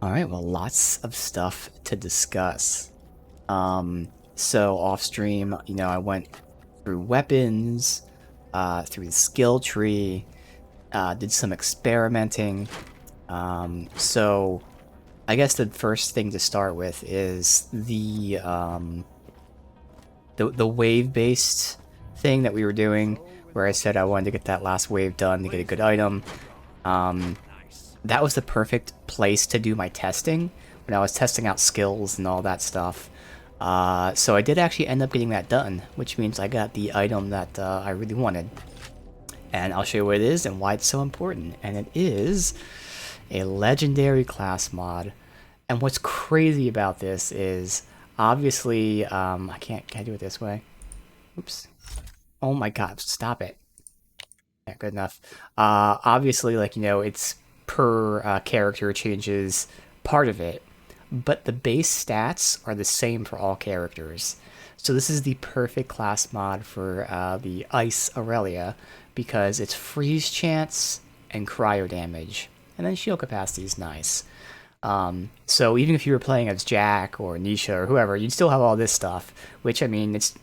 All right, well, lots of stuff to discuss. So off stream, I went through weapons, through the skill tree, did some experimenting. So I guess the first thing to start with is the wave-based thing that we were doing, where I said I wanted to get that last wave done to get a good item. Um, that was the perfect place to do my testing when I was testing out skills and all that stuff. So I did actually end up getting that done, which means I got the item that I really wanted. And I'll show you what it is and why it's so important. And it is a legendary class mod. And what's crazy about this is obviously, can I do it this way? Oops. Oh my god, stop it. Yeah, good enough. Obviously, it's per character changes part of it, but the base stats are the same for all characters. So this is the perfect class mod for the Ice Aurelia because it's freeze chance and cryo damage, and then shield capacity is nice. So even if you were playing as Jack or Nisha or whoever, you'd still have all this stuff. Which I mean, it's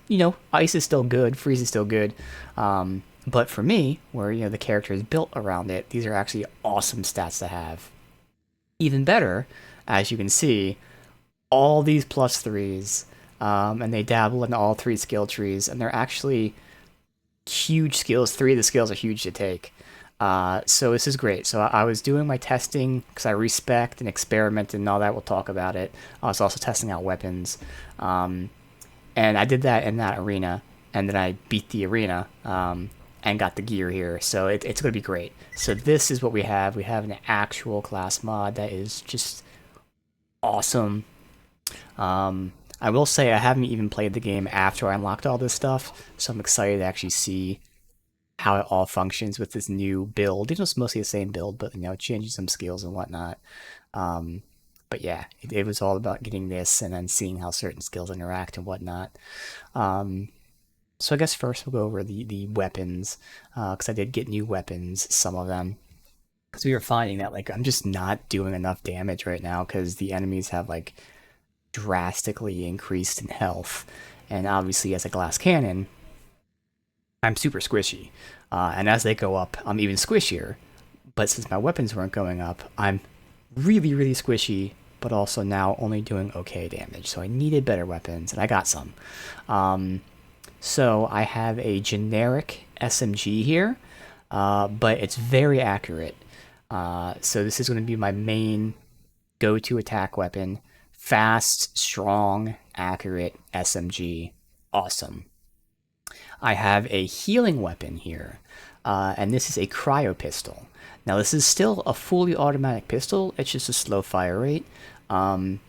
ice is still good, freeze is still good. But for me, where the character is built around it, these are actually awesome stats to have. Even better, as you can see, all these plus threes, and they dabble in all three skill trees, and they're actually huge skills. Three of the skills are huge to take. So this is great. So I was doing my testing because I respect and experimented and all that. We'll talk about it. I was also testing out weapons. And I did that in that arena. And then I beat the arena and got the gear here. So it's going to be great. So this is what we have. We have an actual class mod that is just awesome. I will say I haven't even played the game after I unlocked all this stuff. So I'm excited to actually see how it all functions with this new build. It's mostly the same build, but changing some skills and whatnot. Um, but yeah, it was all about getting this and then seeing how certain skills interact and whatnot. Um, so I guess first we'll go over the weapons, because I did get new weapons, some of them. Because we were finding that I'm just not doing enough damage right now because the enemies have drastically increased in health, and obviously as a glass cannon, I'm super squishy. And as they go up, I'm even squishier. But since my weapons weren't going up, I'm really, really squishy, but also now only doing okay damage. So I needed better weapons, and I got some. So I have a generic SMG here, but it's very accurate. So this is going to be my main go-to attack weapon. Fast, strong, accurate SMG. Awesome. I have a healing weapon here, and this is a cryo pistol. Now this is still a fully automatic pistol, it's just a slow fire rate, and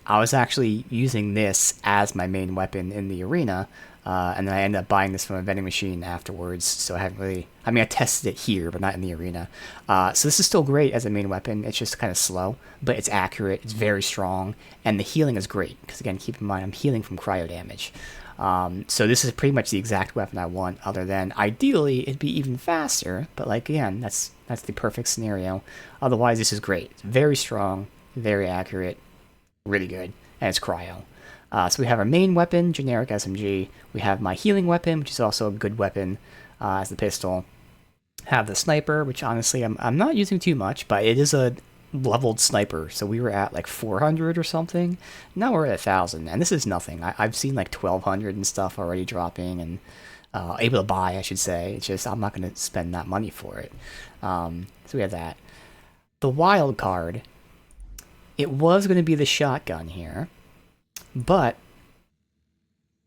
I was actually using this as my main weapon in the arena, and then I ended up buying this from a vending machine afterwards, so I haven't really, I mean I tested it here, but not in the arena. So this is still great as a main weapon, it's just kind of slow, but it's accurate, it's very strong, and the healing is great, because again, keep in mind I'm healing from cryo damage. So this is pretty much the exact weapon I want, other than ideally it'd be even faster, but again, that's the perfect scenario. Otherwise, this is great. It's very strong, very accurate, really good, and it's cryo. So we have our main weapon, generic SMG. We have my healing weapon, which is also a good weapon as the pistol. Have the sniper, which honestly I'm not using too much, but it is a leveled sniper. So we were at 400 or something. Now we're at 1,000, and this is nothing. I've seen 1,200 and stuff already dropping, and able to buy, I should say. It's just I'm not going to spend that money for it. So we have that. The wild card. It was going to be the shotgun here, but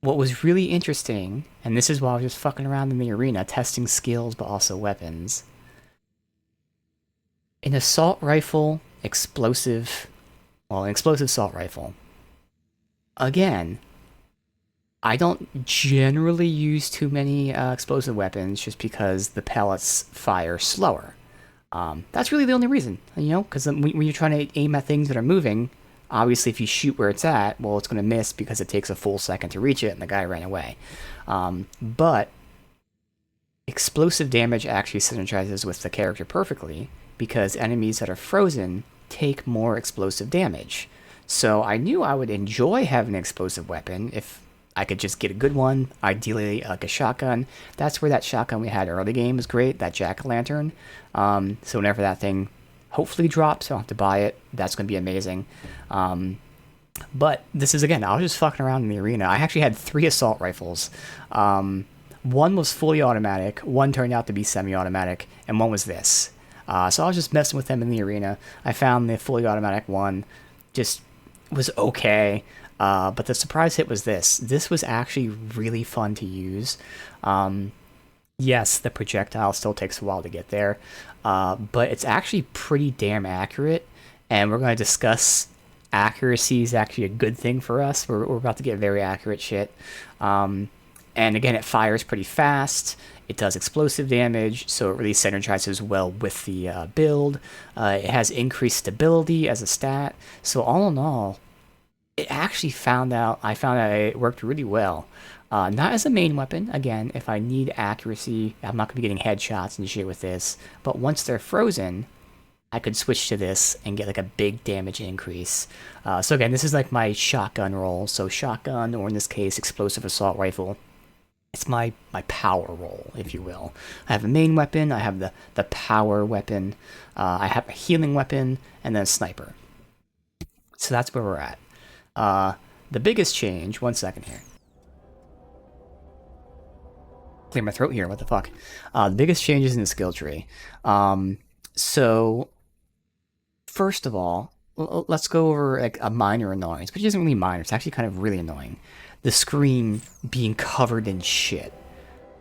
what was really interesting, and this is while I was just fucking around in the arena, testing skills but also weapons. An assault rifle, an explosive assault rifle. Again, I don't generally use too many explosive weapons just because the pellets fire slower. That's really the only reason, because when you're trying to aim at things that are moving, obviously if you shoot where it's at, well, it's going to miss because it takes a full second to reach it and the guy ran away. But explosive damage actually synergizes with the character perfectly because enemies that are frozen take more explosive damage. So I knew I would enjoy having an explosive weapon if I could just get a good one, ideally like a shotgun. That's where that shotgun we had early game was great, that jack-o'-lantern. So whenever that thing hopefully drops, I don't have to buy it. That's going to be amazing. But this is, again, I was just fucking around in the arena. I actually had 3 assault rifles. One was fully automatic, one turned out to be semi-automatic, and one was this. So I was just messing with them in the arena. I found the fully automatic one just was okay. But the surprise hit was this. This was actually really fun to use. Yes, the projectile still takes a while to get there, but it's actually pretty damn accurate, and we're going to discuss accuracy is actually a good thing for us. We're about to get very accurate shit. And again, it fires pretty fast. It does explosive damage, so it really synergizes well with the build. It has increased stability as a stat. So all in all, I found out it worked really well. Not as a main weapon. Again, if I need accuracy, I'm not going to be getting headshots and shit with this. But once they're frozen, I could switch to this and get like a big damage increase. So again, this is like my shotgun roll. So shotgun, or in this case, explosive assault rifle. It's my power roll, if you will. I have a main weapon, I have the power weapon, I have a healing weapon, and then a sniper. So that's where we're at. The biggest change, one second here. Clear my throat here, what the fuck. The biggest changes in the skill tree. So, first of all, let's go over like a minor annoyance, which isn't really minor, it's actually kind of really annoying. The screen being covered in shit.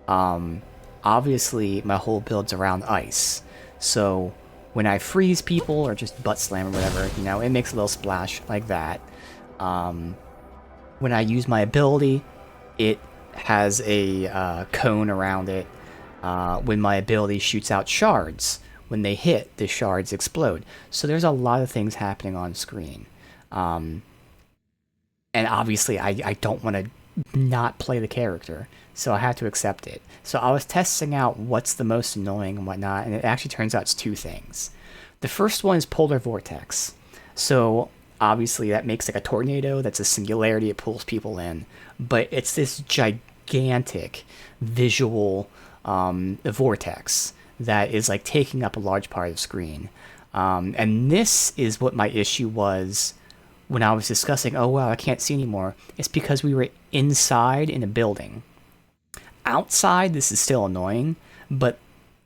Obviously, my whole build's around ice, so when I freeze people or just butt slam or whatever, you know, it makes a little splash like that. When I use my ability, it has a cone around it. When my ability shoots out shards, when they hit, the shards explode. So there's a lot of things happening on screen. And obviously, I don't want to not play the character, so I have to accept it. So I was testing out what's the most annoying and whatnot, and it actually turns out it's 2 things. The first one is polar vortex. So obviously that makes like a tornado, that's a singularity, it pulls people in. But it's this gigantic visual vortex that is like taking up a large part of the screen. And this is what my issue was when I was discussing, oh wow, I can't see anymore. It's because we were inside in a building. Outside, this is still annoying, but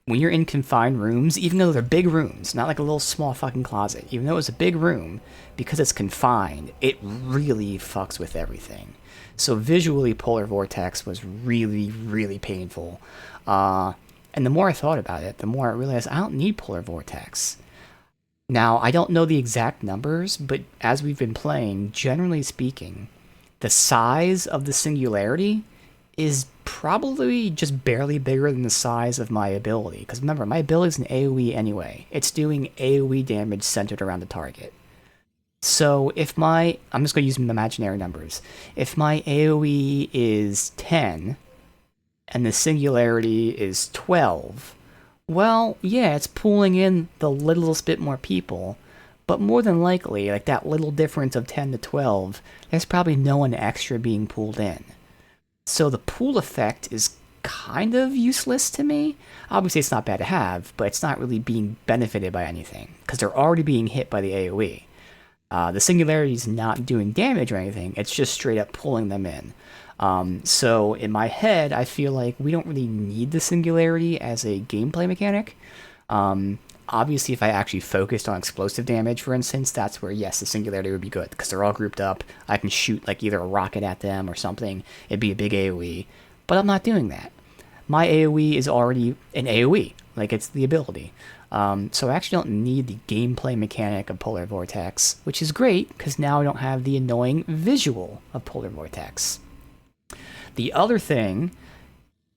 when you're in confined rooms, even though they're big rooms, not like a little small fucking closet, even though it's a big room, because it's confined, it really fucks with everything. So visually, polar vortex was really, really painful. And the more I thought about it, the more I realized I don't need polar vortex. Now, I don't know the exact numbers, but as we've been playing, generally speaking, the size of the singularity is probably just barely bigger than the size of my ability. Because remember, my ability is an AoE anyway. It's doing AoE damage centered around the target. So if I'm just going to use some imaginary numbers. If my AoE is 10, and the singularity is 12, well, yeah, it's pulling in the littlest bit more people, but more than likely, like that little difference of 10 to 12, there's probably no one extra being pulled in. So the pool effect is kind of useless to me. Obviously, it's not bad to have, but it's not really being benefited by anything, because they're already being hit by the AoE. The singularity is not doing damage or anything, it's just straight up pulling them in. So in my head, I feel like we don't really need the singularity as a gameplay mechanic. Obviously, if I actually focused on explosive damage, for instance, that's where, yes, the singularity would be good, because they're all grouped up. I can shoot like either a rocket at them or something. It'd be a big AoE, but I'm not doing that. My AoE is already an AoE, like it's the ability. So I actually don't need the gameplay mechanic of polar vortex, which is great, because now I don't have the annoying visual of polar vortex. The other thing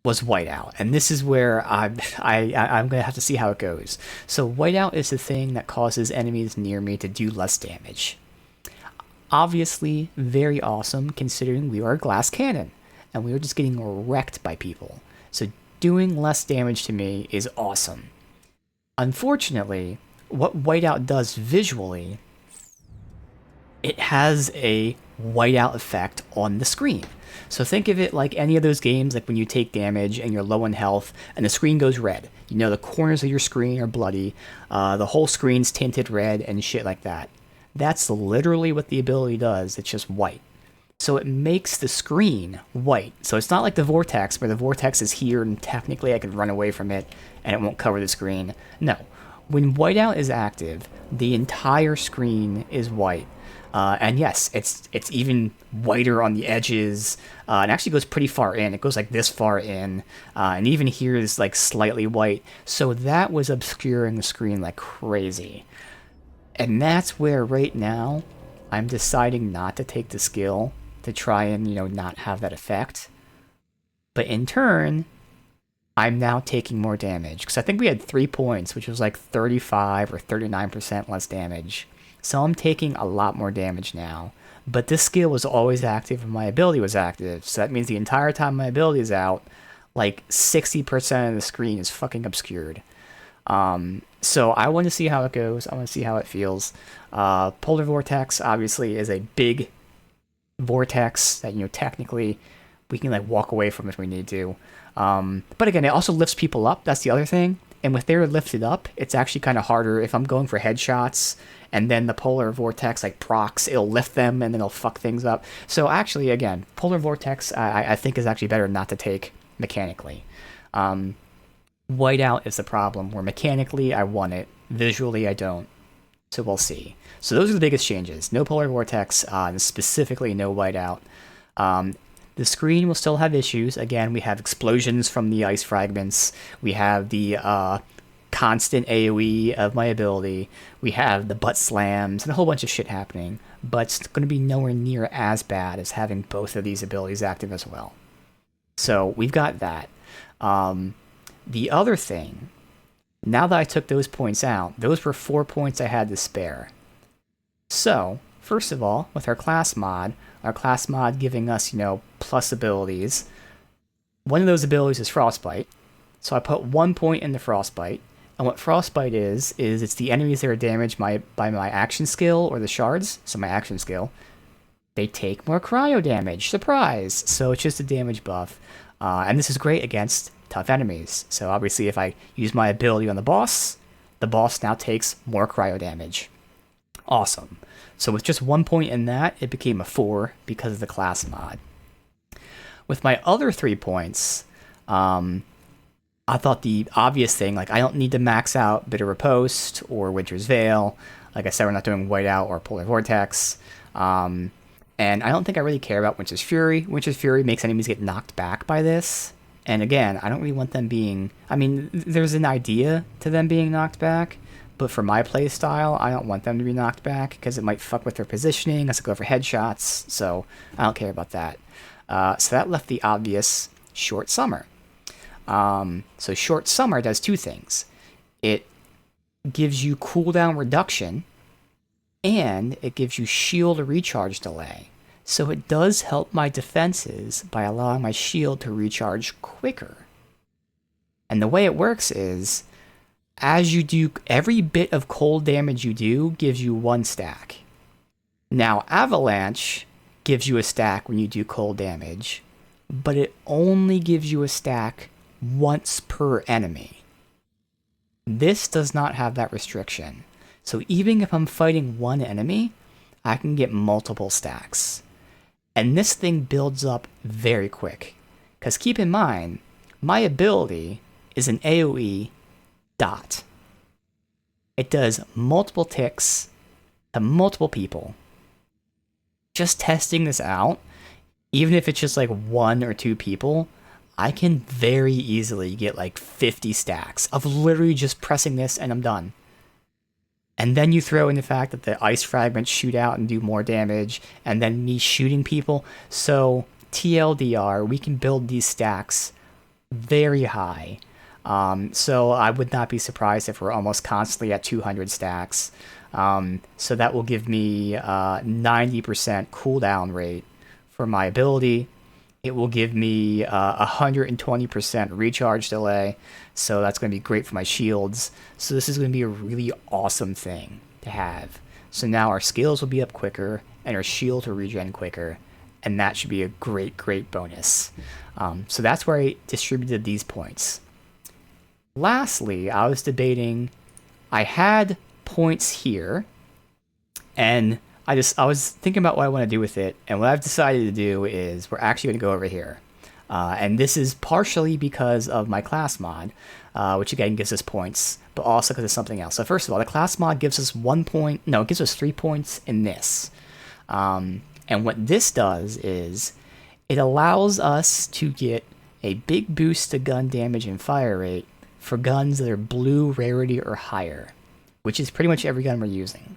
was whiteout, and this is where I'm gonna have to see how it goes. So whiteout is the thing that causes enemies near me to do less damage. Obviously, very awesome considering we are a glass cannon, and we were just getting wrecked by people. So doing less damage to me is awesome. Unfortunately, what whiteout does visually, it has a whiteout effect on the screen. So think of it like any of those games, like when you take damage and you're low on health and the screen goes red. You know, the corners of your screen are bloody, the whole screen's tinted red and shit like that. That's literally what the ability does. It's just white. So it makes the screen white. So it's not like the vortex, where the vortex is here and technically I could run away from it and it won't cover the screen. No. When whiteout is active, the entire screen is white. And yes, it's even whiter on the edges. It actually goes pretty far in. It goes like this far in. And even here is like slightly white. So that was obscuring the screen like crazy. And that's where right now I'm deciding not to take the skill to try and, not have that effect. But in turn, I'm now taking more damage. Because I think we had 3 points, which was like 35 or 39% less damage. So I'm taking a lot more damage now. But this skill was always active when my ability was active. So that means the entire time my ability is out, like 60% of the screen is fucking obscured. So I want to see how it goes. I want to see how it feels. Polar Vortex obviously is a big vortex that, technically we can like walk away from if we need to. But again, it also lifts people up. That's the other thing. And with they're lifted up, it's actually kind of harder if I'm going for headshots and then the Polar Vortex like procs, it'll lift them and then it'll fuck things up. So actually, again, Polar Vortex I think is actually better not to take mechanically. Whiteout is the problem, where mechanically I want it, visually I don't. So we'll see. So those are the biggest changes. No Polar Vortex, and specifically no whiteout. The screen will still have issues. Again, we have explosions from the ice fragments. We have the constant AoE of my ability. We have the butt slams and a whole bunch of shit happening. But it's going to be nowhere near as bad as having both of these abilities active as well. So we've got that. The other thing, now that I took those points out, those were 4 points I had to spare. So, first of all, with our class mod giving us, plus abilities, one of those abilities is Frostbite. So I put 1 point in the Frostbite. And what Frostbite is it's the enemies that are damaged by my action skill or the shards, so my action skill, they take more cryo damage. Surprise! So it's just a damage buff. And this is great against tough enemies. So obviously if I use my ability on the boss now takes more cryo damage. Awesome. So with just 1 point in that, it became a 4 because of the class mod. With my other 3 points, I thought the obvious thing, like I don't need to max out Bitter Riposte or Winter's Veil. Like I said, we're not doing Whiteout or Polar Vortex. And I don't think I really care about Winter's Fury. Winter's Fury makes enemies get knocked back by this. And again, I don't really want them being... I mean, there's an idea to them being knocked back, but for my playstyle, I don't want them to be knocked back because it might fuck with their positioning. I have to go for headshots, so I don't care about that. So that left the obvious Short Summer. So Short Summer does 2 things. It gives you cooldown reduction, and it gives you shield recharge delay. So it does help my defenses by allowing my shield to recharge quicker. And the way it works is, as you do, every bit of cold damage you do gives you 1 stack. Now, Avalanche gives you a stack when you do cold damage, but it only gives you a stack once per enemy. This does not have that restriction. So even if I'm fighting 1 enemy, I can get multiple stacks. And this thing builds up very quick. Because keep in mind, my ability is an AoE dot. It does multiple ticks to multiple people. Just testing this out, even if it's just like 1 or 2 people, I can very easily get like 50 stacks of literally just pressing this and I'm done. And then you throw in the fact that the ice fragments shoot out and do more damage, and then me shooting people. So TLDR, we can build these stacks very high. So I would not be surprised if we're almost constantly at 200 stacks. So that will give me 90% cooldown rate for my ability. It will give me 120% recharge delay, so that's going to be great for my shields. So this is going to be a really awesome thing to have. So now our skills will be up quicker, and our shield will regen quicker, and that should be a great, great bonus. So that's where I distributed these points. Lastly, I was debating, I had points here, and I was thinking about what I want to do with it, and what I've decided to do is we're actually going to go over here. And this is partially because of my class mod, which again gives us points, but also because of something else. So first of all, the class mod gives us 1 point, no, it gives us 3 points in this. And what this does is it allows us to get a big boost to gun damage and fire rate for guns that are blue rarity or higher, which is pretty much every gun we're using.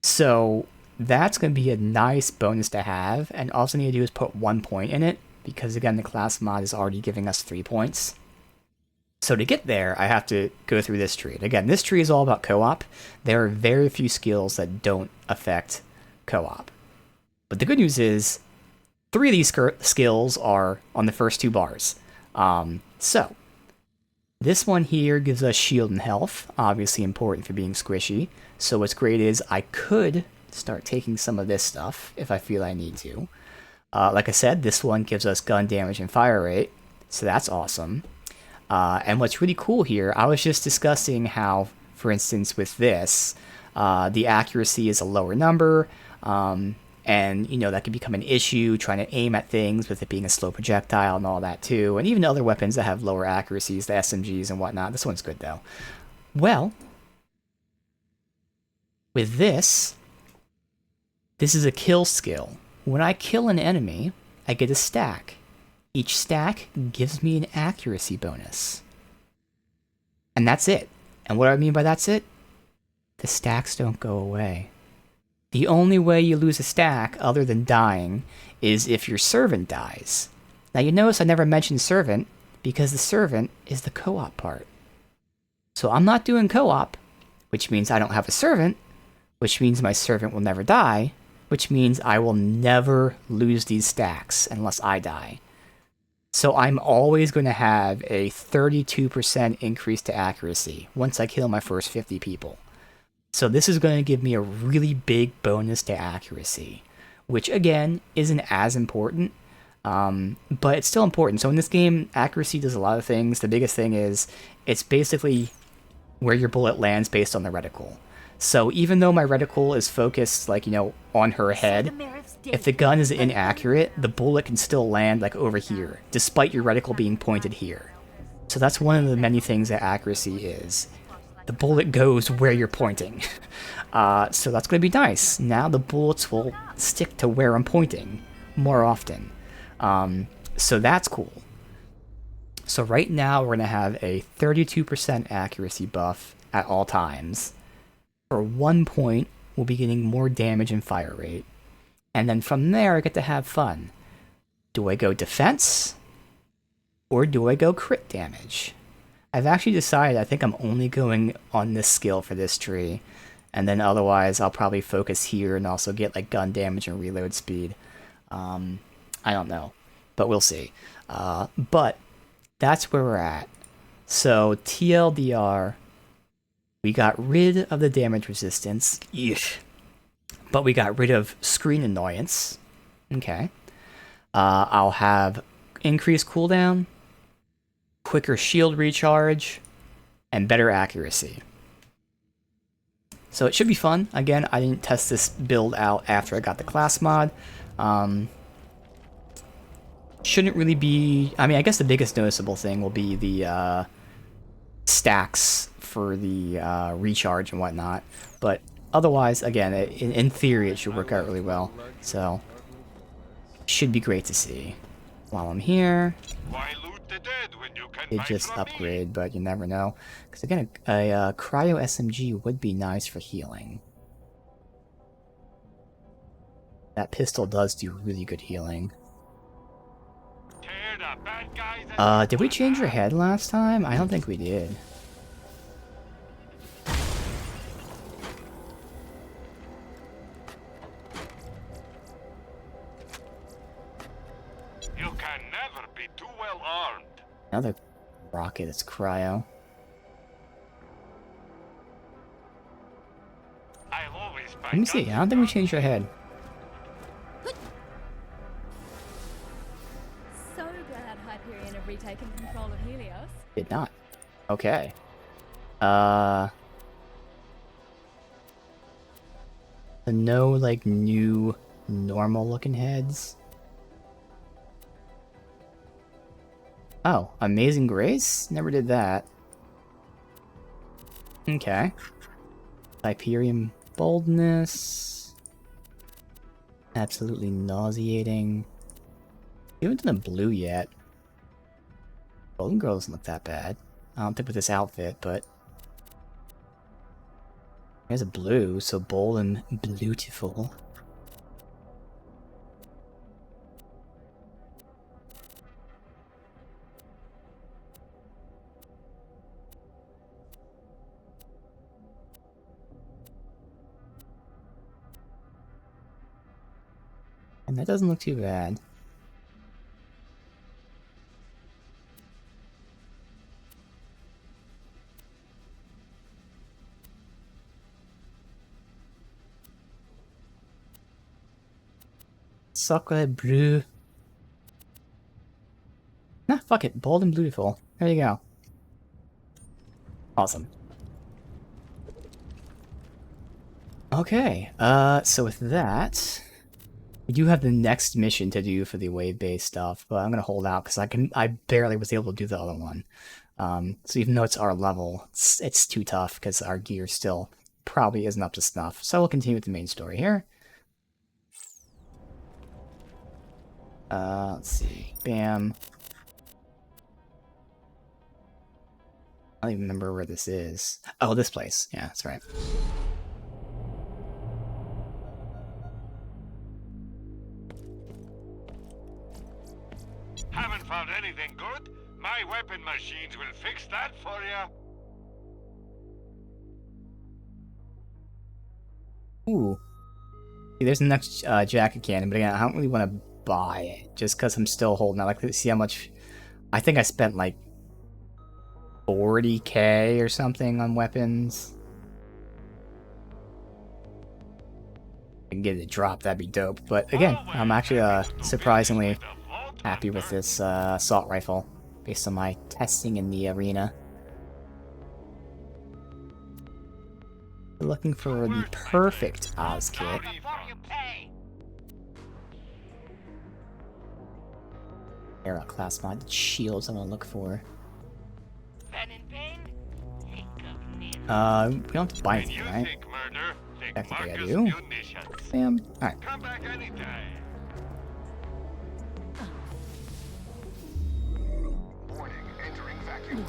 So that's going to be a nice bonus to have, and all I need to do is put 1 point in it, because again, the class mod is already giving us 3 points. So to get there, I have to go through this tree. And again, this tree is all about co-op. There are very few skills that don't affect co-op. But the good news is, 3 of these skills are on the first 2 bars. So this one here gives us shield and health, obviously important for being squishy. So what's great is I could start taking some of this stuff if I feel I need to. Like I said, this one gives us gun damage and fire rate, so that's awesome. And what's really cool here, I was just discussing how, for instance, with this, the accuracy is a lower number, and you know that can become an issue trying to aim at things with it being a slow projectile and all that too, and even other weapons that have lower accuracies, the SMGs and whatnot. This one's good though. Well, with this is a kill skill. When I kill an enemy, I get a stack. Each stack gives me an accuracy bonus. And that's it. And what do I mean by that's it? The stacks don't go away. The only way you lose a stack, other than dying, is if your servant dies. Now you notice I never mentioned servant, because the servant is the co-op part. So I'm not doing co-op, which means I don't have a servant, which means my servant will never die, which means I will never lose these stacks unless I die. So I'm always going to have a 32% increase to accuracy once I kill my first 50 people. So this is going to give me a really big bonus to accuracy, which again isn't as important, but it's still important. So in this game, accuracy does a lot of things. The biggest thing is it's basically where your bullet lands based on the reticle. So even though my reticle is focused, like, you know, on her head, if the gun is inaccurate, the bullet can still land, like, over here, despite your reticle being pointed here. So that's one of the many things that accuracy is. The bullet goes where you're pointing. So that's going to be nice. Now the bullets will stick to where I'm pointing more often. So that's cool. So right now we're going to have a 32% accuracy buff at all times. For 1 point, we'll be getting more damage and fire rate. And then from there, I get to have fun. Do I go defense? Or do I go crit damage? I've actually decided I think I'm only going on this skill for this tree. And then otherwise, I'll probably focus here and also get like gun damage and reload speed. I don't know. But we'll see. But that's where we're at. So TLDR, we got rid of the damage resistance. Eesh. But we got rid of screen annoyance. Okay. I'll have increased cooldown, quicker shield recharge, and better accuracy. So it should be fun. Again, I didn't test this build out after I got the class mod. Shouldn't really be... I mean, I guess the biggest noticeable thing will be the stacks for the recharge and whatnot. But otherwise, again, in theory, it should work out really well. So, should be great to see. While I'm here, it just upgrade, but you never know. Because again, a cryo SMG would be nice for healing. That pistol does do really good healing. Did we change your head last time? I don't think we did. be too well armed. Another rocket, it's cryo. I'll always find Let me see, I don't think we changed our head. So glad Hyperion have retaken control of Helios. Did not. Okay. No, like, new, normal-looking heads. Oh, Amazing Grace? Never did that. Okay. Hyperion Boldness. Absolutely nauseating. We haven't done a blue yet. Golden Girl doesn't look that bad. I don't think with this outfit, but... There's a blue, so bold and beautiful. And that doesn't look too bad. Sacre bleu. Nah, fuck it. Bold and beautiful. There you go. Awesome. Okay, so with that, we do have the next mission to do for the wave-based stuff, but I'm gonna hold out because I barely was able to do the other one. So even though it's our level, it's too tough because our gear still probably isn't up to snuff. So we'll continue with the main story here. Let's see. Bam. I don't even remember where this is. Oh, this place. Yeah, that's right. Haven't found anything good? My weapon machines will fix that for you. Ooh. See, there's the next jacket cannon, but again, I don't really want to buy it just because I'm still holding out. Like, let's see how much. I think I spent like 40k or something on weapons. I can get it drop, that'd be dope. But again, I'm actually surprisingly happy with this assault rifle based on my testing in the arena. Looking for the perfect Oz kit. Era class mod shields I'm gonna look for. We don't have to buy anything, right? Technically I do. Bam. Alright. Come back anytime. Warning, entering vacuum.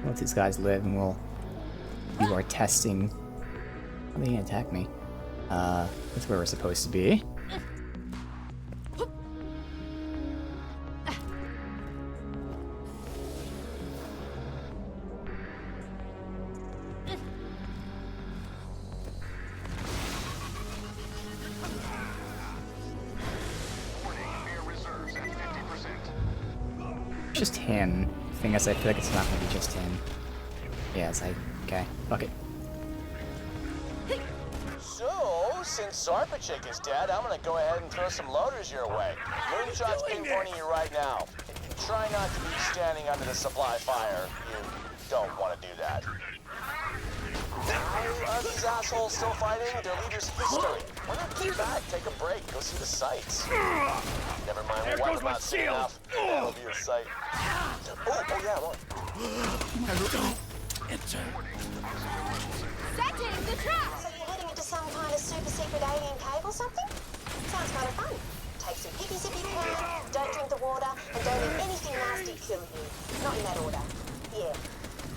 Let these guys live and we'll do our testing. How are they gonna attack me? That's where we're supposed to be. Just him. Thing is, I feel like it's not gonna be just him. Yes, okay, fuck it. So, since Zarpachik is dead, I'm gonna go ahead and throw some loaders your way. Moonshot's pinpointing you right now. Try not to be standing under the supply fire. You don't want to do that. Are these assholes still fighting? Their leader's history. Why not keep back, take a break, go see the sights. Never mind, we'll wipe them out soon enough. That'll be a sight. Oh yeah, look. Setting the trap! So you're heading into some kind of super secret alien cave or something? Sounds kind of fun. Take some hippies if you can, don't drink the water, and don't eat anything nasty kill you. Not in that order. Yeah,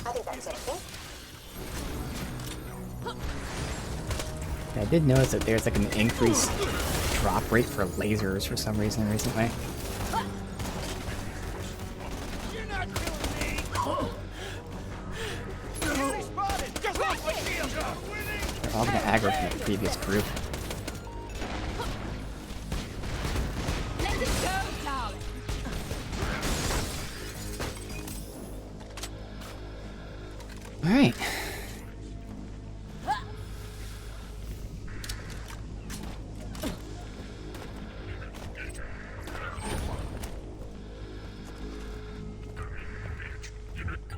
I think that's everything. I did notice that there's like an increased drop rate for lasers for some reason recently. You're not killing me! They're all gonna aggro from the previous group. Alright.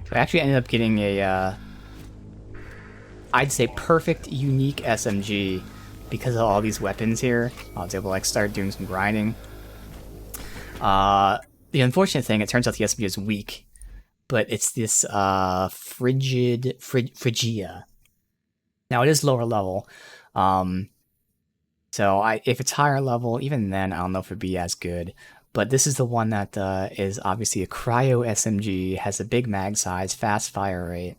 So I actually ended up getting a, I'd say perfect, unique SMG because of all these weapons here. I was able to like start doing some grinding. The unfortunate thing, it turns out the SMG is weak, but it's this Phrygia. Now it is lower level, so if it's higher level, even then I don't know if it'd be as good. But this is the one that is obviously a cryo SMG, has a big mag size, fast fire rate.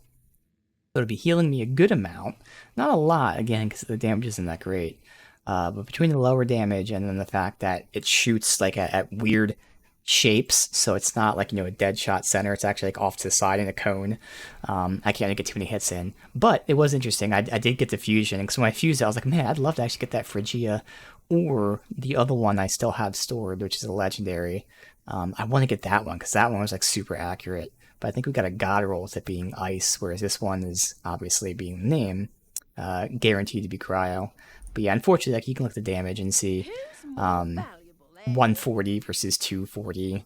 So it'll be healing me a good amount. Not a lot, again, because the damage isn't that great. But between the lower damage and then the fact that it shoots like at weird shapes, so it's not like, you know, a dead shot center, it's actually like off to the side in a cone. I can't get too many hits in. But it was interesting. I did get the fusion, and so when I fused it, I was like, man, I'd love to actually get that Phrygia or the other one I still have stored, which is a legendary. I want to get that one because that one was like super accurate. But I think we got a god roll with it being ice, whereas this one is obviously being named, guaranteed to be cryo. But yeah, unfortunately, like you can look at the damage and see 140 versus 240,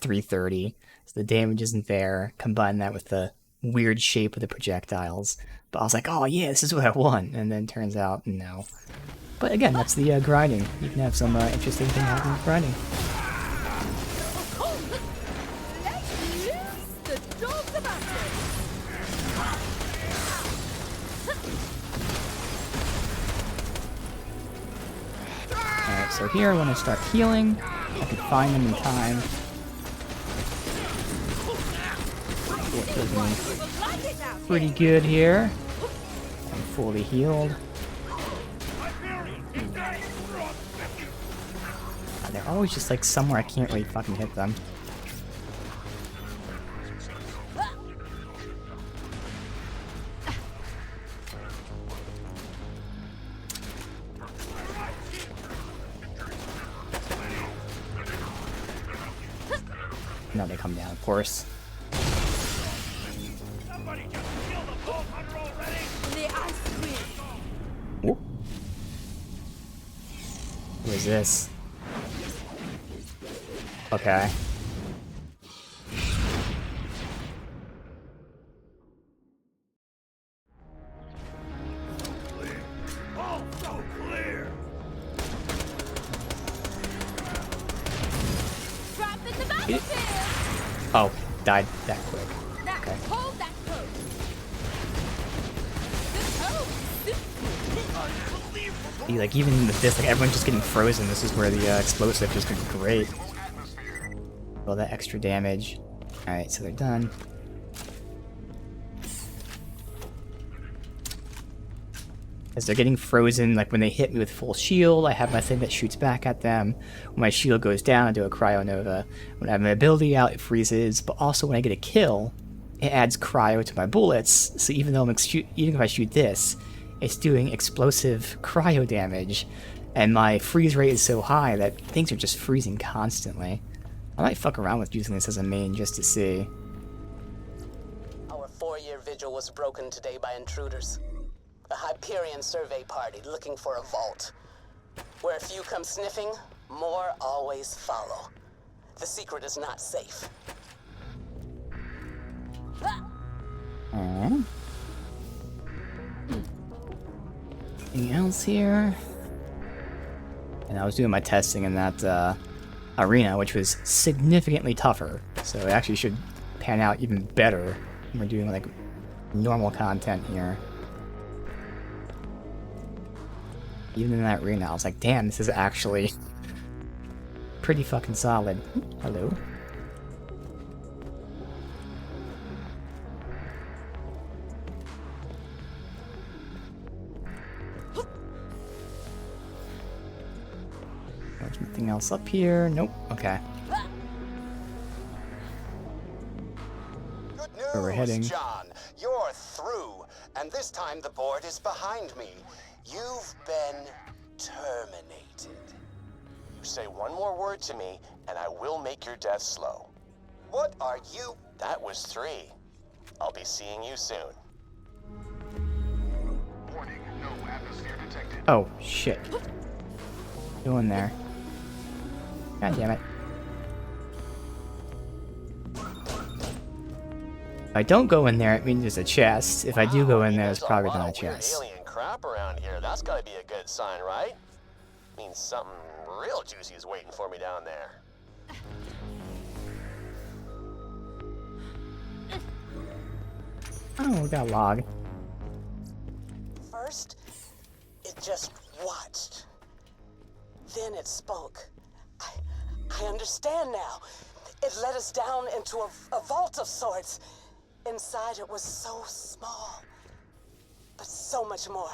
330. So the damage isn't there. Combine that with the weird shape of the projectiles. But I was like, oh yeah, this is what I want. And then turns out, no. But again, that's the grinding. You can have some interesting thing happen with grinding. Alright, so here when I start healing, I can find them in time. Pretty good here. I'm fully healed. They're always just like somewhere I can't really fucking hit them. No, they come down, of course. Ooh. Who is this? Okay. Oh, died that quick. Okay. See, like even with this, like everyone's just getting frozen. This is where the explosive is gonna be great. All that extra damage. Alright, so they're done. As they're getting frozen, like when they hit me with full shield, I have my thing that shoots back at them. When my shield goes down, I do a cryo nova. When I have my ability out, it freezes. But also when I get a kill, it adds cryo to my bullets. So even though even if I shoot this, it's doing explosive cryo damage. And my freeze rate is so high that things are just freezing constantly. I might fuck around with using this as a main just to see. Our 4-year vigil was broken today by intruders. A Hyperion survey party looking for a vault. Where if you come sniffing, more always follow. The secret is not safe. Aww. Anything else here? And I was doing my testing in that arena, which was significantly tougher. So it actually should pan out even better when we're doing like normal content here. Even in that arena, I was like, damn, this is actually pretty fucking solid. Hello. There's nothing else up here. Nope. Okay. Good news, Where we're heading. John. You're through, and this time the board is behind me. You've been terminated. You say one more word to me, and I will make your death slow. What are you? That was 3. I'll be seeing you soon. Oh, shit. Go in there. God damn it. If I don't go in there, it means there's a chest. If I do go in there, there's probably not a chest. Alien crap around here. That's gotta be a good sign, right? Means something real juicy is waiting for me down there. Oh, we got a log. First, it just watched. Then it spoke. I understand now. It led us down into a vault of sorts. Inside it was so small, but so much more.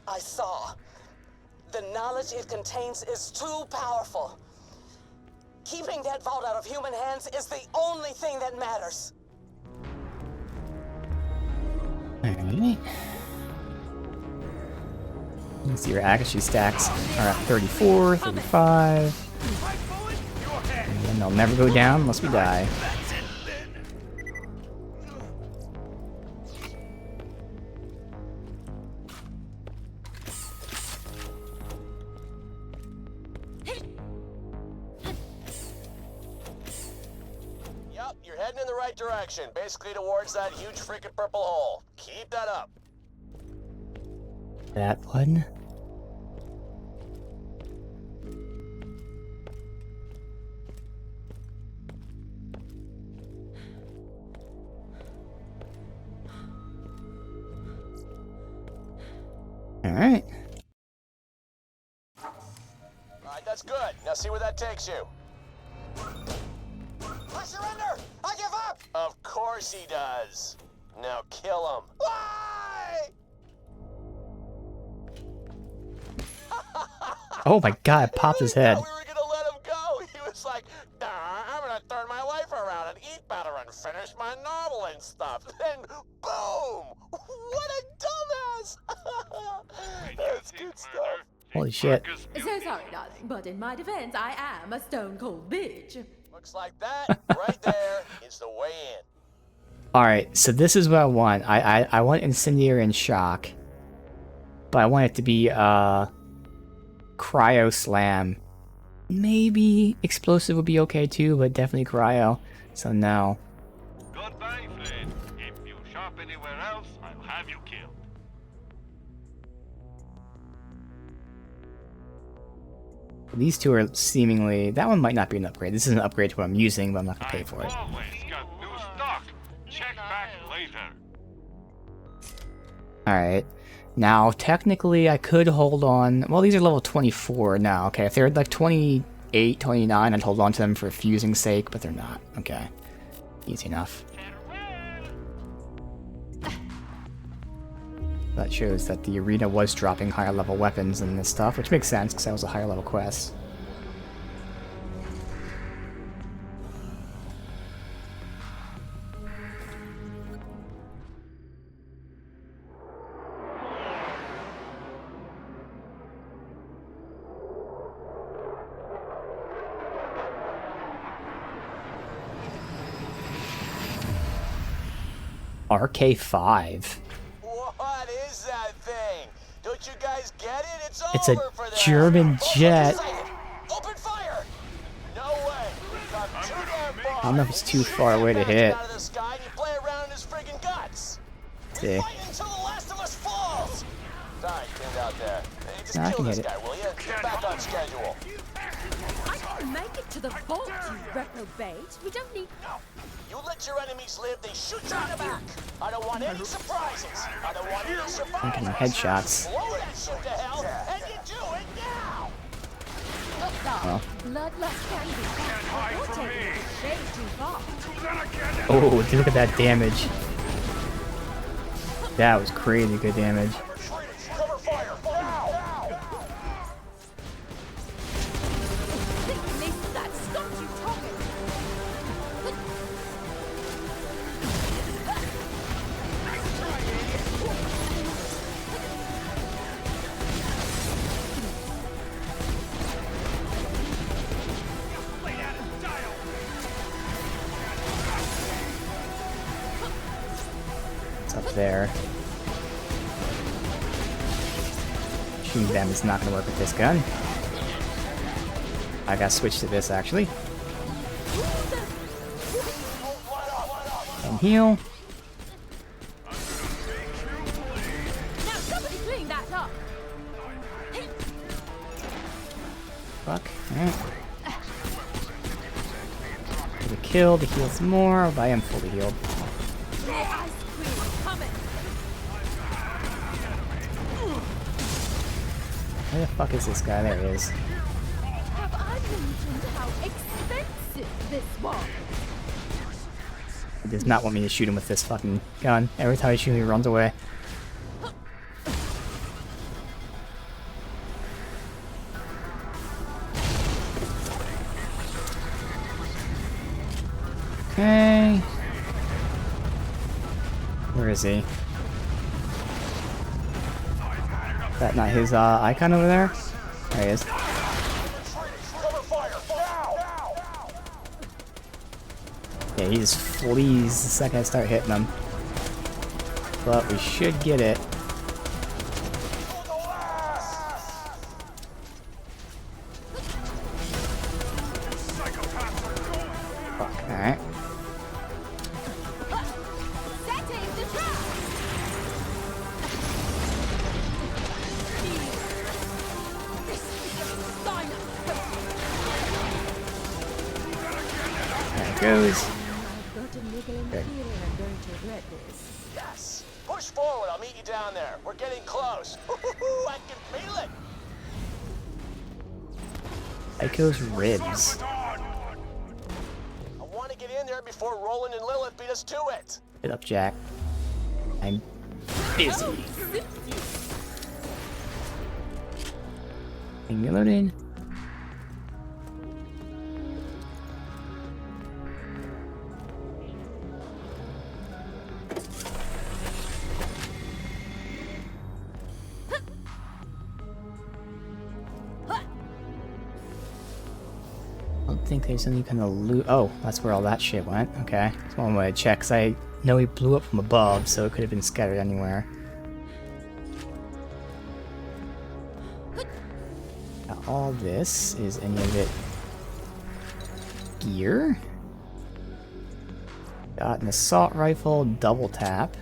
I saw. The knowledge it contains is too powerful. Keeping that vault out of human hands is the only thing that matters. Alright. Let's see your accuracy stacks are at 34, 35. And then they'll never go down unless we die. Yup, you're heading in the right direction. Basically towards that huge freaking purple hole. Keep that up. That one. Alright. Alright, that's good. Now see where that takes you. I surrender! I give up! Of course he does. Now kill him. Why? Oh my god, it popped his head. We were gonna let him go. He was like, nah, I'm gonna turn my life around and eat better and finish my novel and stuff. Then, boom! What a dumbass! That's good stuff. Holy shit. So sorry, darling, but in my defense, I am a stone cold bitch. Looks like that right there is the way in. Alright, so this is what I want. I want Incendiary and Shock. But I want it to be, Cryo Slam. Maybe Explosive would be okay too, but definitely Cryo. So no. Goodbye, friend. If you shop anywhere else, I'll have you killed. These two are seemingly... That one might not be an upgrade. This is an upgrade to what I'm using, but I'm not going to pay for it. I've always got new stock. Check back later. Alright. Now, technically, I could hold on... Well, these are level 24 now. Okay, if they're like 28, 29, I'd hold on to them for fusing sake, but they're not. Okay. Easy enough. That shows that the arena was dropping higher level weapons and this stuff, which makes sense because that was a higher level quest. RK5. What is that thing? Don't you guys get it? It's a over for them. German jet. Open fire! No way. We've got too damn far. I don't know if it's too far away to hit. Out of the sky and you play around in his friggin' guts. See. We fight until the last of us falls. Sorry, pinned out there. Hey, just Nah, I kill can this hit it. guy, will you? Get back on schedule. I can make it to the vault, you reprobate. We don't need... You let your enemies live, they shoot you in the back. I don't want any surprises. I don't want any surprises. Making headshots. Blow that shit to hell, and you do it now. Well. Bloodlust can be fun. You're taking it a shade too far. Oh, look at that damage. That was crazy good damage. Cover fire. Now. At least that stopped you talking. It's up there. Shooting them is not gonna work with this gun. I gotta switch to this actually. And heal. Now somebody clean that up. Fuck. Alright. The kill to heal some more, but I am fully healed. The ice cream is coming. Where the fuck is this guy? There he is. Have I mentioned how expensive this was? He does not want me to shoot him with this fucking gun. Every time I shoot him, he runs away. Okay. Where is he? Is that not his icon over there? There he is. Yeah, he just flees the second I start hitting him. But we should get it. Fuck, alright. Setting the trap. This is a sign of hope. There it goes. I've got a niggling Good. feeling I'm going to regret this. Yes. Push forward. I'll meet you down there. We're getting close. I can feel it. Aiko's ribs. I want to get in there before Roland and Lilith beat us to it. Get up, Jack. I'm busy. Being loaded. I don't think there's any kind of loot. Oh, that's where all that shit went. Okay. That's one way to check, 'cause I know he blew up from above, so it could have been scattered anywhere. Now, all this, is any of it gear? Got an assault rifle, double tap.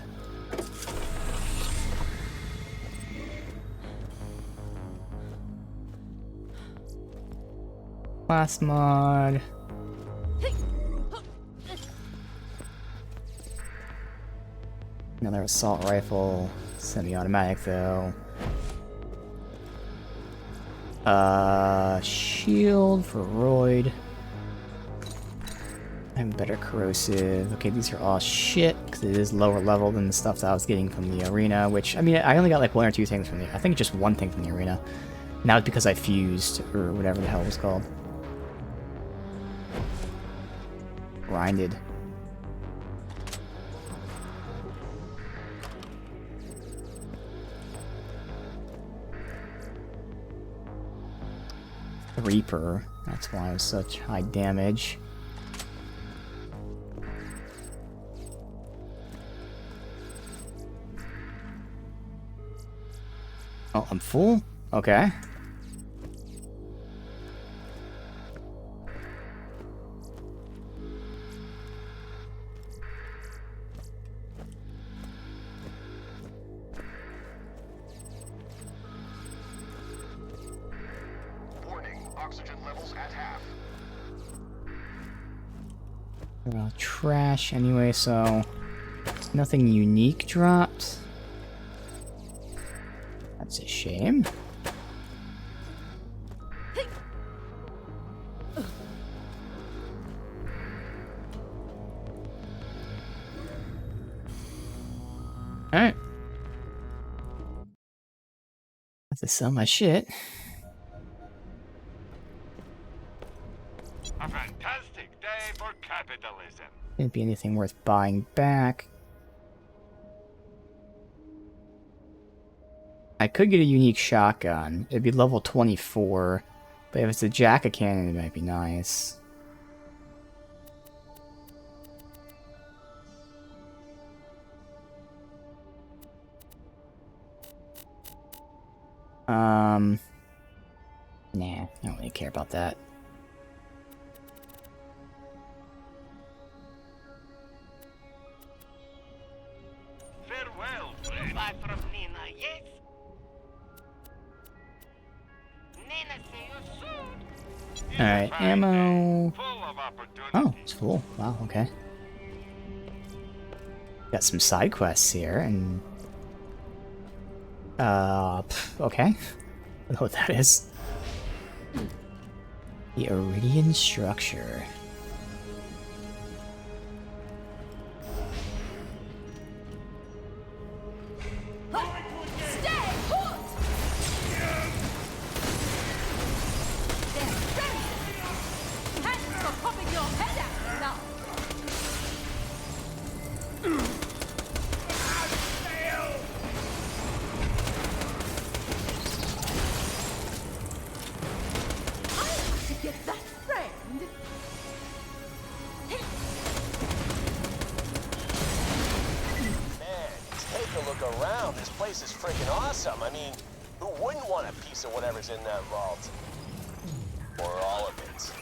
Class mod. Another assault rifle, semi-automatic though. Shield for Royd. And better corrosive. Okay, these are all shit, because it is lower level than the stuff that I was getting from the arena, which, I mean, I only got like one or two things from the, I think just one thing from the arena. Now it's because I fused, or whatever the hell it was called. Grinded. Reaper. That's why it was such high damage. Oh, I'm full? Okay. Oxygen levels at half. Well, trash anyway, so nothing unique dropped. That's a shame. Alright. Have to sell my shit. A fantastic day for capitalism. Didn't be anything worth buying back. I could get a unique shotgun. It'd be level 24. But if it's a jacket cannon, it might be nice. Nah, I don't really care about that. Farewell, friend. Bye from Nina, yes? Nina, see you soon. Alright, ammo. Full of opportunity. Oh, it's full. Wow, okay. Got some side quests here, and... okay. I don't know what that is. The Iridian Structure. Stay put! They're friends! Thanks for popping your head out now! I have to get that friend! Man, take a look around. This place is freaking awesome. I mean, who wouldn't want a piece of whatever's in that vault? Or all of it.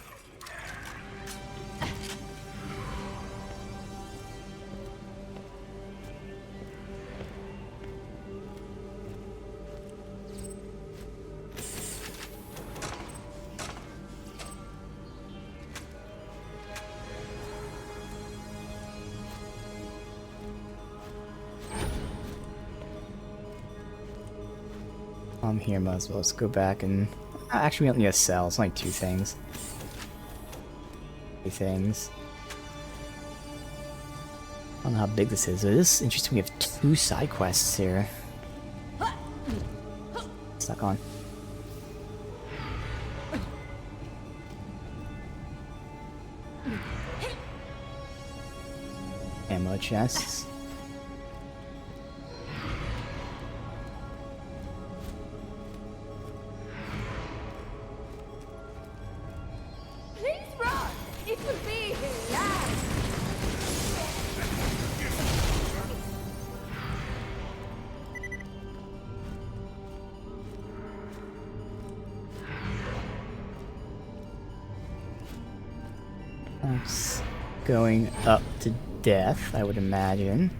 I'm here, might as well. Let's go back and... Actually, we don't need a cell. It's only 2 things. 2 things. I don't know how big this is. It is interesting we have 2 side quests here. Stuck on. Ammo chests. Please run! It will be his last! That's going up to death, I would imagine.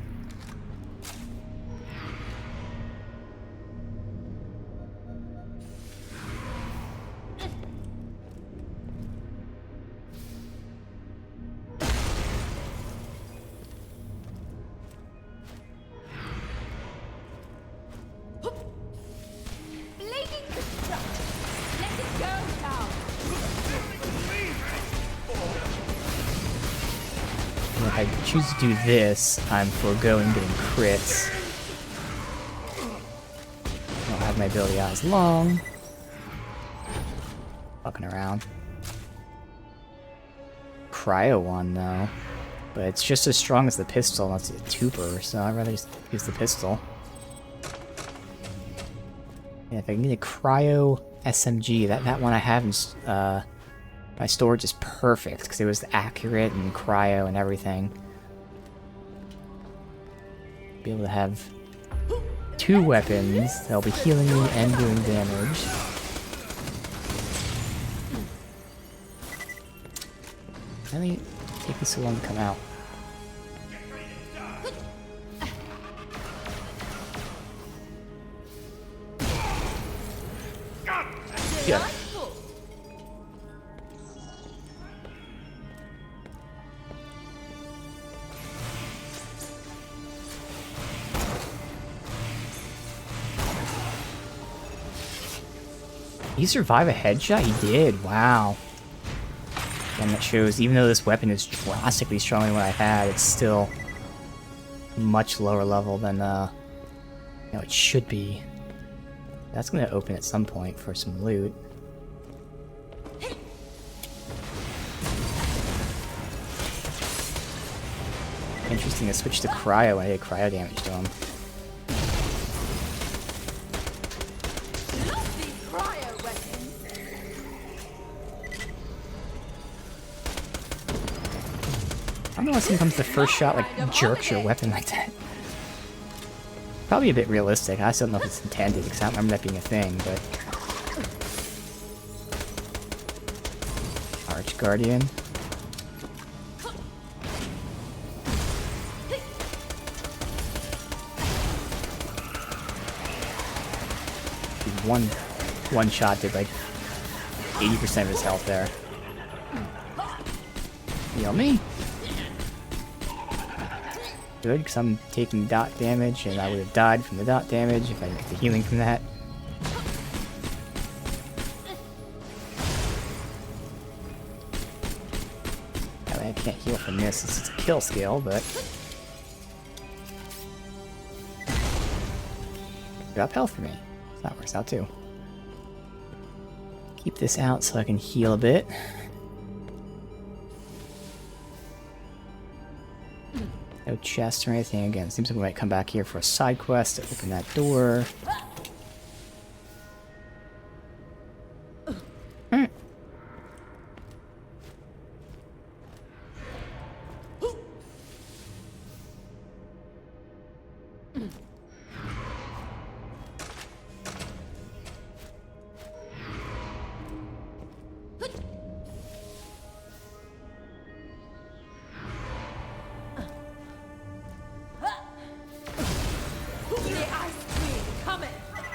Bleeding destruction! Let it go now! And if I choose to do this, I'm foregoing getting crits. I don't have my ability out as long. Fucking around. Cryo one though. But it's just as strong as the pistol, that's a twoper, so I'd rather just use the pistol. Yeah, if I can get a cryo SMG, that one I have in my storage is perfect because it was accurate and cryo and everything. Be able to have 2 weapons that'll be healing me and doing damage. Why do they take me so long to come out? Yeah. Delightful! He survive a headshot? He did, wow. And that shows, even though this weapon is drastically stronger than what I had, it's still much lower level than, it should be. That's gonna open at some point for some loot. Interesting to switch to cryo. I did cryo damage to him. Love these cryo weapons! I don't know why sometimes the first shot like jerks your weapon like that. Probably a bit realistic. I still don't know if it's intended because I don't remember that being a thing, but Arch Guardian. One shot did like 80% of his health there. Heal me. Good, because I'm taking dot damage, and I would have died from the dot damage if I didn't get the healing from that. I can't heal from this since it's a kill skill, but good up health for me. So that works out too. Keep this out so I can heal a bit. No chest or anything. Again, seems like we might come back here for a side quest to open that door.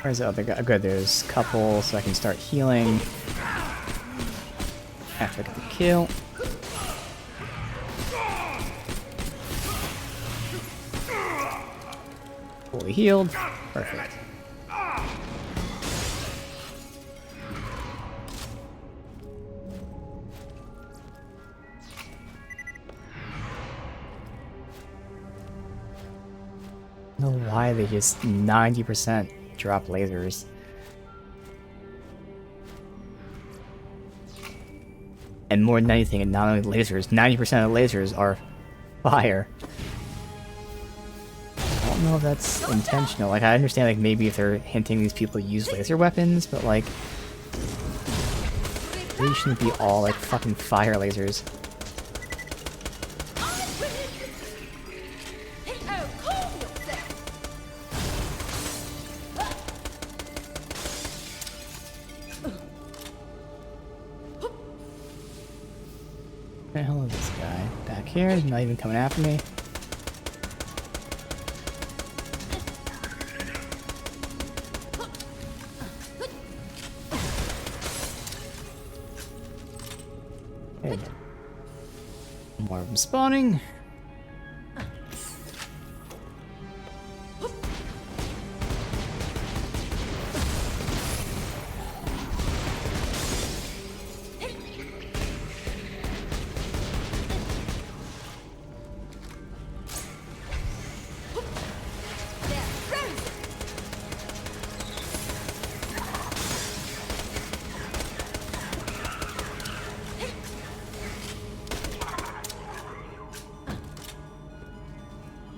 Where's the other guy? Good, there's a couple, so I can start healing after I get the kill. Fully healed. Perfect. I don't know why they just 90% drop lasers. And more than anything, and not only lasers, 90% of lasers are fire. I don't know if that's intentional. Like, I understand, like, maybe if they're hinting these people use laser weapons, but, like, they shouldn't be all, like, fucking fire lasers. What the hell is this guy? Back here? He's not even coming after me. Good. More of them spawning.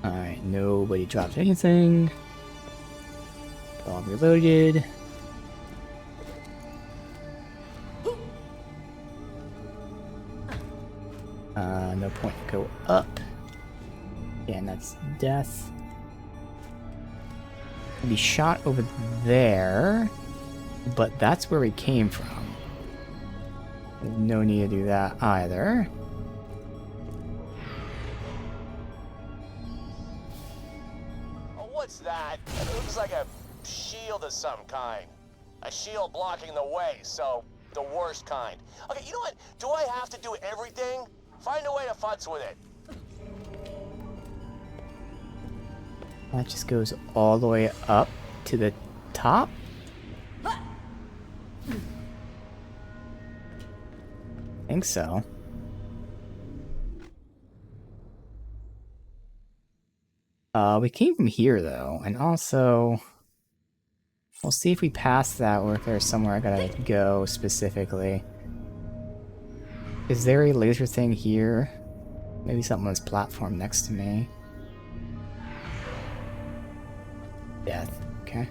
Alright, nobody dropped anything. All reloaded. No point to go up. Yeah, and that's death. Be shot over there, but that's where we came from. There's no need to do that either. What's that? It looks like a shield of some kind. A shield blocking the way, so the worst kind. Okay, you know what? Do I have to do everything? Find a way to futz with it. That just goes all the way up to the top? I think so. We came from here though, and also we'll see if we pass that or if there's somewhere I gotta go specifically. Is there a laser thing here? Maybe something on this platform next to me. Death. Okay.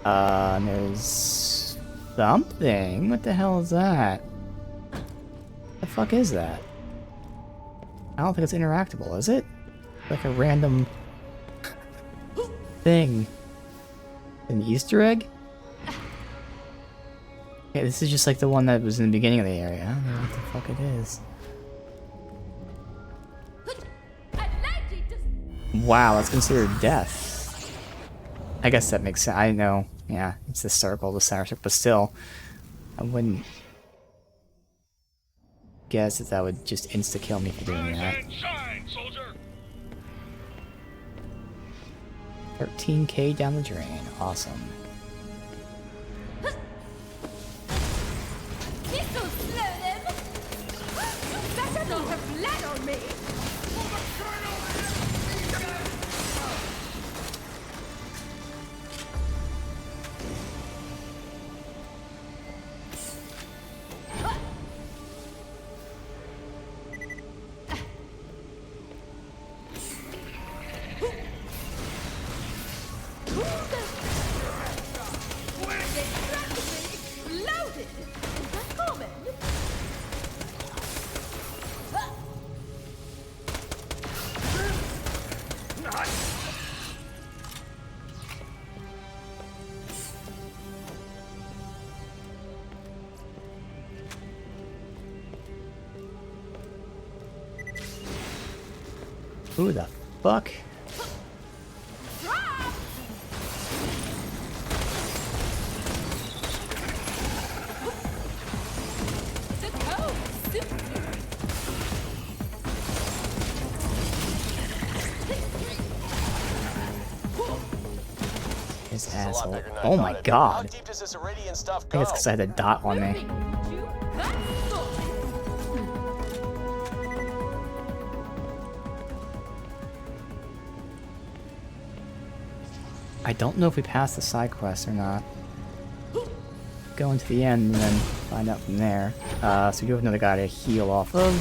And there's something. What the hell is that? What the fuck is that? I don't think it's interactable, is it? Like a random thing. An Easter egg? Yeah, this is just like the one that was in the beginning of the area. I don't know what the fuck it is. Wow, that's considered death. I guess that makes sense. I know. Yeah, it's the circle, the center circle, but still, I wouldn't guess that would just insta-kill me for doing that. 13k down the drain. Awesome. This'll slow them. You better not have bled on me. Who the fuck? This asshole. Oh my god. How deep does this Iridian stuff I go? think it's because I had a dot on me. I don't know if we passed the side quest or not. Go into the end and then find out from there. So we do have another guy to heal off of.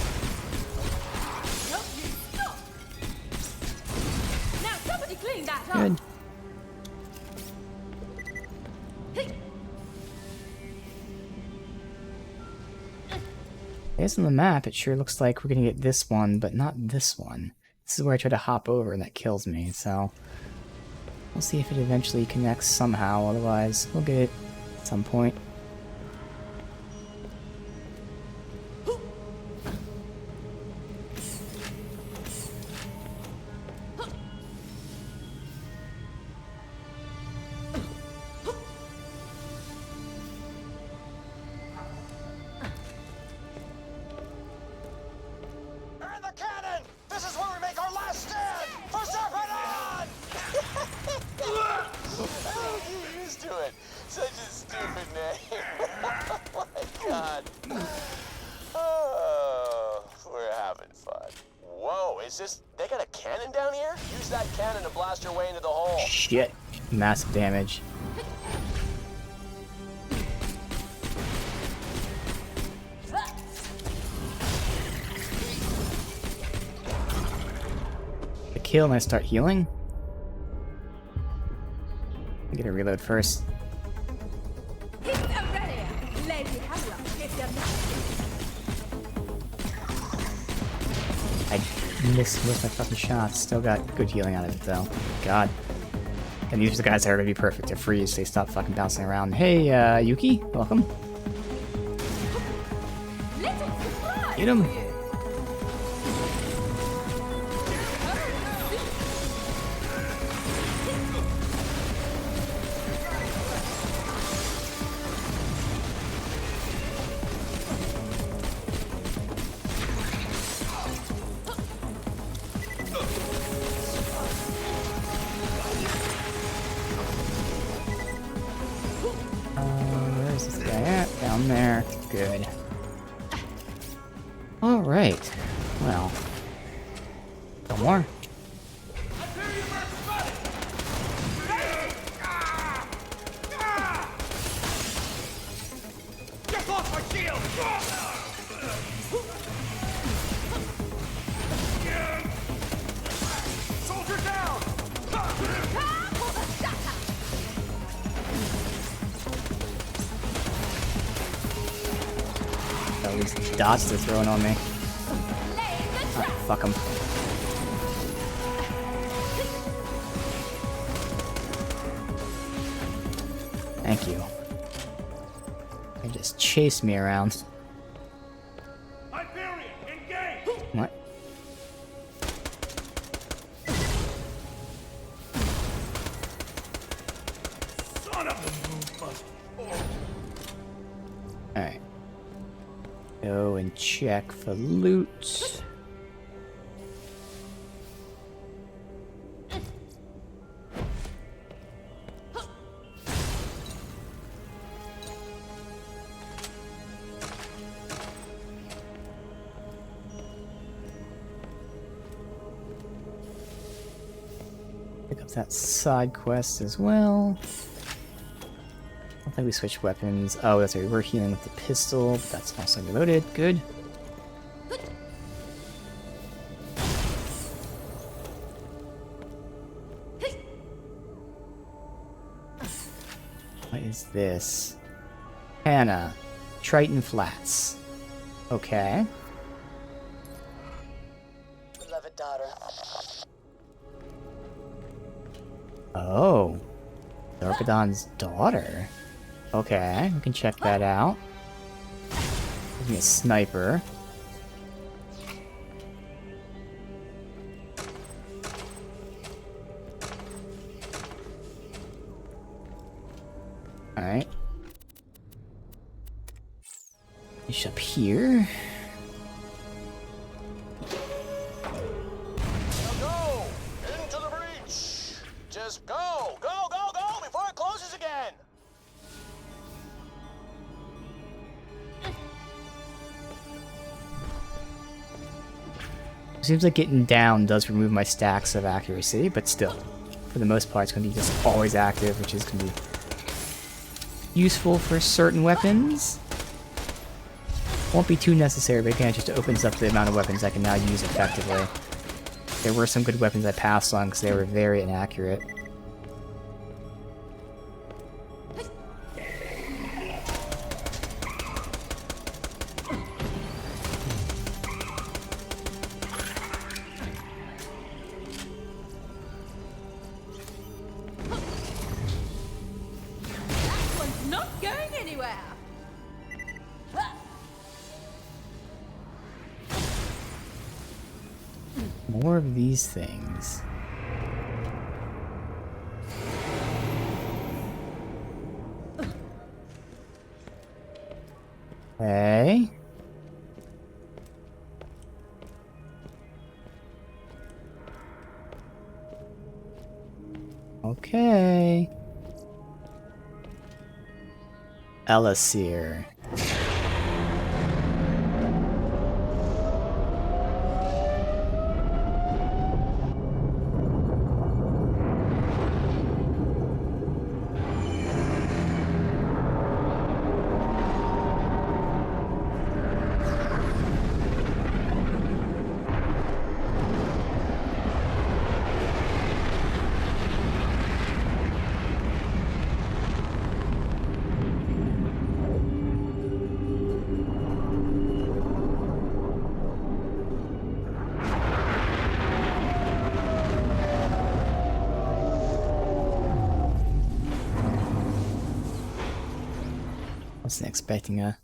Now somebody clean that up. Good. Based on the map, it sure looks like we're gonna get this one, but not this one. This is where I try to hop over and that kills me, so... We'll see if it eventually connects somehow, otherwise we'll get it at some point. Burn the cannon! This is where we make our last stand! For Serpentine! Oh, you used to it. Such a stupid name. Oh my god. Oh, we're having fun. Whoa, is this... They got a cannon down here? Use that cannon to blast your way into the hole. Shit. Massive damage. The kill and I start healing? I get a reload first. It's Aurelia. Lady Hammer. If you're I missed with my fucking shots. Still got good healing out of it though. God. And these are the guys that are gonna be perfect to freeze. They stop fucking bouncing around. Hey, Yuki, welcome. Get him. Where's this guy at? Down there. Good. Alright. Well. No more. Get off my shield! Soldier down! Oh, these dots they're throwing on me. Ah, fuck them. Thank you. I just chase me around. Hyperion, engage! What? Son of Alright. Go and check for loot. Pick up that side quest as well. I don't think we switched weapons. Oh, that's right. We're healing with the pistol, but that's also reloaded. Good. What is this? Hannah. Triton Flats. Okay. Beloved daughter. Oh. Zarpedon's daughter. Okay, we can check that out. Gives me a sniper. Alright. Finish up here. Go! Into the breach! Just go! Go, go, go! Before it closes again! Seems like getting down does remove my stacks of accuracy, but still, for the most part, it's going to be just always active, which is going to be useful for certain weapons. Won't be too necessary, but again, it just opens up the amount of weapons I can now use effectively. There were some good weapons I passed on because they were very inaccurate. That one's not going anywhere. More of these things. Okay. Okay. Elisir. Wasn't expecting a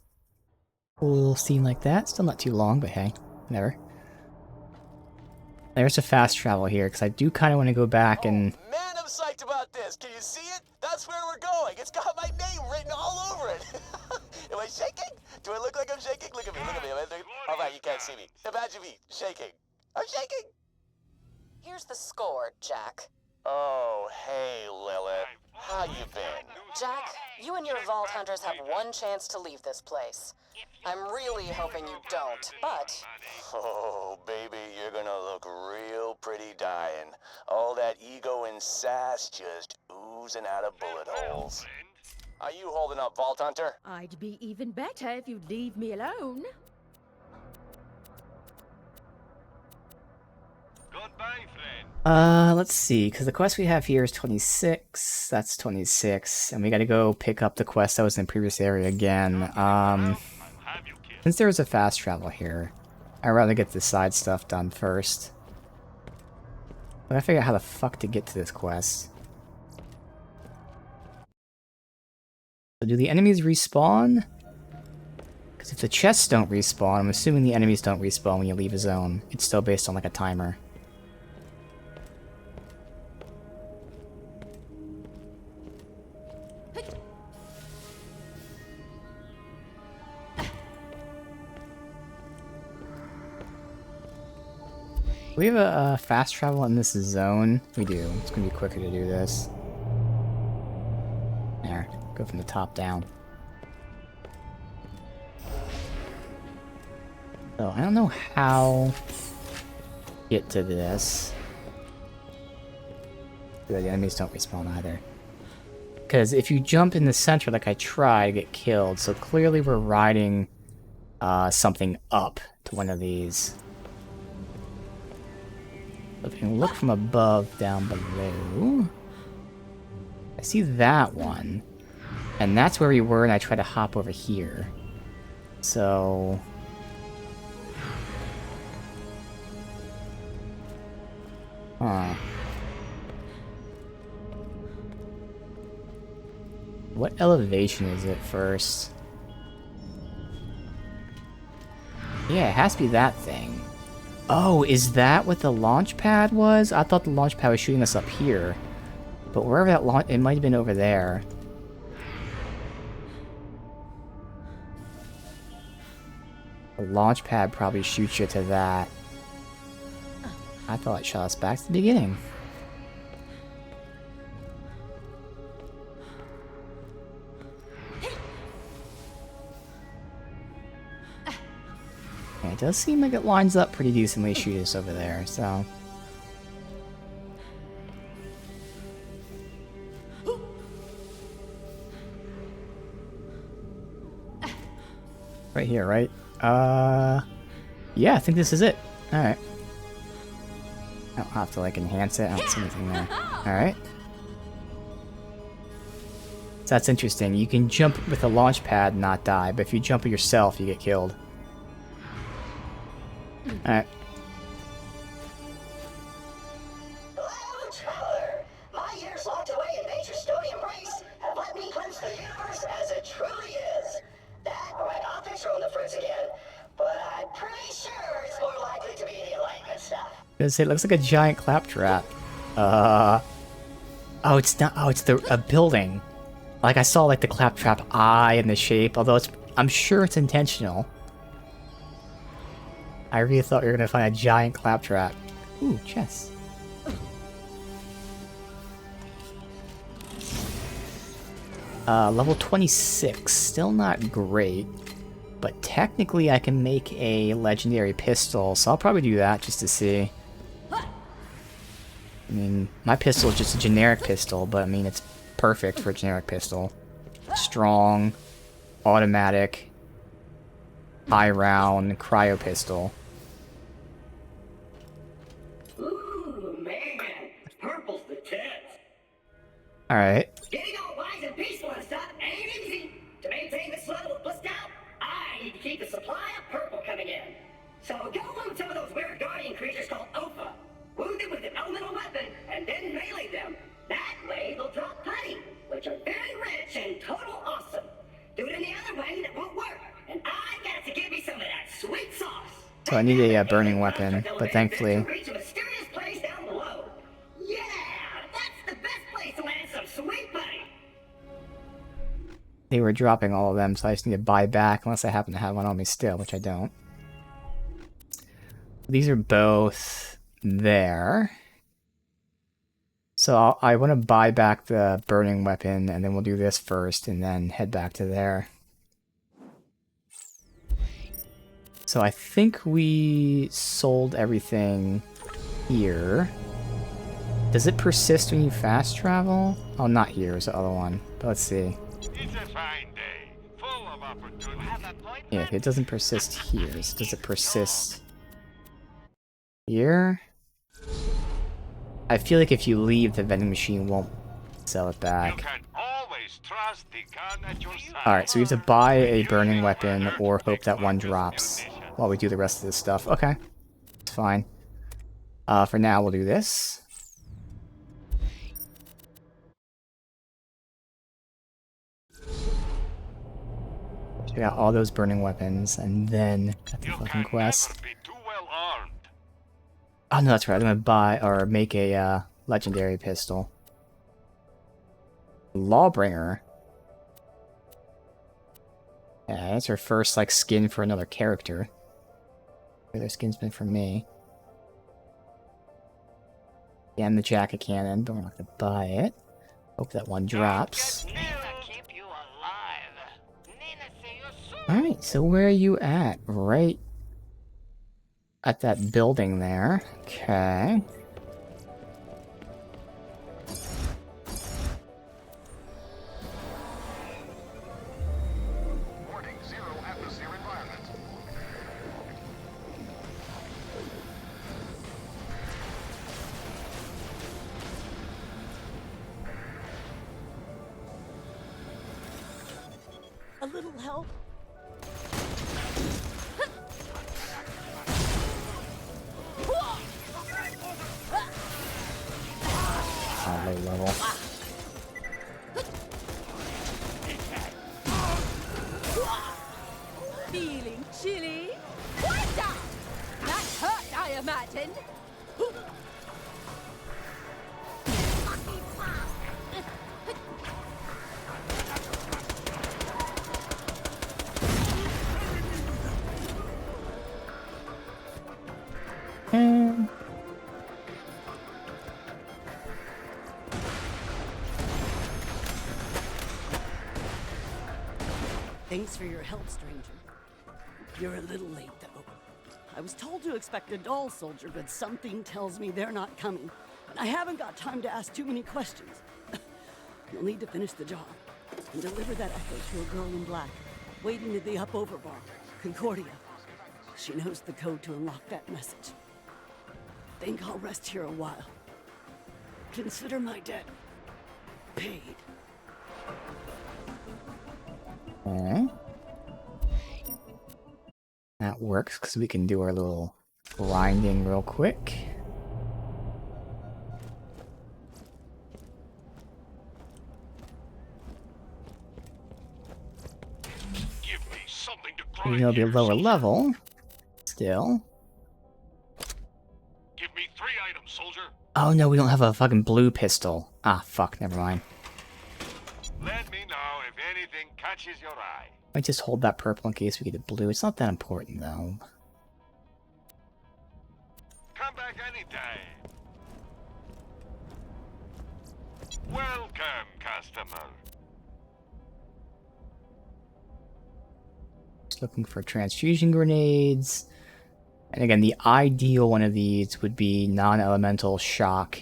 cool scene like that. Still not too long, but hey, whatever. There's a fast travel here, because I do kind of want to go back and... Man, I'm psyched about this. Can you see it? That's where we're going. It's got my name written all over it. Am I shaking? Do I look like I'm shaking? Look at me, look at me. All right, you can't see me. Imagine me shaking. I'm shaking. Here's the score, Jack. Oh, hey, Lilith. How you been? Jack, you and your Vault Hunters have one chance to leave this place. I'm really hoping you don't, but Oh, baby, you're gonna look real pretty dying. All that ego and sass just oozing out of bullet holes. Are you holding up, Vault Hunter? I'd be even better if you'd leave me alone. Goodbye, friend. let's see, because the quest we have here is 26. That's 26, and we gotta go pick up the quest that was in the previous area again. I'll have you killed. Since there was a fast travel here, I'd rather get the side stuff done first. But I figure out how the fuck to get to this quest. So do the enemies respawn? Because if the chests don't respawn, I'm assuming the enemies don't respawn when you leave a zone. It's still based on like a timer. Do we have a fast travel in this zone? We do. It's gonna be quicker to do this. There. Go from the top down. So, I don't know how to get to this. Good, the enemies don't respawn either. Because if you jump in the center like I tried, you get killed. So clearly we're riding something up to one of these. If you can look from above down below, I see that one. And that's where we were, and I tried to hop over here. So... Huh. What elevation is it first? Yeah, it has to be that thing. Oh, is that what the launch pad was? I thought the launch pad was shooting us up here. But wherever that launch... It might have been over there. The launch pad probably shoots you to that. I thought it shot us back to the beginning. Yeah, it does seem like it lines up pretty decently to shoot us over there, so... Right here, right? Yeah, I think this is it. Alright. I don't have to, like, enhance it. I don't see anything there. Alright. So that's interesting. You can jump with a launch pad and not die, but if you jump it yourself, you get killed. Alright. Hello, traveler. My years locked away in nature's stony embrace have let me glimpse the universe as it truly is. That, or my optics are on the fritz again, but I'm pretty sure it's more likely to be the enlightenment stuff. It looks like a giant claptrap. Oh, it's not. Oh, it's a building. Like, I saw, like, the claptrap eye and the shape, although I'm sure it's intentional. I really thought we were gonna find a giant claptrap. Ooh, chest. Level 26. Still not great. But technically I can make a legendary pistol, so I'll probably do that just to see. I mean, my pistol is just a generic pistol, but I mean, it's perfect for a generic pistol. Strong, automatic, high round, cryo pistol. Ooh, man. Purple's the tits. Alright. Getting all wise and peaceful and stuff ain't easy. To maintain this level of blissed out, I need to keep the supply of purple coming in. So go loot some of those weird guardian creatures called Opa. Wound them with an elemental weapon, and then melee them. That way they'll drop plenty, which are very rich and total awesome. Do it any other way, and it won't work. And I got to give me some of that sweet sauce. So I need a burning weapon, but thankfully... Reach a mysterious place down below. Yeah, that's the best place to land some sweet money. They were dropping all of them, so I just need to buy back, unless I happen to have one on me still, which I don't. These are both there. So I want to buy back the burning weapon, and then we'll do this first, and then head back to there. So I think we sold everything here. Does it persist when you fast travel? Oh, not here, it's the other one. But let's see. It's a fine day, full of opportunity. Yeah, it doesn't persist here. So does it persist here? I feel like if you leave, the vending machine won't sell it You back. can always trust the gun at your side. Alright, so we have to buy a burning weapon or hope that one drops while we do the rest of this stuff. Okay, it's fine. For now, we'll do this. We got all those burning weapons, and then got the You fucking can quest. never be too well armed. Oh no, that's right. I'm gonna buy or make a legendary pistol. Lawbringer. Yeah, that's our first like skin for another character. Their skin's been for me. And the jacket cannon, but we're not gonna buy it. Hope that one drops. Nina keep you alive. Nina see you soon. Alright, so where are you at? Right at that building there. Okay. Warning, 0 atmosphere environment. A little help? Low level. Feeling chilly? What's that? That hurt, I imagine. And Thanks for your help, stranger. You're a little late, though. I was told to expect a doll soldier, but something tells me they're not coming. And I haven't got time to ask too many questions. You'll need to finish the job and deliver that echo to a girl in black, waiting at the up-over bar, Concordia. She knows the code to unlock that message. Think I'll rest here a while. Consider my debt paid. okay. That works because we can do our little grinding real quick. Give me something to Even grind though it'll be a here, lower soldier. level, still. Give me 3 items, soldier. Oh no, we don't have a fucking blue pistol. Ah, fuck, never mind. Let me know if anything catches your eye. I just hold that purple in case we get a blue. It's not that important though. Come back anytime. Welcome, customer. Just looking for transfusion grenades. And again, the ideal one of these would be non-elemental shock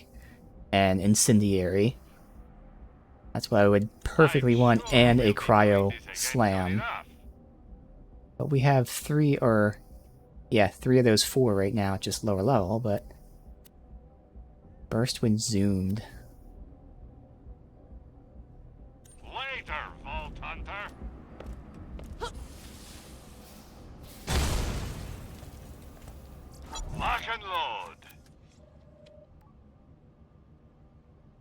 and incendiary. That's what I would perfectly I'm want, sure and we'll a be cryo doing this again soon slam. enough. But we have 3 of those 4 right now, just lower level, but burst when zoomed. Later, Vault Hunter. Lock and load.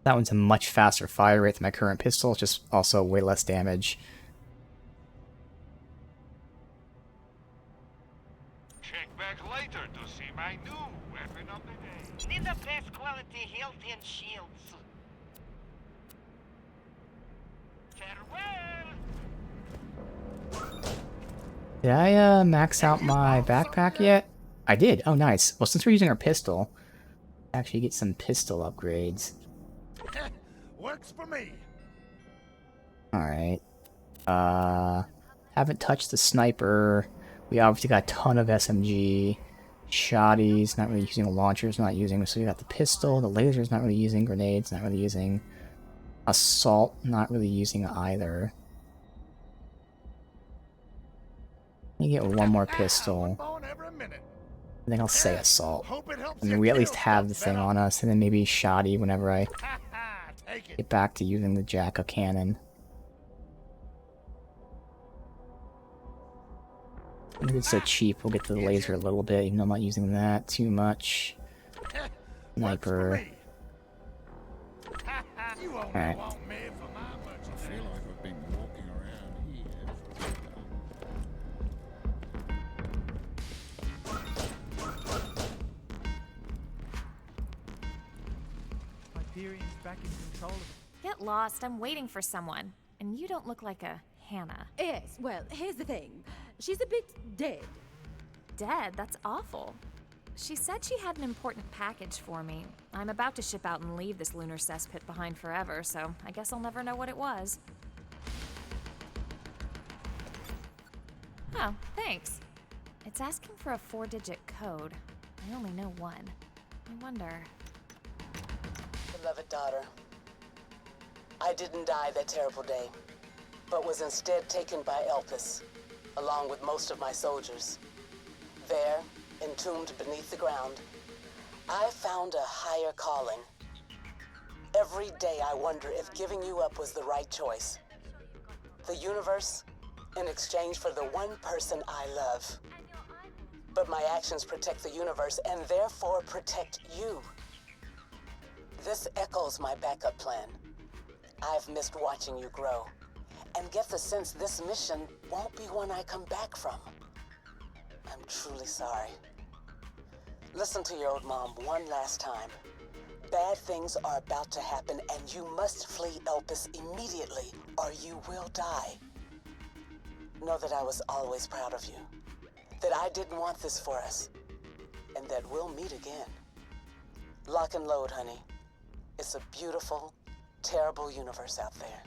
That one's a much faster fire rate than my current pistol, just also way less damage. Check back later to see my new weapon of the day. Need the best quality hilt and shields. Farewell. Did I max out my backpack yet? I did. Oh, nice. Well, since we're using our pistol, actually get some pistol upgrades. Works for me. Alright. Haven't touched the sniper. We obviously got a ton of SMG. Shotties, not really using launchers, not using. So we got the pistol, the lasers, not really using. Grenades, not really using. Assault, not really using either. Let me get one more pistol. I think I'll say assault. I mean, we at least have the thing on us, and then maybe shoddy whenever I get back to using the Jacka cannon. Maybe it's so cheap, we'll get to the laser a little bit, even though I'm not using that too much. Sniper. Alright. Jane's back in control of it. Get lost, I'm waiting for someone. And you don't look like a Hannah. Yes, well, here's the thing. She's a bit dead. Dead? That's awful. She said she had an important package for me. I'm about to ship out and leave this lunar cesspit behind forever, so I guess I'll never know what it was. Oh, thanks. It's asking for a 4-digit code. I only know one. I wonder... Beloved daughter, I didn't die that terrible day, but was instead taken by Elpis, along with most of my soldiers. There, entombed beneath the ground, I found a higher calling. Every day I wonder if giving you up was the right choice. The universe, in exchange for the one person I love. But my actions protect the universe and therefore protect you. This echoes my backup plan. I've missed watching you grow, and get the sense this mission won't be one I come back from. I'm truly sorry. Listen to your old mom one last time. Bad things are about to happen, and you must flee Elpis immediately, or you will die. Know that I was always proud of you, that I didn't want this for us, and that we'll meet again. Lock and load, honey. It's a beautiful, terrible universe out there.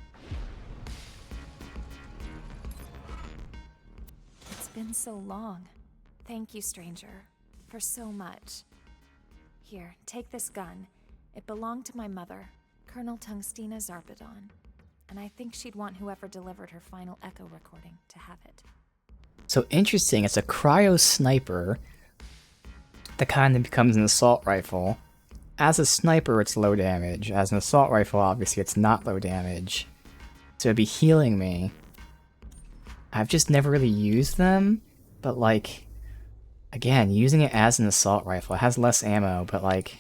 It's been so long. Thank you, stranger, for so much. Here, take this gun. It belonged to my mother, Colonel Tungstina Zarpedon, and I think she'd want whoever delivered her final echo recording to have it. So interesting, it's a cryo sniper. The kind that becomes an assault rifle. As a sniper, it's low damage. As an assault rifle, obviously, it's not low damage. So it'd be healing me. I've just never really used them, but like, again, using it as an assault rifle, it has less ammo, but like...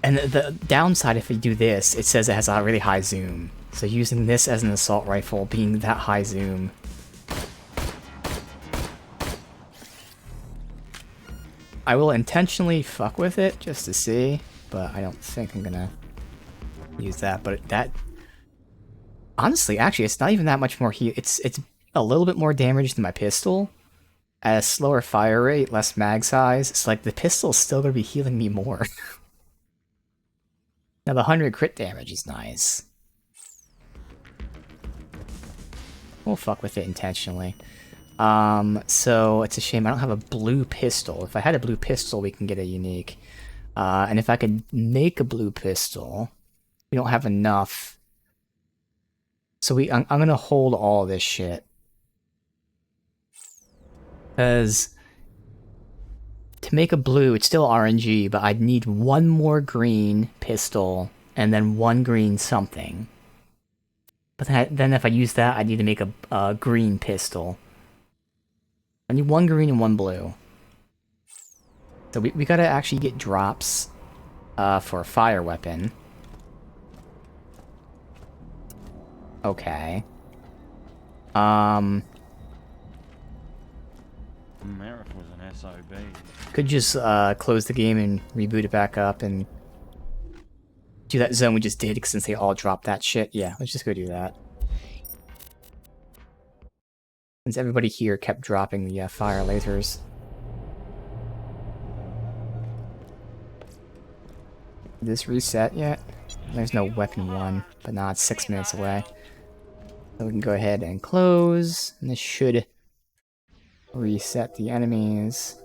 And the downside, if you do this, it says it has a really high zoom. So using this as an assault rifle, being that high zoom... I will intentionally fuck with it, just to see, but I don't think I'm gonna use that, but that... Honestly, actually, it's not even that much more heal. It's a little bit more damage than my pistol. At a slower fire rate, less mag size, it's like the pistol's still gonna be healing me more. Now the 100 crit damage is nice. We'll fuck with it intentionally. So it's a shame I don't have a blue pistol. If I had a blue pistol, we can get a unique. And if I could make a blue pistol, we don't have enough. So I'm gonna hold all this shit. Because to make a blue, it's still RNG, but I'd need one more green pistol and then one green something. But then if I use that, I need to make a green pistol. I need one green and one blue. So we gotta actually get drops for a fire weapon. Okay. Merrick was an SOB. Could just close the game and reboot it back up and do that zone we just did, since they all dropped that shit. Yeah, let's just go do that. Since everybody here kept dropping the fire lasers. Did this reset yet? There's no weapon 1, but now it's 6 minutes away. So we can go ahead and close, and this should reset the enemies.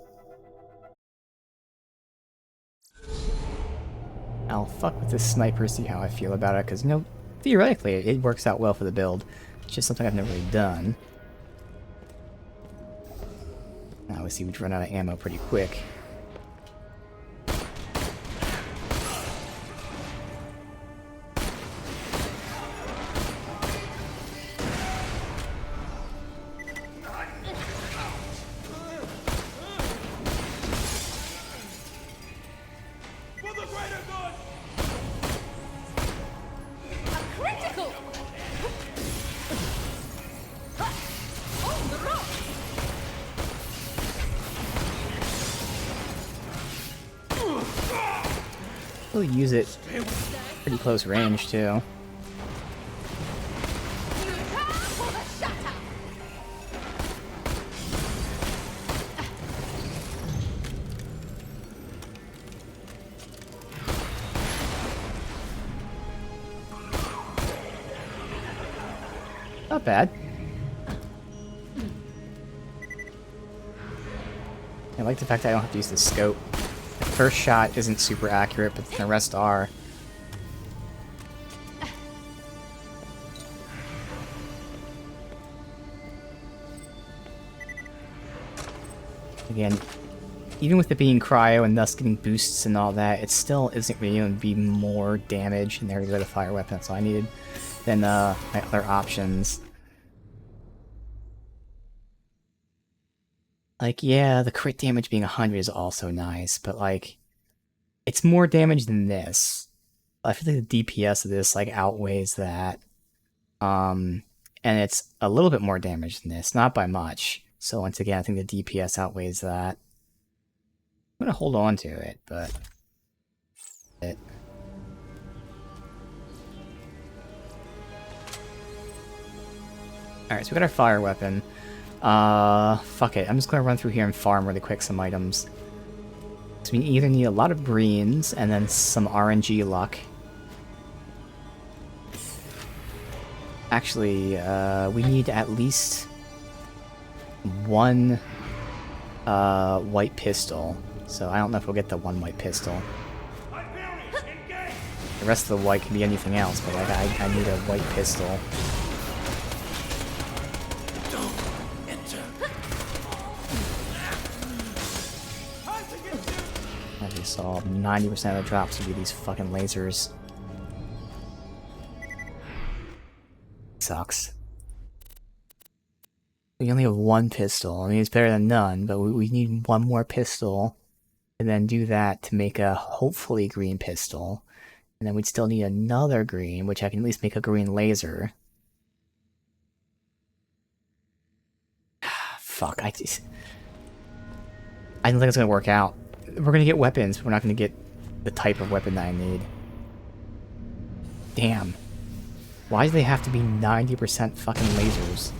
I'll fuck with this sniper, see how I feel about it, because, you know, theoretically it works out well for the build. It's just something I've never really done. Obviously we'd run out of ammo pretty quick. We'll use it pretty close range too. You come for the shatter. Not bad. I like the fact that I don't have to use the scope. The first shot isn't super accurate, but the rest are. Again, even with it being cryo and thus getting boosts and all that, it still isn't really going to be more damage, and there we go, the fire weapon, that's all I needed, than my other options. Like, yeah, the crit damage being 100 is also nice, but like, it's more damage than this. I feel like the DPS of this like outweighs that. And it's a little bit more damage than this, not by much. So once again, I think the DPS outweighs that. I'm gonna hold on to it, but... Alright, so we got our fire weapon. Fuck it. I'm just gonna run through here and farm really quick some items. So we either need a lot of greens and then some RNG luck. Actually, we need at least one white pistol. So I don't know if we'll get the one white pistol. The rest of the white can be anything else, but like I need a white pistol. As you saw, 90% of the drops would be these fucking lasers. Sucks. We only have one pistol. I mean, it's better than none, but we need one more pistol. And then do that to make a, hopefully, green pistol. And then we'd still need another green, which I can at least make a green laser. Fuck, I don't think it's gonna work out. We're gonna get weapons, but we're not gonna get the type of weapon that I need. Damn. Why do they have to be 90% fucking lasers?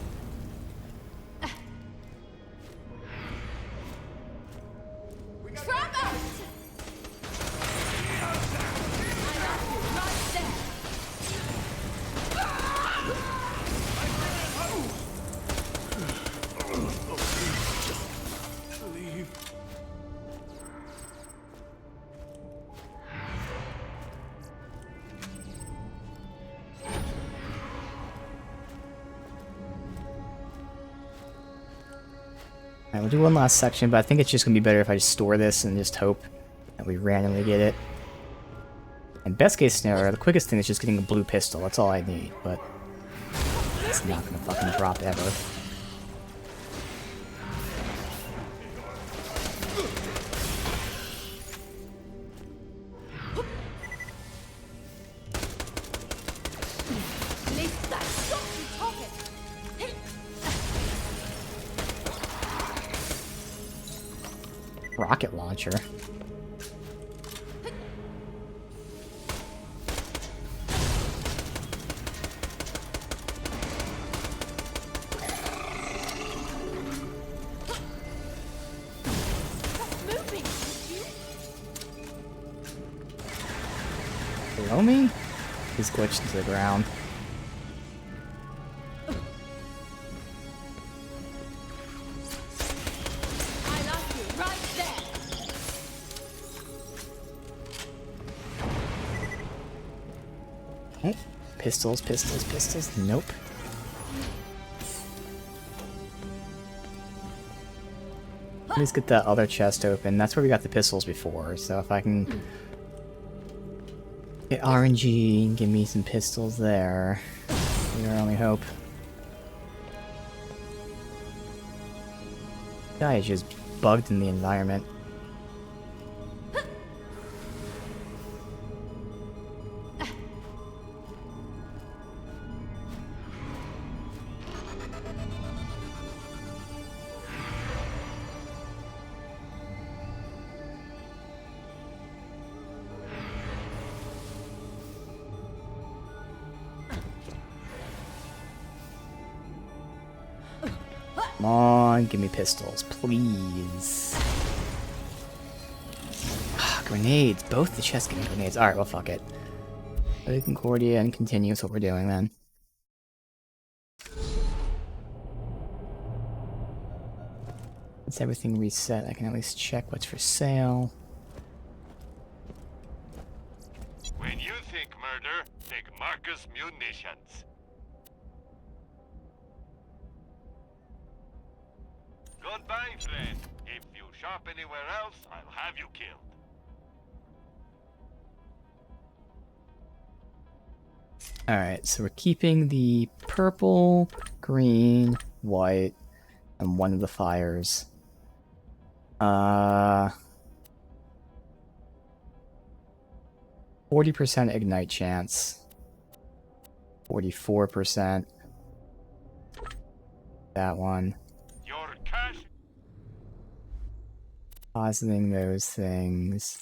Alright, we'll do one last section, but I think it's just going to be better if I just store this and just hope that we randomly get it. And best case scenario, the quickest thing is just getting a blue pistol. That's all I need, but it's not going to fucking drop ever. Rocket launcher. Below me? He's glitched into the ground. Oh, pistols, pistols, pistols. Nope. Let's get that other chest open. That's where we got the pistols before. So if I can get RNG and give me some pistols there, that's our only hope. Guy is just bugged in the environment. Come on, give me pistols, please. Ah, grenades. Both the chests give me grenades. Alright, well, fuck it. Go to Concordia and continue. That's what we're doing, then. Once everything reset, I can at least check what's for sale. When you think murder, think Marcus Munitions. Goodbye, friend. If you shop anywhere else, I'll have you killed. Alright, so we're keeping the purple, green, white, and one of the fires. 40% ignite chance. 44%. That one. Your cash. Positing those things.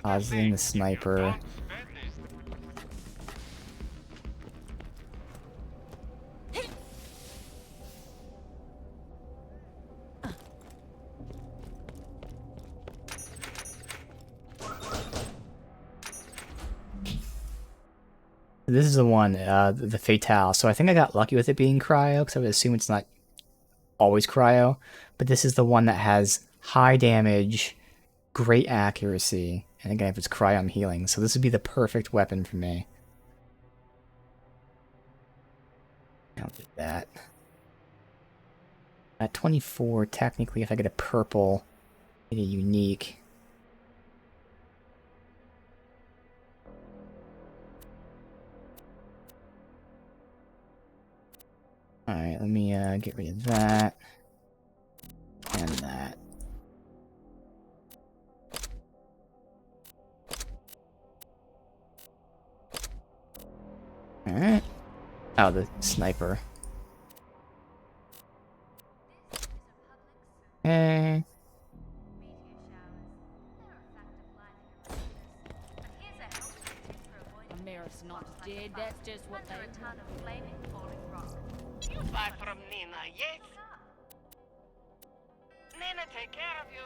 Positing the sniper. Don't spend it. This is the one, the Fatale. So I think I got lucky with it being cryo, because I would assume it's not always cryo. But this is the one that has high damage, great accuracy, and again, if it's cryo, I'm healing. So this would be the perfect weapon for me. I'll do that. At 24, technically, if I get a purple, get a unique. Alright, let me get rid of that. And that. Alright. Oh, the sniper. Okay. America's not dead, that's just what they You buy from Nina, yes? Nina, take care of you.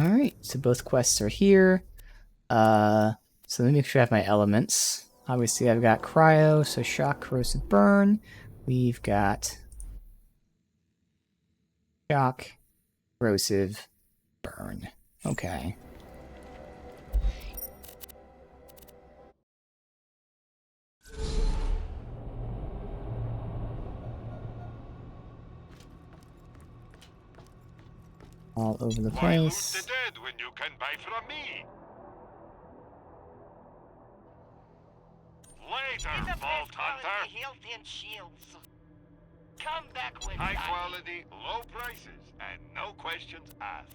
Alright, so both quests are here. So let me make sure I have my elements. Obviously, I've got cryo, so shock, corrosive, burn. We've got shock, corrosive, burn. Okay. All over the Why lose place. the dead when you can buy from me? Later, Vault Hunter. Healthy and shields. Come back with High that. quality, low prices, and no questions asked.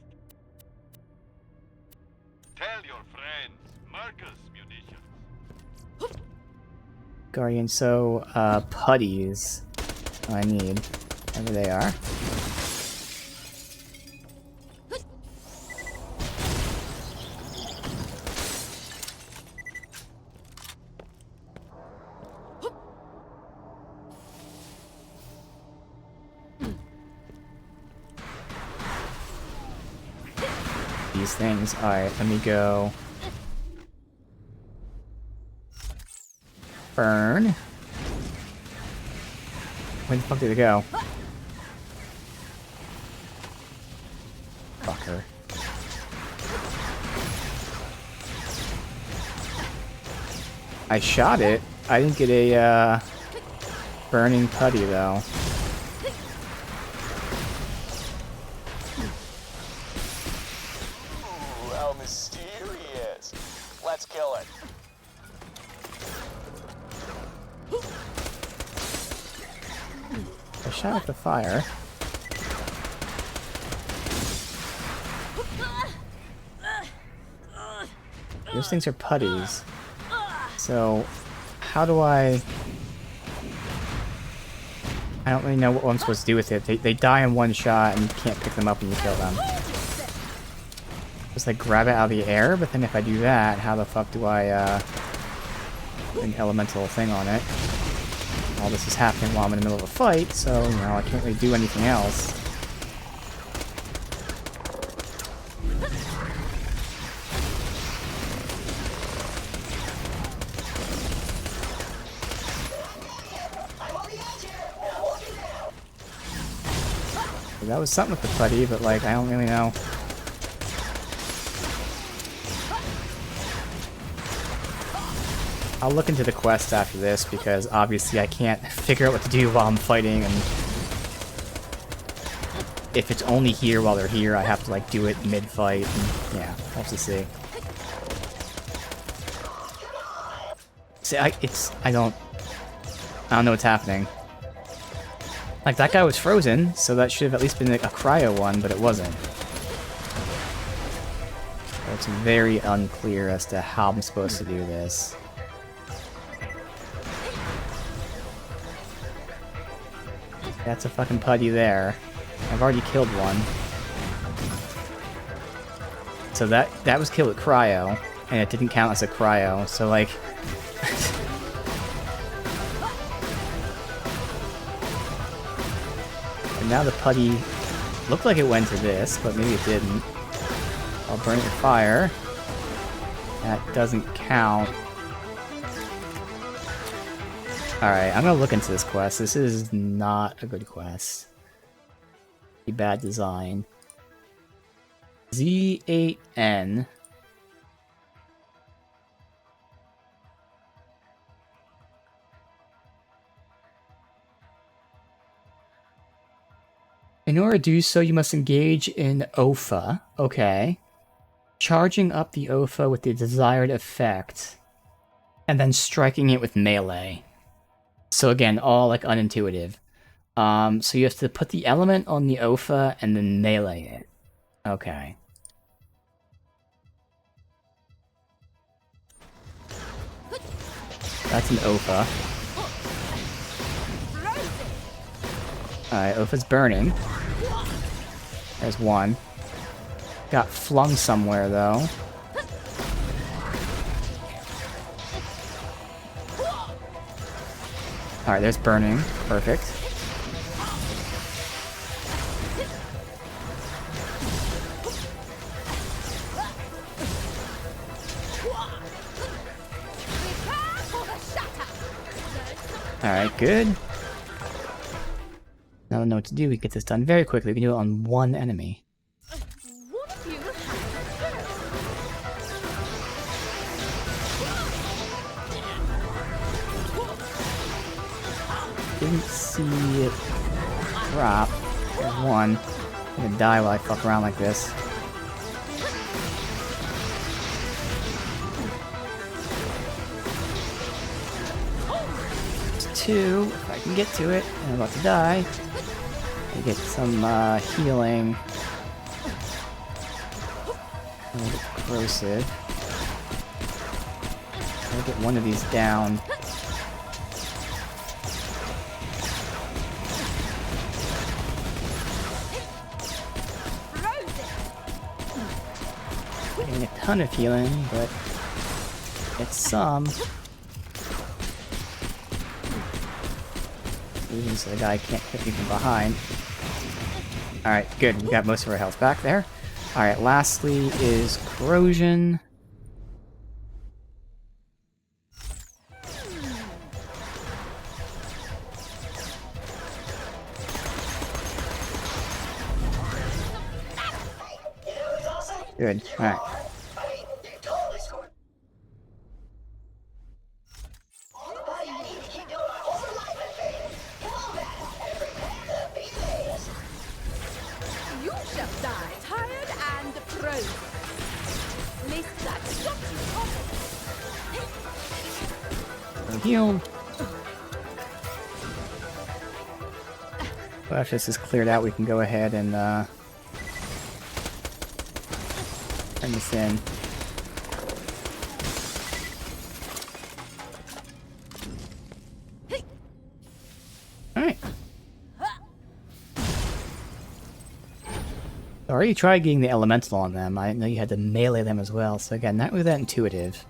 Tell your friends, Marcus Munitions. Guardian, so, putties. I need. Wherever they are. These things. Alright, let me go. Burn. Where the fuck did it go? Fucker. I shot it. I didn't get a, burning putty, though. Ooh, how mysterious. Let's kill it. I shot at the fire. Those things are putties. So, how do I don't really know what I'm supposed to do with it. They die in one shot and you can't pick them up when you kill them. Just like grab it out of the air, but then if I do that, how the fuck do I put an elemental thing on it? All this is happening while I'm in the middle of a fight, so, you know, I can't really do anything else. That was something with the putty, but like, I don't really know. I'll look into the quest after this, because obviously I can't figure out what to do while I'm fighting, and if it's only here while they're here, I have to like do it mid-fight, and yeah, we'll have to see. See, I don't know what's happening. Like, that guy was frozen, so that should have at least been like a cryo one, but it wasn't. So it's very unclear as to how I'm supposed to do this. That's a fucking putty there. I've already killed one. So that was killed with cryo, and it didn't count as a cryo, so like... And now the putty looked like it went to this, but maybe it didn't. I'll burn it with fire. That doesn't count. Alright, I'm gonna look into this quest. This is not a good quest. Bad design. Z8N. In order to do so, you must engage in OFA. Okay. Charging up the OFA with the desired effect. And then striking it with melee. So again, all like unintuitive. So you have to put the element on the OFA and then melee it. Okay. That's an OFA. Alright, OFA's burning. There's one. Got flung somewhere, though. Alright, there's burning. Perfect. Alright, good. Now I know what to do. We get this done very quickly. We can do it on one enemy. Didn't see it drop. There's one. I'm gonna die while I fuck around like this. There's two, if I can get to it. I'm about to die. I get some healing. A little bit corrosive. I'll get one of these down. Getting a ton of healing, but it's some. Even so the guy can't hit me from behind. Alright, good. We got most of our health back there. Alright, lastly is corrosion. Good. Alright. You shall die, tired and frozen. Least that stops you. Healed. Well, after this is cleared out, we can go ahead and turn this in. Alright. I already tried getting the elemental on them. I didn't know you had to melee them as well. So again, not really that intuitive.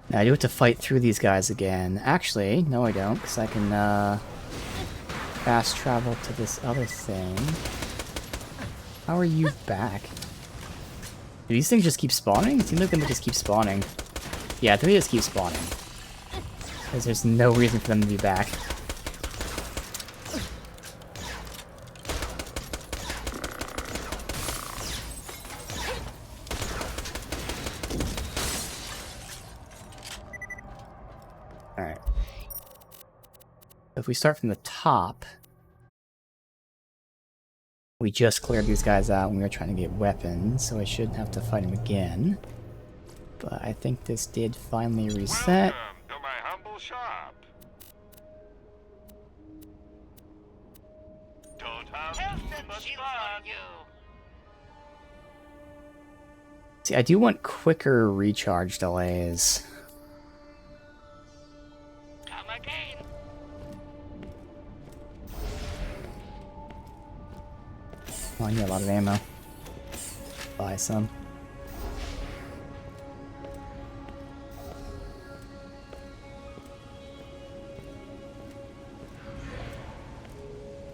Now I do have to fight through these guys again. Actually, no I don't, because I can fast travel to this other thing. How are you back? Do these things just keep spawning? It seems like they might just keep spawning. Yeah, they just keep spawning. Because there's no reason for them to be back. Alright. If we start from the top, we just cleared these guys out when we were trying to get weapons, so I shouldn't have to fight them again. But I think this did finally reset. Welcome to my humble shop. Don't have Health too and much shields fun. on you. See, I do want quicker recharge delays. Come again. Oh, I need a lot of ammo. Buy some.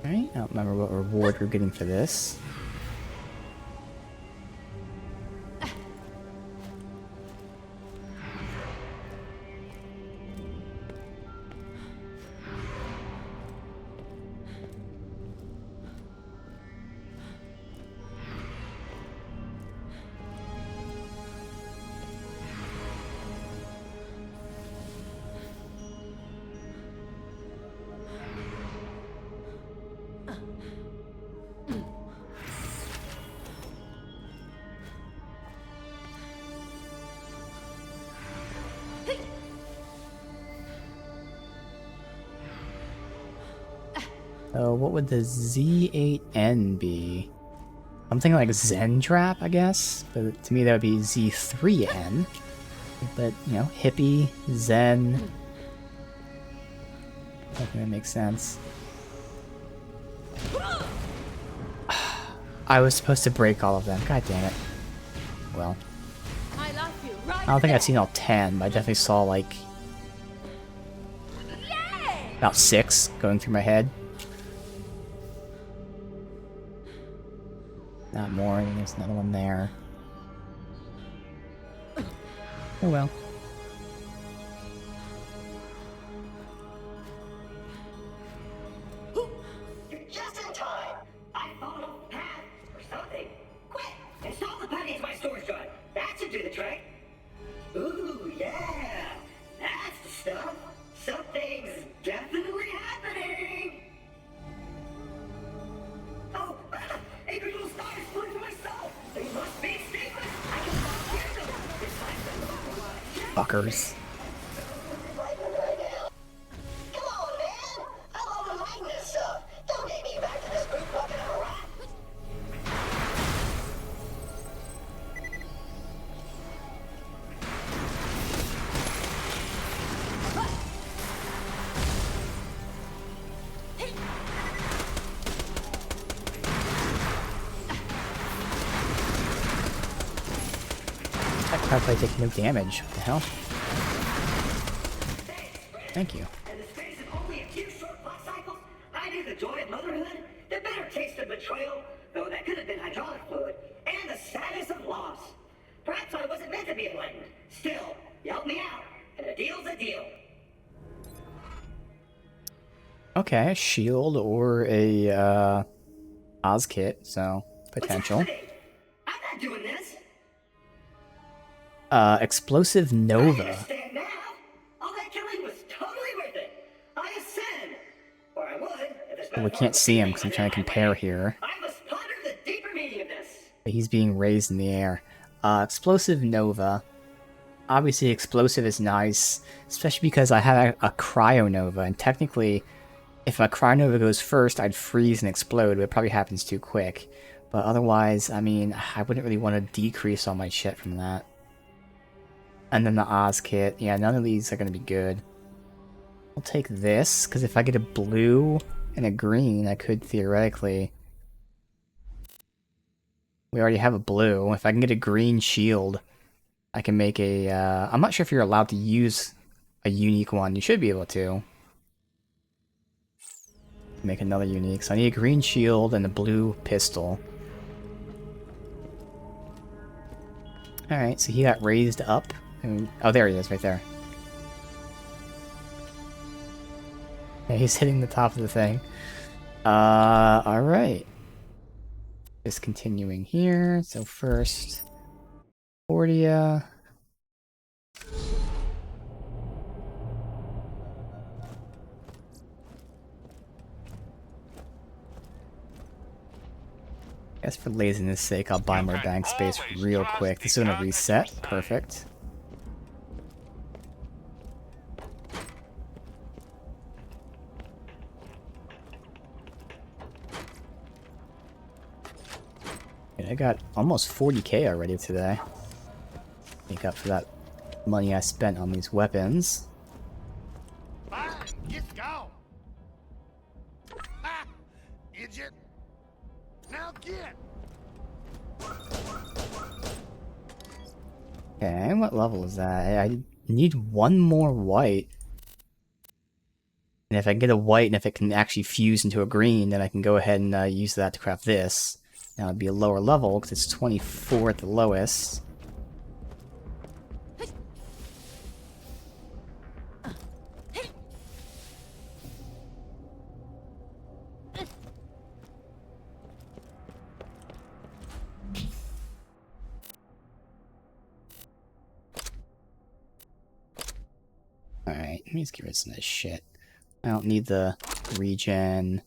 Alright, I don't remember what reward we're getting for this. So what would the Z8N be? Something like Zen Trap, I guess? But to me that would be Z3N. But, you know, hippie, Zen. I think that makes sense. I was supposed to break all of them. God damn it. Well. I like you right I don't think there. I've seen all 10, but I definitely saw like about 6 going through my head. Not more, and there's another one there. Oh well. You're just in time. I've fallen off the path or something. Quick, install the putty into my storage gun. That should do the trick. Ooh, yeah. That's the stuff. Something's definitely happening. Oh, angry little stars flew to my soul. They must be staples. I can hear them. It's like Fuckers. come on, man. I love the lighting and stuff. Don't get me back to this group bucket of a rat. That probably taking no damage. What the hell? Thank you. In the space of only a few short blood cycles, I knew the joy of motherhood, the bitter taste of betrayal, though that could have been hydraulic fluid, and the sadness of loss. Perhaps I wasn't meant to be enlightened. Still, you helped me out, and a deal's a deal. Okay, a shield or a Oz kit, so potential. What's happening? I'm not doing this. Explosive I Nova. understand now. All that killing was totally worth it. I ascend. Or I would, if this Well, we can't see him because I'm trying to compare here. I must ponder the deeper meaning of this. But he's being raised in the air. Explosive Nova. Obviously, explosive is nice, especially because I have a Cryo Nova, and technically, if a Cryo Nova goes first, I'd freeze and explode, but it probably happens too quick. But otherwise, I mean, I wouldn't really want to decrease all my shit from that. And then the Oz kit. Yeah, none of these are going to be good. I'll take this, because if I get a blue and a green, I could theoretically... We already have a blue. If I can get a green shield, I can make a... I'm not sure if you're allowed to use a unique one. You should be able to. Make another unique. So I need a green shield and a blue pistol. Alright, so he got raised up. Oh, there he is, right there. Yeah, he's hitting the top of the thing. Alright. Just continuing here. So first, Aurelia. Guess for laziness sake, I'll buy more bank space real quick. This is gonna reset. Perfect. And I got almost 40k already today. Make up for that money I spent on these weapons. Fine, get gone. Ha! Idiot. Now get. Okay, what level is that? I need one more white. And if I get a white and if it can actually fuse into a green, then I can go ahead and use that to craft this. Now it'd be a lower level because it's 24 at the lowest. Alright, let me just get rid of some of this shit. I don't need the regen.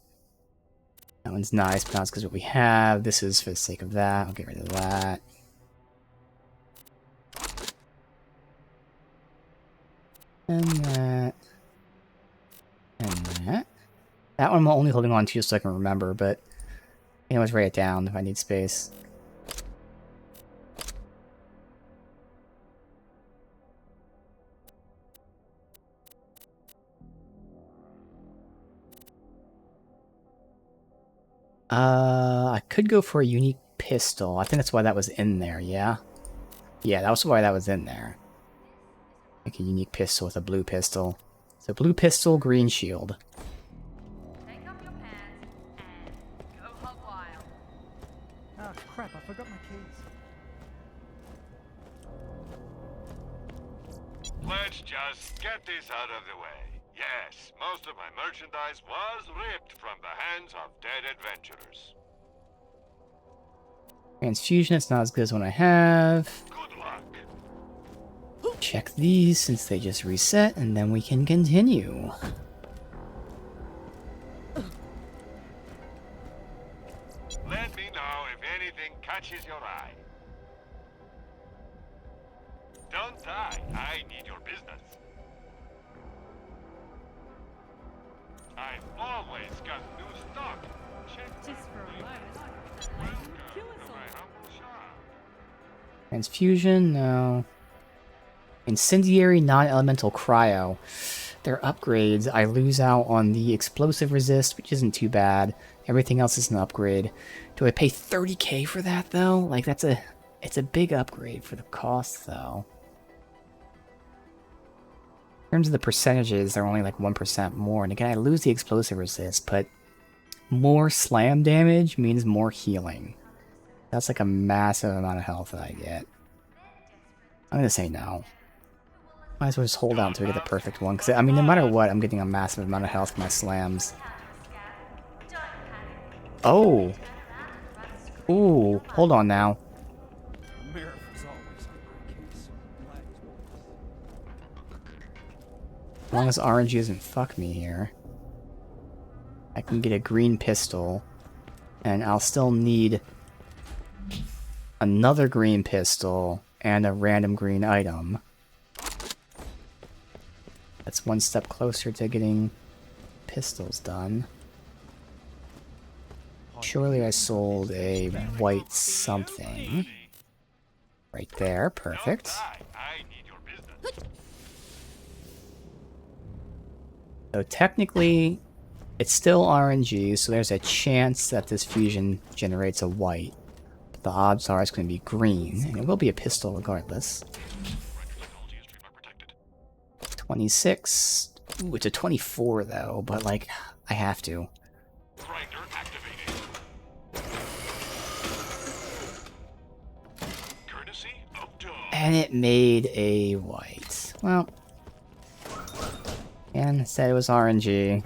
That one's nice, but that's because what we have. This is for the sake of that. I'll get rid of that. And that. And that. That one I'm only holding on to just so I can remember, but I can always write it down if I need space. I could go for a unique pistol. I think that's why that was in there, yeah? Yeah, that was why that was in there. Like a unique pistol with a blue pistol. So blue pistol, green shield. Take up your pants and go hog wild. Ah, crap, I forgot my keys. Let's just get this out of the way. Yes, most of my merchandise was ripped from the hands of dead adventurers. Transfusion, it's not as good as one I have. Good luck. Check these since they just reset, and then we can continue. Let me know if anything catches your eye. Don't die. I need your business. I've always got new stock. Check Just for a moment. Welcome Kill to us all. my humble shop. Transfusion, no. Incendiary, non-elemental cryo. They're upgrades. I lose out on the explosive resist, which isn't too bad. Everything else is an upgrade. Do I pay 30k for that though? Like it's a big upgrade for the cost though. In terms of the percentages, they're only like 1% more. And again, I lose the explosive resist, but more slam damage means more healing. That's like a massive amount of health that I get. I'm gonna say no. Might as well just hold out until we get the perfect one. Because, I mean, no matter what, I'm getting a massive amount of health from my slams. Oh! Ooh, hold on now. As long as RNG doesn't fuck me here. I can get a green pistol. And I'll still need another green pistol and a random green item. That's one step closer to getting pistols done. Surely I sold a white something. Right there, perfect. I need your business. So technically, it's still RNG, so there's a chance that this fusion generates a white. But the odds are it's going to be green, and it will be a pistol regardless. 26. Ooh, it's a 24 though, but like, I have to. Grinder activated. Courtesy of Doe. And it made a white. Well, and it said it was RNG.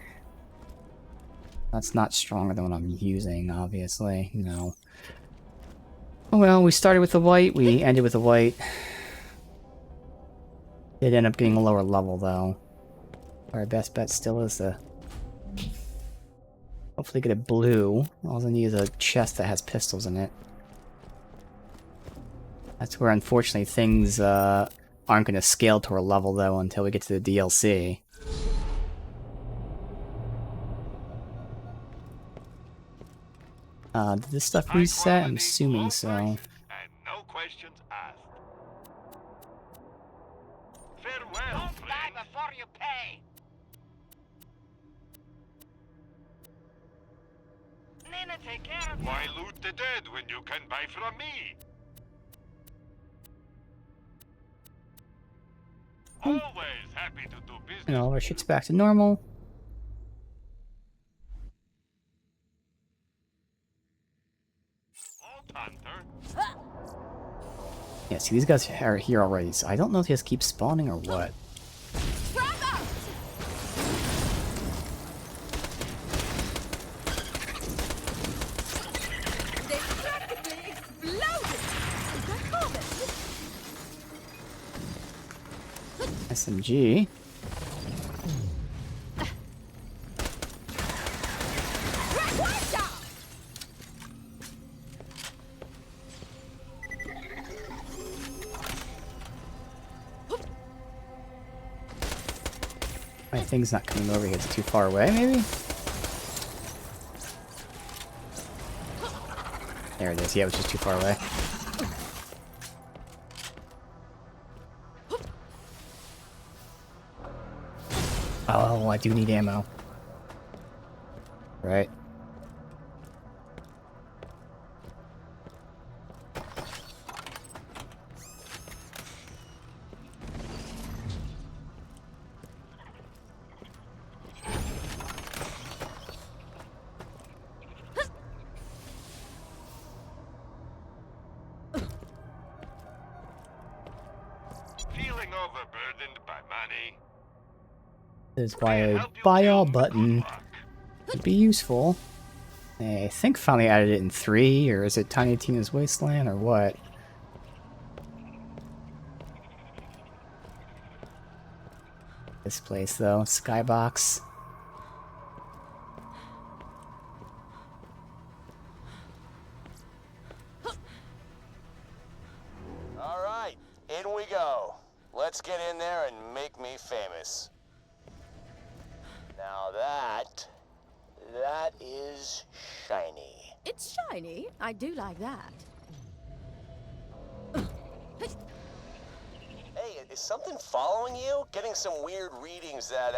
That's not stronger than what I'm using, obviously. No. Oh well, we started with the white, we ended with the white. Did end up getting a lower level, though. Our best bet still is to hopefully get a blue. All I need is a chest that has pistols in it. That's where, unfortunately, things aren't going to scale to our level, though, until we get to the DLC. Did this stuff reset? I'm assuming so. And no questions asked. Farewell, Don't die friend. before you pay. Nina, take care of you. Why loot the dead when you can buy from me? Always happy to do business. And all our shit's back to normal. Old hunter. Yeah, see, these guys are here already, so I don't know if they just keep spawning or what. Trap out! They practically exploded! Is that common? SMG. Watch out! My thing's not coming over here. It's too far away, maybe? There it is. Yeah, it was just too far away. Oh, I do need ammo. Right. Feeling overburdened by money. This is why a buy all button would be useful. I think finally added it in 3, or is it Tiny Tina's Wasteland, or what? This place, though. Skybox. Alright, in we go. Let's get in there and make me famous. Now that is shiny. It's shiny. I do like that. Hey, is something following you? Getting some weird readings that,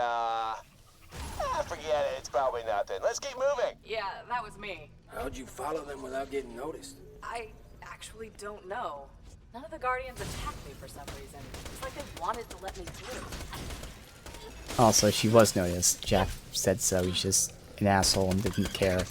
forget it. It's probably nothing. Let's keep moving. Yeah, that was me. How'd you follow them without getting noticed? I actually don't know. None of the Guardians attacked me for some reason. It's like they wanted to let me through. Also, she was noticed. Jack said so. He's just an asshole and didn't care.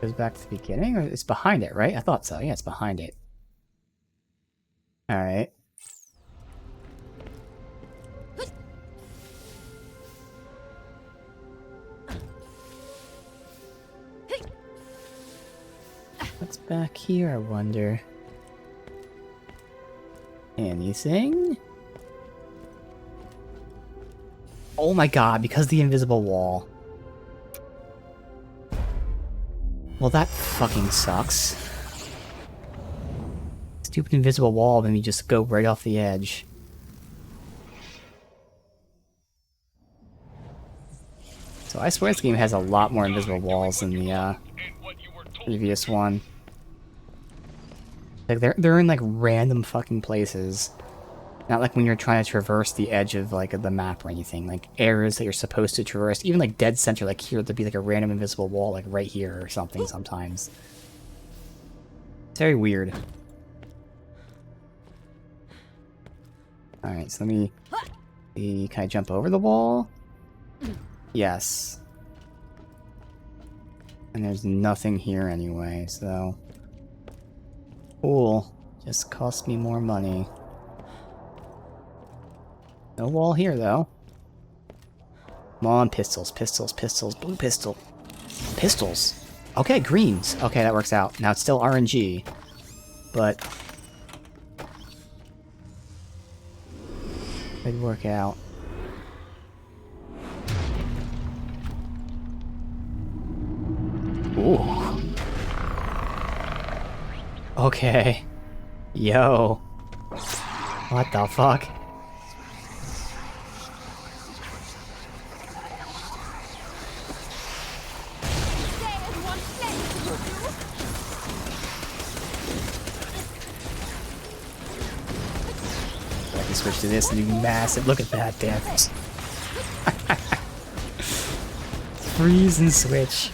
Goes back to the beginning, or it's behind it, right? I thought so. Yeah, it's behind it. Alright. What's back here, I wonder? Anything? Oh my god, because of the invisible wall. Well, that fucking sucks. Stupid invisible wall made me just go right off the edge. So I swear this game has a lot more invisible walls than the previous one. Like they're in like random fucking places. Not like when you're trying to traverse the edge of like the map or anything. Like areas that you're supposed to traverse. Even like dead center, like here, there'd be like a random invisible wall like right here or something sometimes. It's very weird. Alright, so let me... Can I jump over the wall? Yes. And there's nothing here anyway, so... Cool. Just cost me more money. No wall here, though. Come on, pistols, pistols, pistols, blue pistol. Pistols! Okay, greens. Okay, that works out. Now it's still RNG. But... could work out. Ooh. Okay. Yo. What the fuck? I can switch to this and do massive. Look at that, damn. Freeze and switch.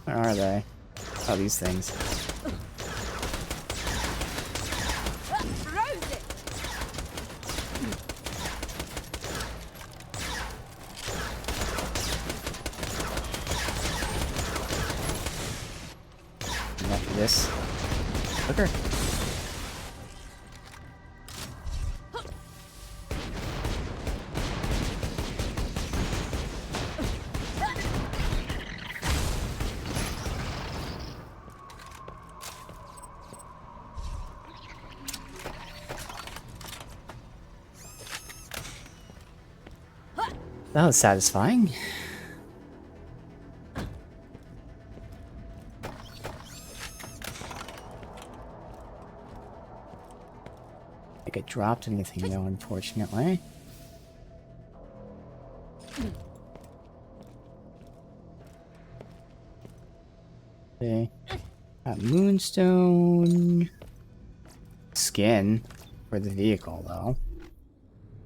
Where are they? Oh, these things. After this. Hooker. That was satisfying. I think I dropped anything though, unfortunately. Okay. Got moonstone. Skin for the vehicle though.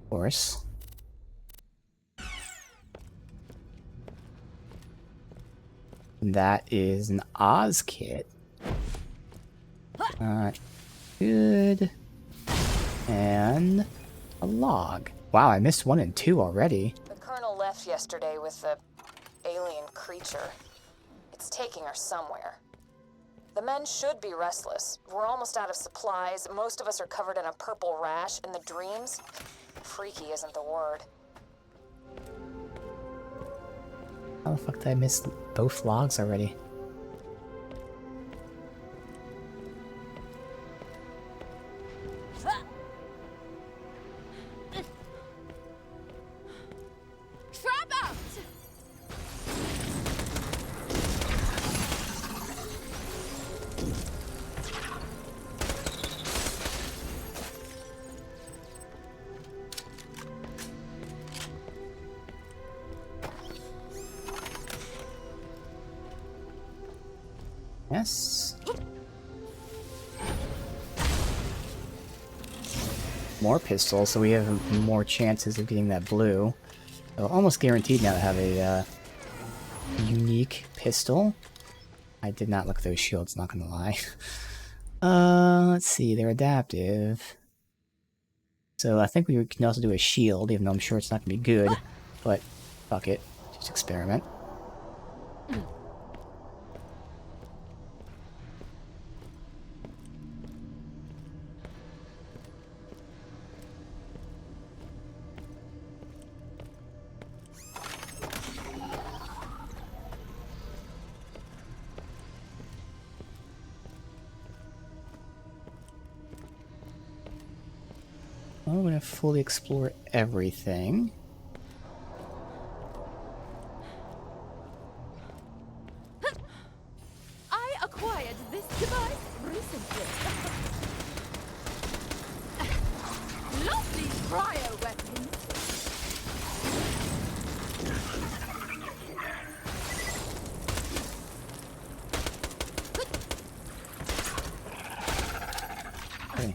Of course. That is an Oz kit. Good. And a log. Wow, I missed 1 and 2 already. The Colonel left yesterday with the alien creature. It's taking her somewhere. The men should be restless. We're almost out of supplies. Most of us are covered in a purple rash, and the dreams? Freaky isn't the word. How the fuck did I miss both logs already? Trap out! Yes. More pistols, so we have more chances of getting that blue. So almost guaranteed now to have a unique pistol. I did not look at those shields, not gonna lie. Let's see, they're adaptive. So I think we can also do a shield, even though I'm sure it's not gonna be good. But fuck it, just experiment. I'm going to fully explore everything. I acquired this device recently. Lovely cryo weapon.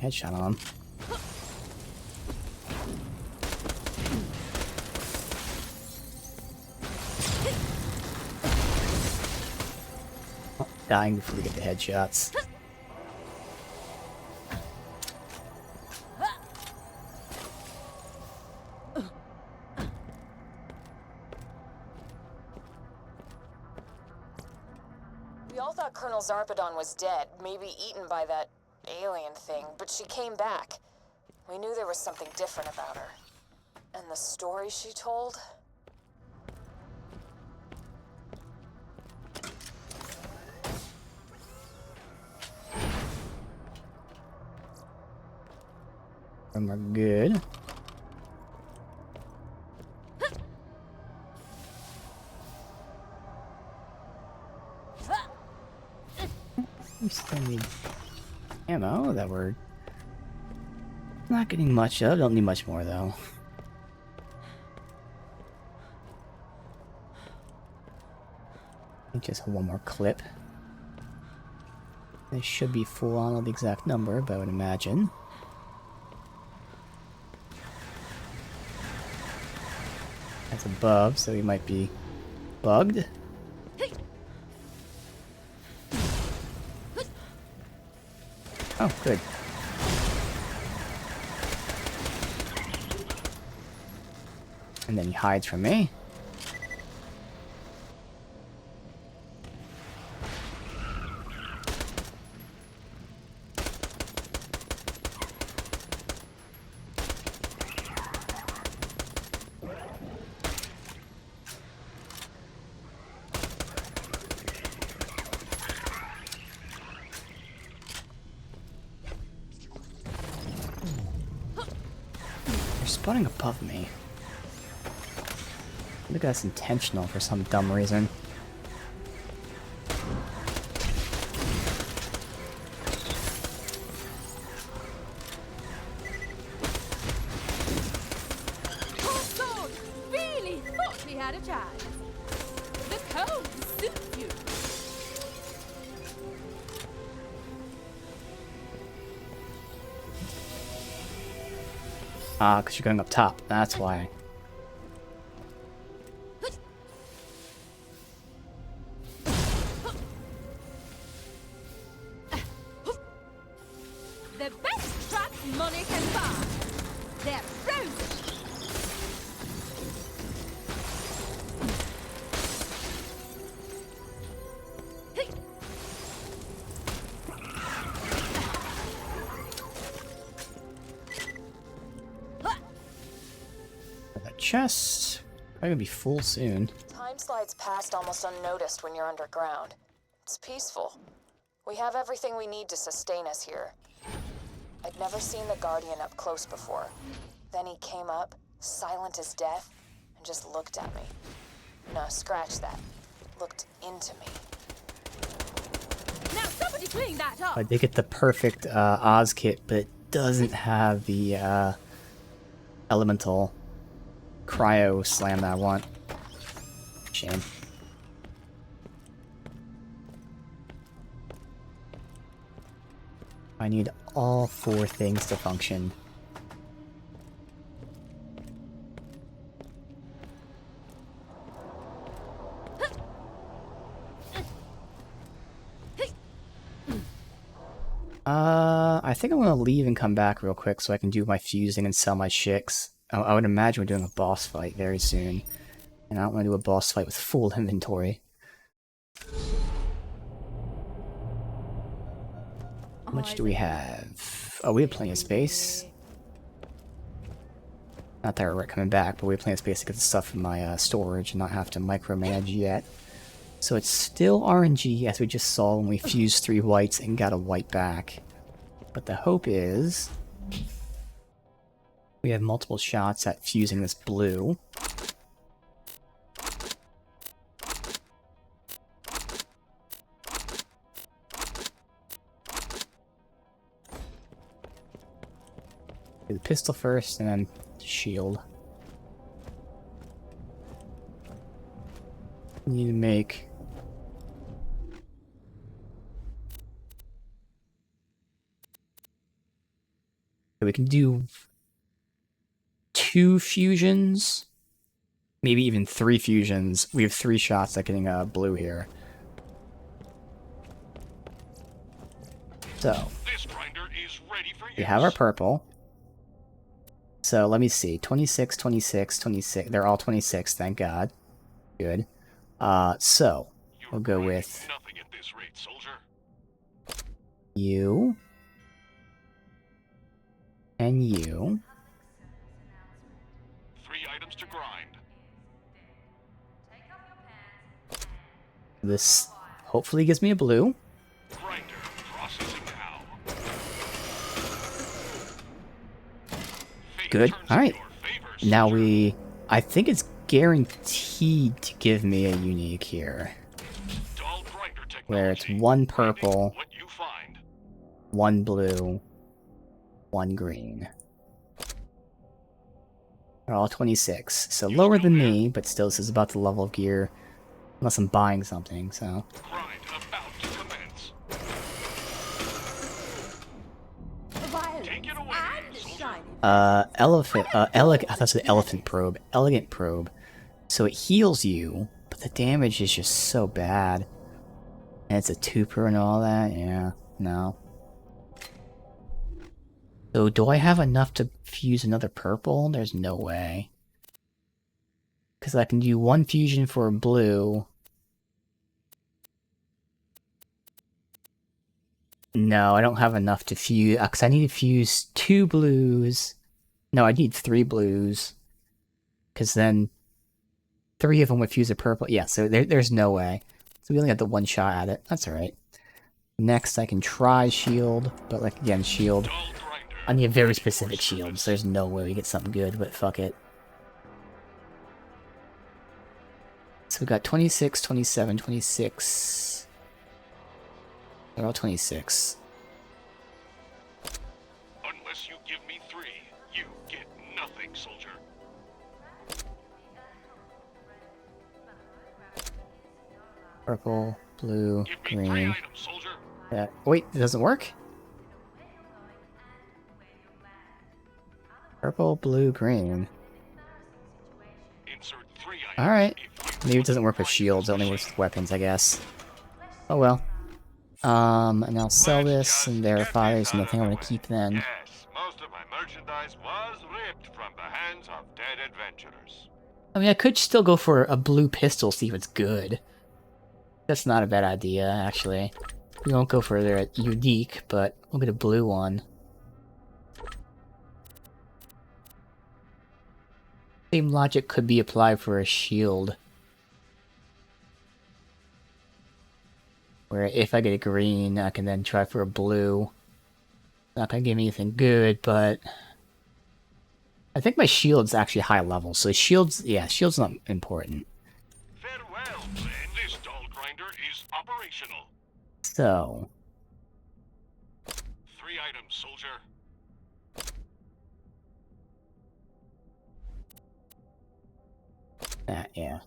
headshot on him. Oh, dying before we get the headshots. We all thought Colonel Zarpedon was dead, maybe eaten by that alien thing, but she came back. We knew there was something different about her. And the story she told? And we're good. We still need ammo that we're not getting much of. Don't need much more though. I think just one more clip. This should be full on of the exact number, but I would imagine. That's above, so he might be bugged. Oh, good. And then he hides from me. They're spawning above me. I think that's intentional for some dumb reason. Hawthorne really thought we had a chance. The code suits you. Ah, because you're going up top. That's why. The best traps money can buy. They're frozen. That chest. Probably gonna be full soon. Time slides past almost unnoticed when you're underground. It's peaceful. We have everything we need to sustain us here. I'd never seen the Guardian up close before. Then he came up, silent as death, and just looked at me. No, scratch that. Looked into me. Now somebody clean that up. I did get the perfect Oz kit, but it doesn't have the elemental cryo slam that I want. Shame. I need all 4 things to function. I think I'm gonna leave and come back real quick so I can do my fusing and sell my chicks. I would imagine we're doing a boss fight very soon. And I don't want to do a boss fight with full inventory. How much do we have? Oh, we have plenty of space. Not that we're coming back, but we have plenty of space to get the stuff in my storage and not have to micromanage yet. So it's still RNG, as we just saw when we fused 3 whites and got a white back. But the hope is we have multiple shots at fusing this blue. Do the pistol first and then shield. Need to make So we can do 2 fusions, maybe even 3 fusions. We have 3 shots at getting a blue here. So This grinder is ready for we have our purple. So let me see. 26, 26, 26. They're all 26, thank God. Good. So we'll go with nothing at this rate, soldier. you and you. 3 items to grind. This hopefully gives me a blue. Grinder processing now. Good. Alright. Now I think it's guaranteed to give me a unique here. Where it's 1 purple, 1 blue, 1 green. They're all 26. So lower than me, but still this is about the level of gear. Unless I'm buying something, so. Elephant, I thought it was elephant probe. Elegant probe. So it heals you, but the damage is just so bad. And it's a 2-per and all that, yeah, no. So do I have enough to fuse another purple? There's no way. Because I can do 1 fusion for a blue. No, I don't have enough to fuse, because I need to fuse 2 blues. No, I need 3 blues. Because then 3 of them would fuse a purple. Yeah, so there's no way. So we only got the 1 shot at it. That's alright. Next, I can try shield, but like again, shield. I need very specific shields. There's no way we get something good, but fuck it. So we got 26, 27, 26. They're all 26. Unless you give me 3, you get nothing, soldier. Purple, blue, green. Wait, it doesn't work? Purple, blue, green. Alright. Maybe it doesn't work with shields, it only works with weapons, I guess. Oh well. And I'll sell this and verify there's nothing I want to keep then. Yes, most of my merchandise was ripped from the hands of dead adventurers. I mean, I could still go for a blue pistol, see if it's good. That's not a bad idea, actually. We won't go for their unique, but we'll get a blue one. Same logic could be applied for a shield. Where if I get a green, I can then try for a blue. Not gonna give me anything good, but I think my shield's actually high level, so shield's, yeah, shield's not important. Farewell, friend. This dull grinder is operational. So 3 items, soldier. yeah.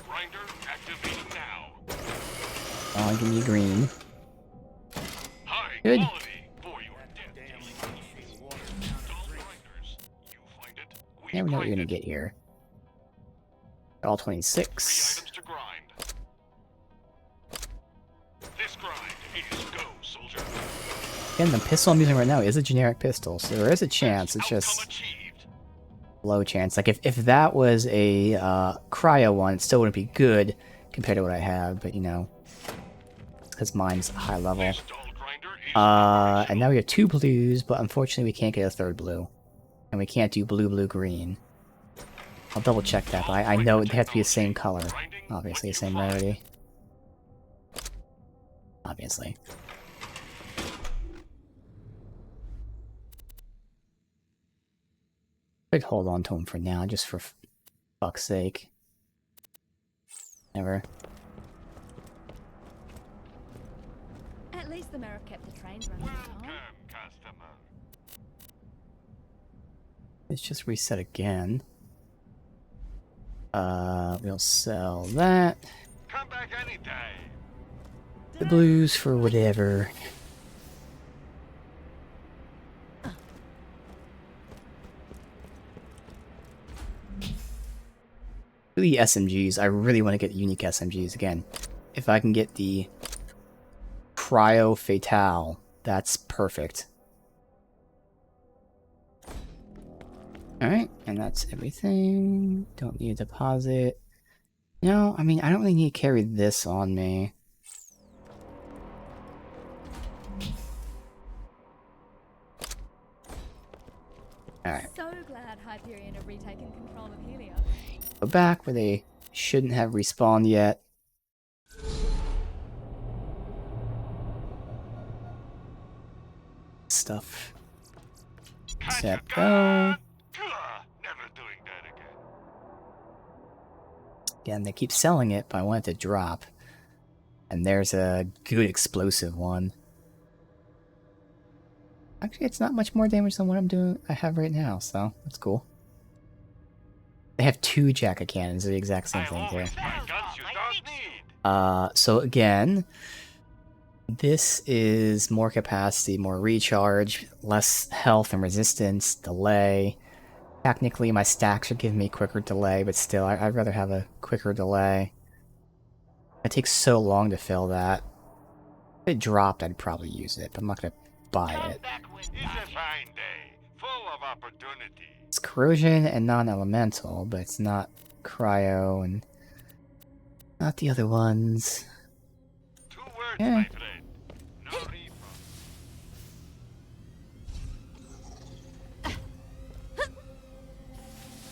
Grinder activating now. Oh, give me a green. Good. Never know what you're gonna get here. All 26. This grind is go, soldier. Again, the pistol I'm using right now is a generic pistol, so there is a chance. It's just low chance. Like if that was a cryo one, it still wouldn't be good compared to what I have. But you know, because mine's high level. And now we have 2 blues, but unfortunately we can't get a 3rd blue. And we can't do blue, blue, green. I'll double check that, but I know they have to be the same color. Obviously, the same rarity. Obviously. I'd hold on to them for now, just for fuck's sake. Never. At least the mirror kept the trains running. Let's just reset again. We'll sell that. Come back any day. The blues for whatever. the SMGs. I really want to get unique SMGs again. If I can get the Cryo Fatale, that's perfect. Alright, and that's everything. Don't need a deposit. No, I mean, I don't really need to carry this on me. Alright. So glad Hyperion have retaken control of Helios. Go back where they shouldn't have respawned yet. Stuff. Set go. Never doing that again. Again, they keep selling it, but I want it to drop. And there's a good explosive one. Actually, it's not much more damage than what I have right now, so that's cool. They have 2 jacket cannons, the exact same thing here. So again, this is more capacity, more recharge, less health and resistance, delay. Technically, my stacks are giving me quicker delay, but still, I'd rather have a quicker delay. It takes so long to fill that. If it dropped, I'd probably use it, but I'm not gonna buy it. It's a fine day, full of opportunity. It's corrosion and non-elemental, but it's not cryo and not the other ones. 2 words, Yeah. my friend. No refund.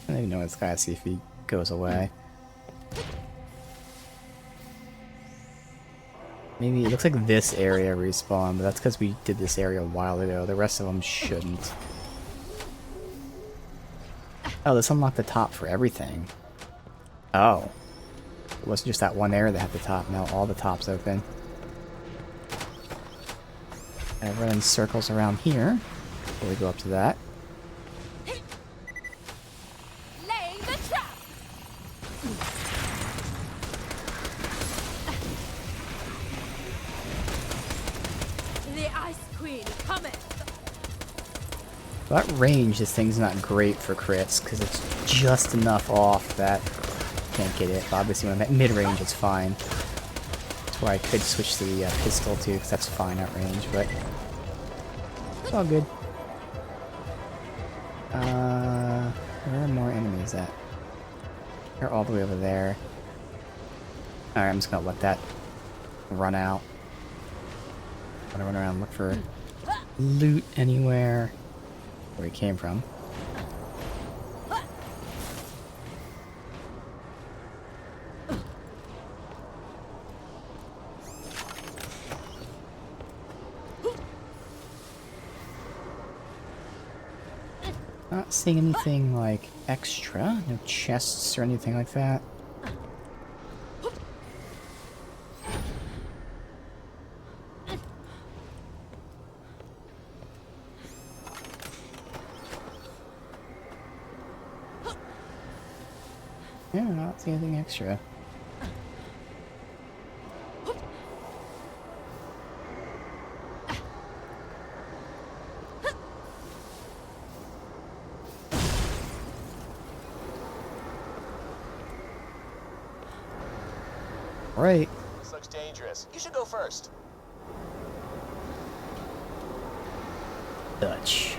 I don't even know this guy, see if he goes away. Maybe it looks like this area respawned, but that's because we did this area a while ago. The rest of them shouldn't. Oh, this unlocked the top for everything. Oh. It wasn't just that one area that had the top. Now all the tops open. And I run in circles around here before we go up to that. Laying the trap! The Ice Queen cometh! That range, this thing's not great for crits, because it's just enough off that I can't get it. But obviously when I'm at mid-range, it's fine. That's why I could switch to the pistol too, because that's fine at range, but it's all good. Where are more enemies at? They're all the way over there. Alright, I'm just gonna let that run out. I'm gonna run around and look for loot anywhere. Where he came from. Not seeing anything like extra, no chests or anything like that. Yeah, not seeing anything extra. Right. This looks dangerous. You should go first. Dutch.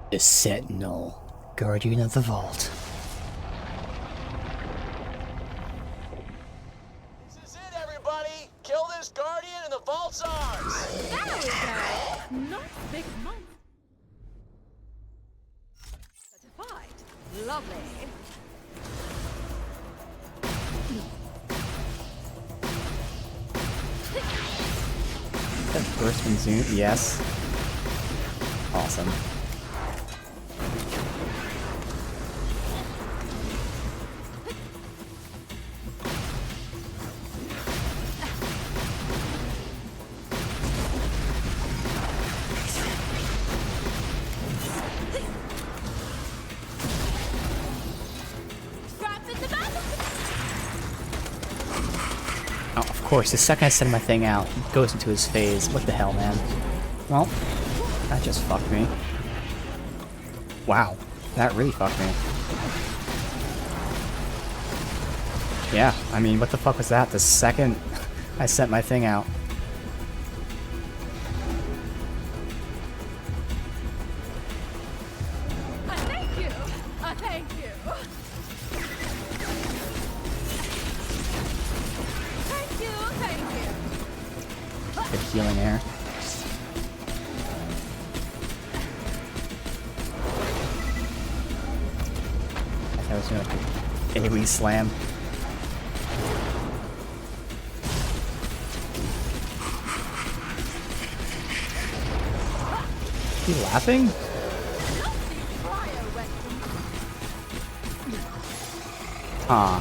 The Sentinel, Guardian of the Vault. This is it, everybody! Kill this Guardian and the Vault's ours! There we go! Nice big month. Certified. Lovely. That burst and zoom, yes. Awesome. Oh, of course, the second I send my thing out, it goes into his phase. What the hell, man? Well, that just fucked me. Wow, that really fucked me. Yeah, I mean, what the fuck was that? The second I sent my thing out. Thank you. Thank you. Thank you. Thank you. Good healing air. That was gonna AoE slam. Is he laughing? Huh.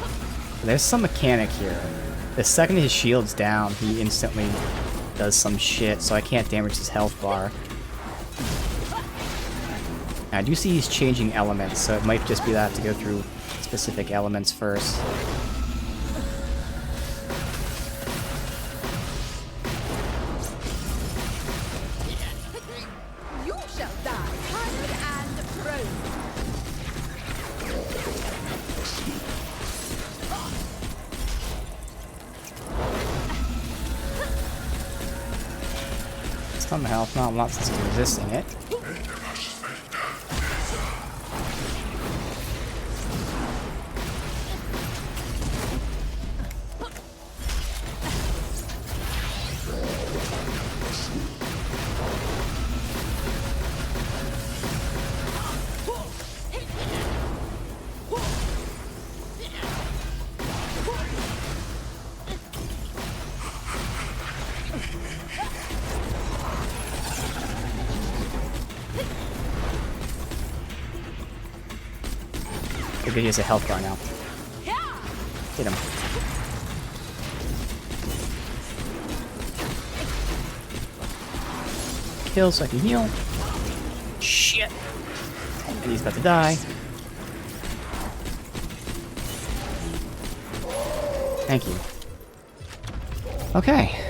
There's some mechanic here. The second his shield's down, he instantly does some shit, so I can't damage his health bar. Now, I do see he's changing elements, so it might just be that I have to go through specific elements first. You shall die, tired and frozen. Stun the health, not a lot since he's resisting it. He has a health bar now. Hit him. Kill so I can heal. Shit. And he's about to die. Thank you. Okay.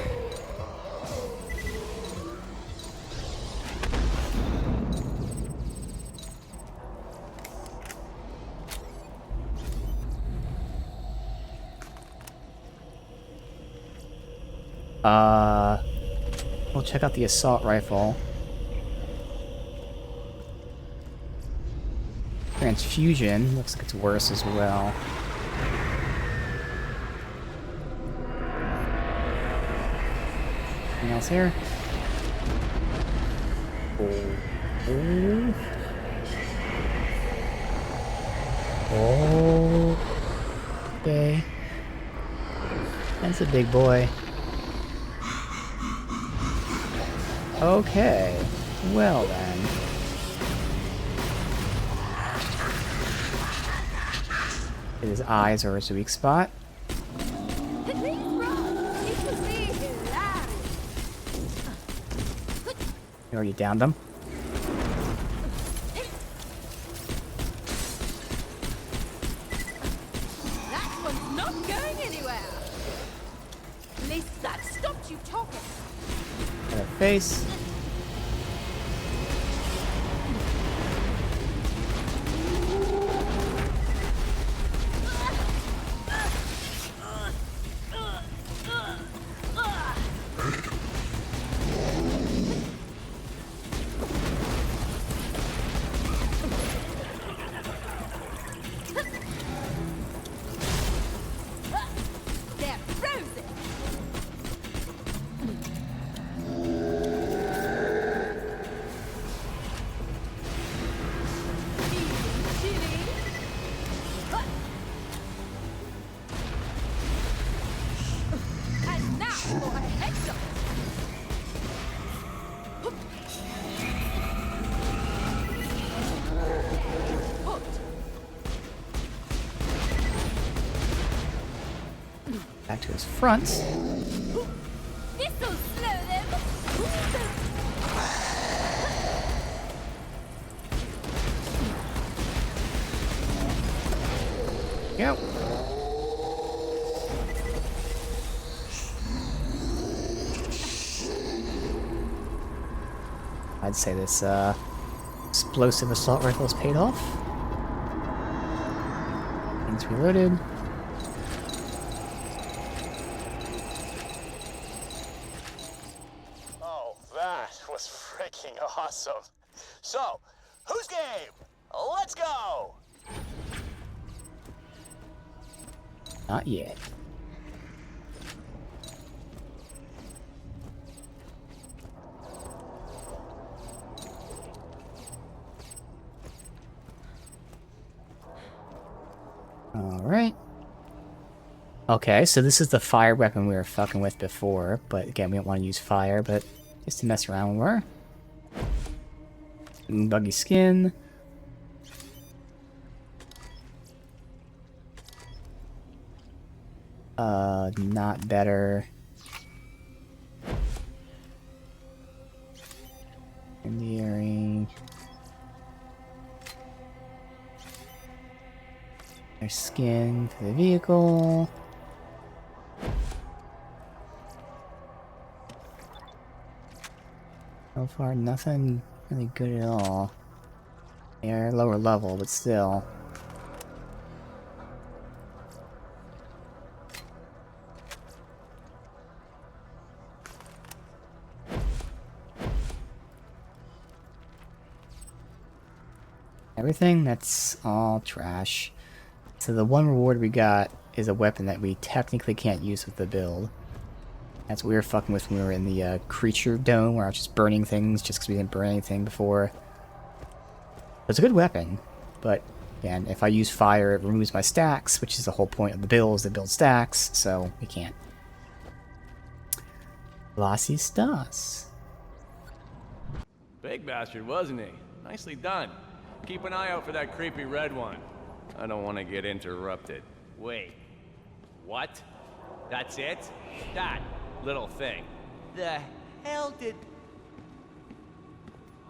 We'll check out the assault rifle. Transfusion looks like it's worse as well. Anything else here? Oh. Okay. That's a big boy. Okay, well then. His eyes are his weak spot. You already downed him. That one's not going anywhere. At least that stopped you talking. Got a face. They're frozen. And now for a headshot. Back to his front. This'll slow them. Yep. I'd say this explosive assault rifle is paid off. Things reloaded. Oh, that was freaking awesome. So, who's game? Let's go! Not yet. Alright. Okay, so this is the fire weapon we were fucking with before, but again, we don't want to use fire, but just to mess around with her. Buggy skin. Not better. Endearing. There's skin for the vehicle. So far, nothing really good at all. They're lower level, but still. Everything, that's all trash. So the one reward we got is a weapon that we technically can't use with the build. That's what we were fucking with when we were in the creature dome, where I was just burning things just because we didn't burn anything before. It's a good weapon, but again, if I use fire, it removes my stacks, which is the whole point of the build, is to build stacks, so we can't. Las estas. Big bastard, wasn't he? Nicely done. Keep an eye out for that creepy red one. I don't want to get interrupted. Wait. What? That's it? That little thing. The hell did...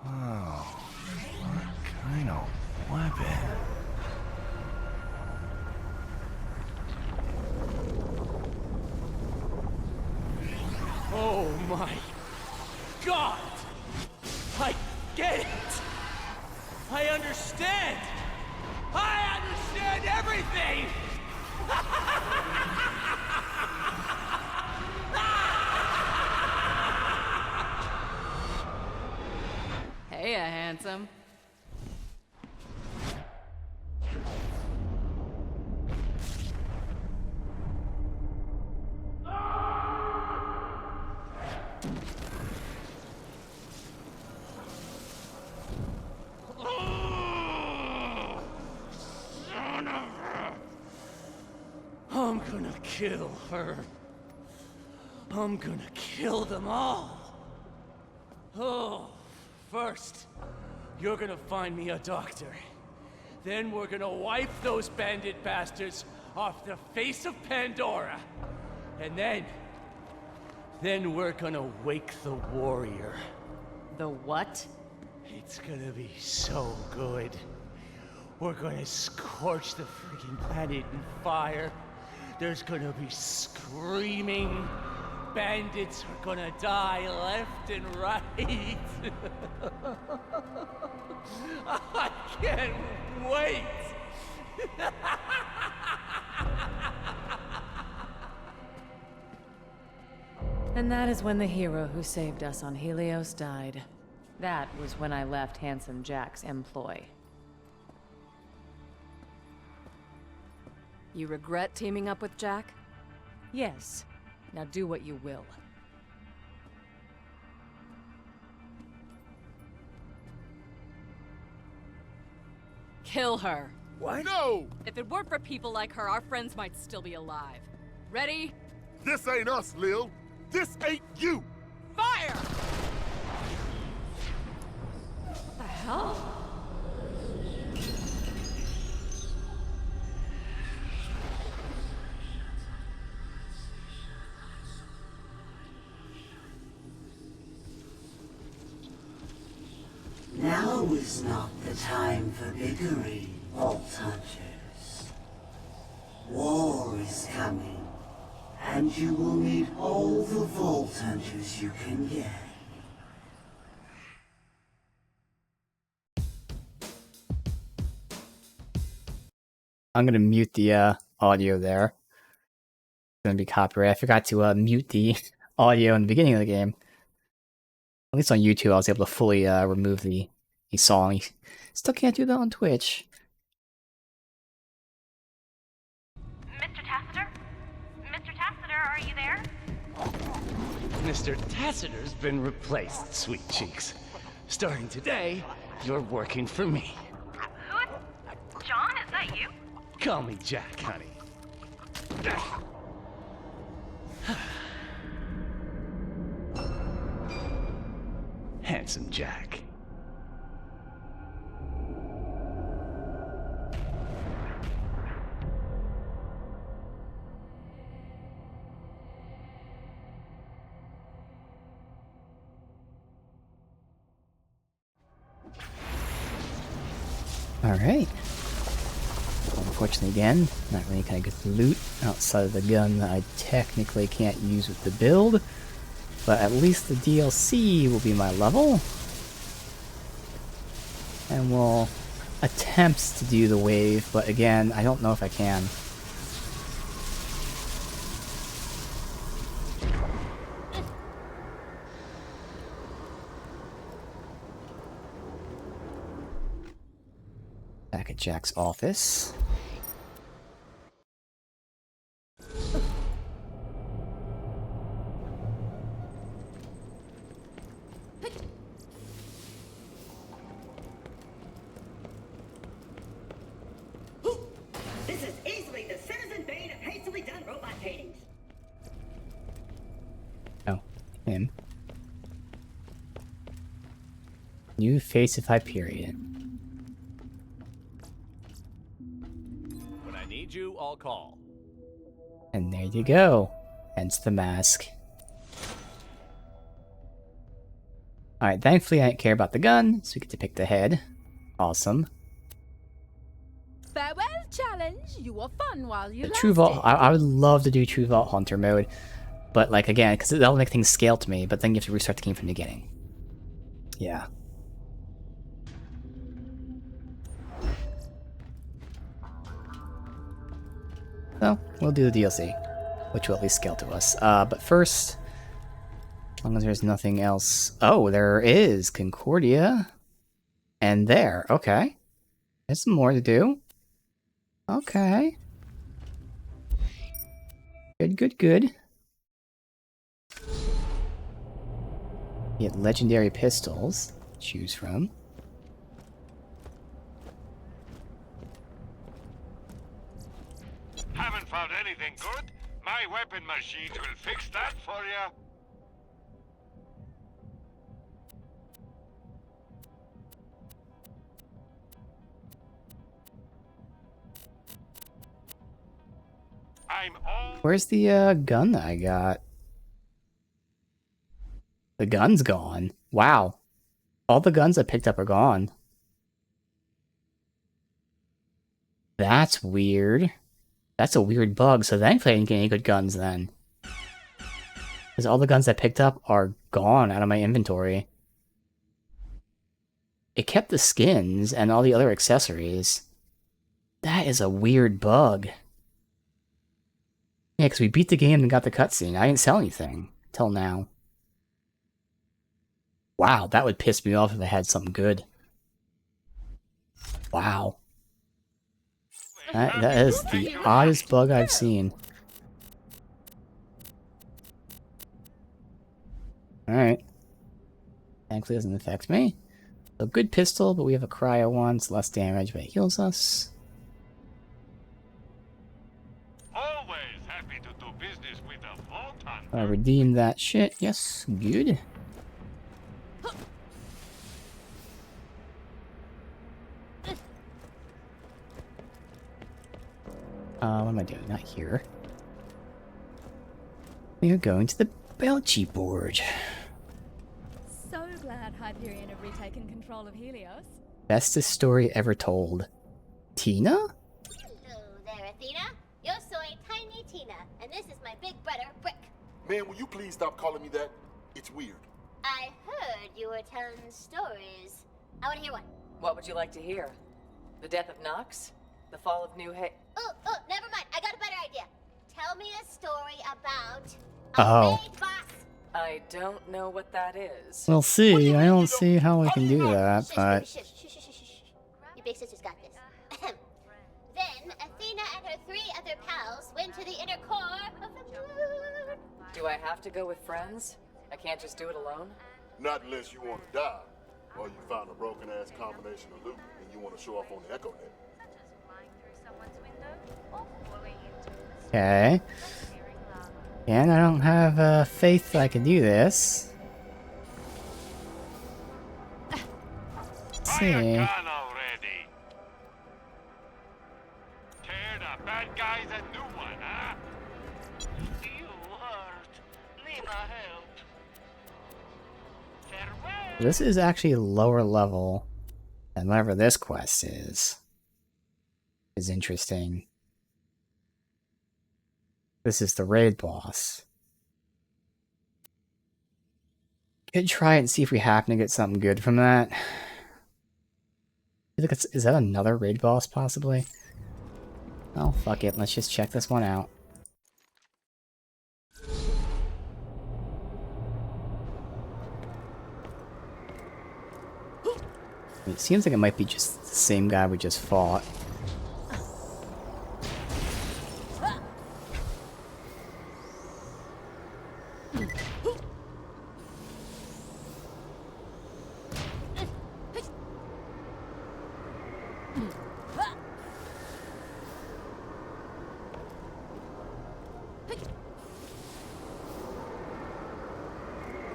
Oh, what kind of weapon? Oh my God! I get it! I understand! I understand everything! Hey, handsome. I'm gonna kill her. I'm gonna kill them all. Oh, first, you're gonna find me a doctor. Then we're gonna wipe those bandit bastards off the face of Pandora. And then we're gonna wake the warrior. The what? It's gonna be so good. We're gonna scorch the freaking planet in fire. There's gonna be screaming. Bandits are gonna die left and right. I can't wait. And that is when the hero who saved us on Helios died. That was when I left Handsome Jack's employ. You regret teaming up with Jack? Yes. Now do what you will. Kill her. What? No! If it weren't for people like her, our friends might still be alive. Ready? This ain't us, Lil. This ain't you! Fire! What the hell? Now is not the time for bickering, Vault Hunters. War is coming, and you will need all the Vault Hunters you can get. I'm gonna mute the audio there. It's gonna be copyright. I forgot to mute the audio in the beginning of the game. At least on YouTube, I was able to fully remove the song. Still can't do that on Twitch. Mr. Tassiter? Mr. Tassiter, are you there? Mr. Tassiter's been replaced, sweet cheeks. Starting today, you're working for me. Who is... John, is that you? Call me Jack, honey. Handsome Jack. Alright. Unfortunately, again, not really kind of good loot outside of the gun that I technically can't use with the build. But at least the DLC will be my level. And we'll attempt to do the wave, but again, I don't know if I can. Back at Jack's office. This is easily the Citizen Bane of hastily done robot paintings. Oh, him. New face of Hyperion. When I need you, I'll call. And there you go. Hence the mask. Alright, thankfully I didn't care about the gun, so we get to pick the head. Awesome. Farewell challenge. You were fun while you The lasted. True Vault, I would love to do True Vault Hunter mode. But, like, again, because that'll make things scale to me, but then you have to restart the game from the beginning. Yeah. So, we'll do the DLC, which will at least scale to us. But first, as long as there's nothing else... Oh, there is Concordia. And there, okay. There's some more to do. Okay. Good, good, good. You have legendary pistols to choose from. Haven't found anything good? My weapon machines will fix that for you. Where's the gun that I got? The gun's gone. Wow. All the guns I picked up are gone. That's weird. That's a weird bug, so thankfully I didn't get any good guns then. Because all the guns I picked up are gone out of my inventory. It kept the skins and all the other accessories. That is a weird bug. Yeah, because we beat the game and got the cutscene. I didn't sell anything till now. Wow, that would piss me off if I had something good. Wow. That is the oddest bug I've seen. Alright. Thankfully it doesn't affect me. So good pistol, but we have a cryo one. It's less damage, but it heals us. Always happy to do business with a vault hunter. I redeemed that shit. Yes, good. What am I doing? Not here. We are going to the Belchy board. So glad Hyperion have retaken control of Helios. Bestest story ever told. Tina? Hello there, Athena. Yo soy Tiny Tina, and this is my big brother, Brick. Man, will you please stop calling me that? It's weird. I heard you were telling stories. I want to hear one. What would you like to hear? The death of Nox? The fall of New Hay. Oh, never mind. I got a better idea. Tell me a story about Oh. raid boss. I don't know what that is. We'll see. I don't see how I can do that, but... Your big sister's got this. Then Athena and her 3 other pals went to the inner core of the moon. Do I have to go with friends? I can't just do it alone? Not unless you want to die, or you found a broken ass combination of loot and you want to show off on the Echo Net. Okay. And I don't have faith that I can do this. Let's see. Already. Tear the bad guys a new one, huh? You hurt. Need my help. Farewell. This is actually lower level than whatever this quest is. Is interesting. This is the raid boss. Could try it and see if we happen to get something good from that. Is that another raid boss, possibly? Oh, fuck it. Let's just check this one out. It seems like it might be just the same guy we just fought.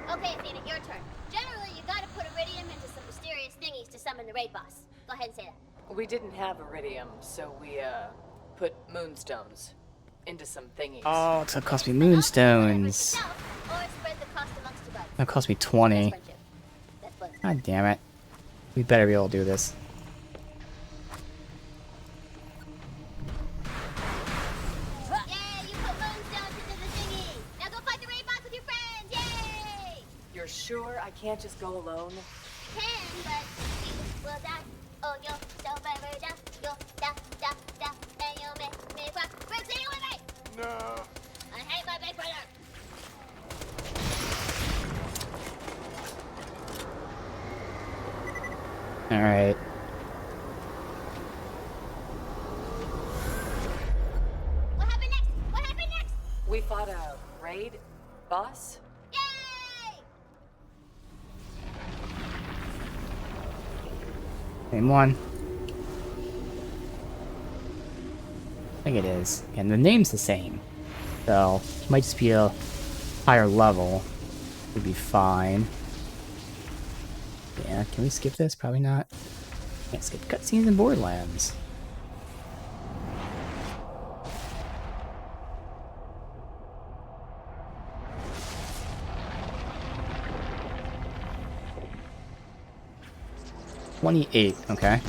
Okay, Athena, your turn. Generally, you gotta put iridium into some mysterious thingies to summon the raid boss. Go ahead and say that. We didn't have iridium, so we, put moonstones into some thingies. Oh, it's gonna cost me moonstones. Or spread the cost amongst you guys. That cost me 20. God damn it. We better be able to do this. Yay, you put moonstones into the thingy. Now go fight the raid boss with your friends. Yay! You're sure I can't just go alone? You can, but you will die. Oh, you'll survive die. You'll die, and you'll make me cry. Quick, sing it with me! Nah. I hate my big brother. Alright. What happened next? What happened next? We fought a raid boss? Yay! Same one. I think it is. And the name's the same. So, it might just be a higher level. Would be fine. Yeah, can we skip this? Probably not. Can't skip cutscenes in Borderlands. $28, okay.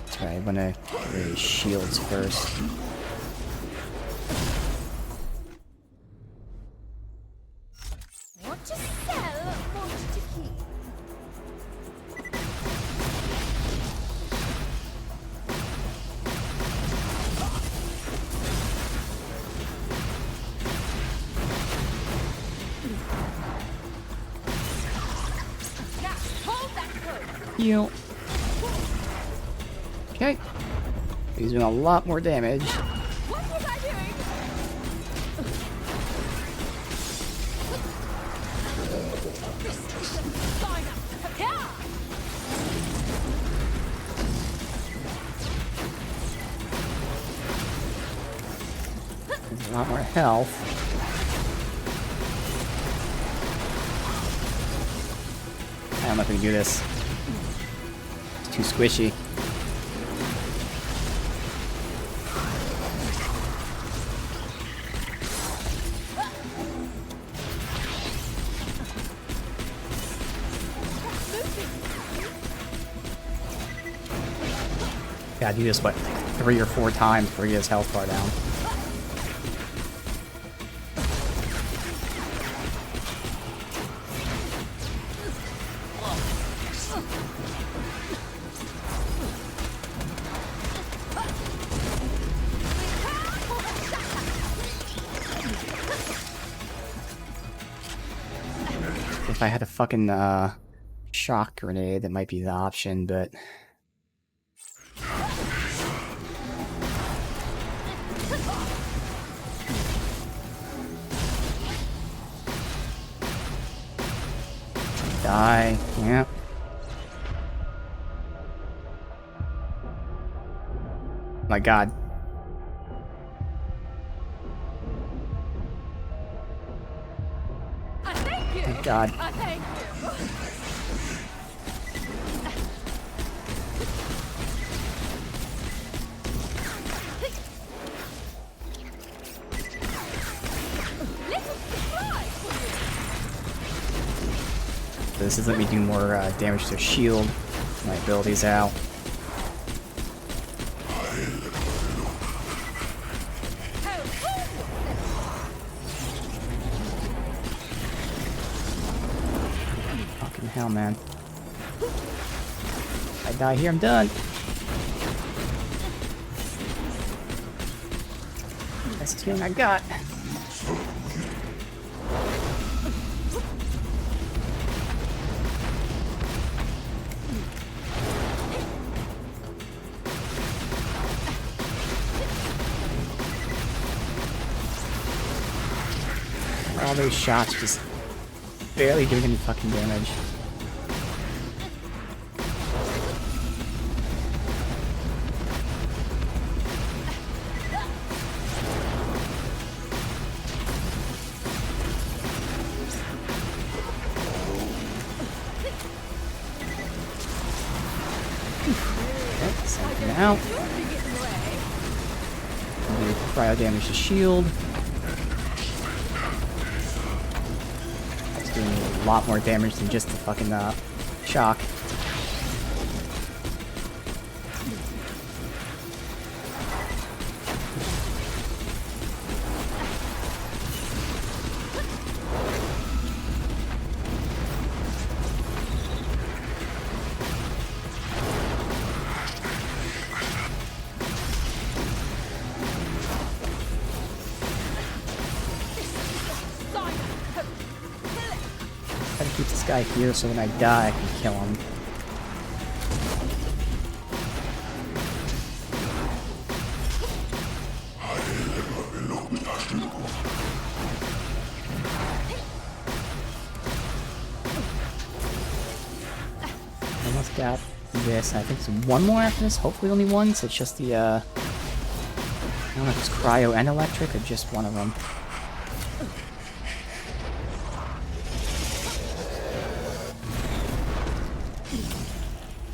That's right, I'm gonna get rid of shields first. Want to sell, want to keep. Now, hold that code. Heal. Okay. He's doing a lot more damage. What was I doing? This is the sign up. Yeah. There's a lot more health. I don't know if we can do this. It's too squishy. Gotta do this, what, 3 or 4 times before he gets his health bar down. if I had a fucking shock grenade, that might be the option, but die. Yeah. My God. Thank God. This is let me do more damage to their shield. My abilities out. Fucking hell, man. If I die here, I'm done. That's the healing I got. All those shots just barely doing any fucking damage. Okay, something out. Do cryo damage to shield. Doing a lot more damage than just the fucking shock. Keep this guy here so when I die I can kill him. Almost got this. I think there's one more after this. Hopefully only one. So it's just the I don't know if it's cryo and electric or just one of them.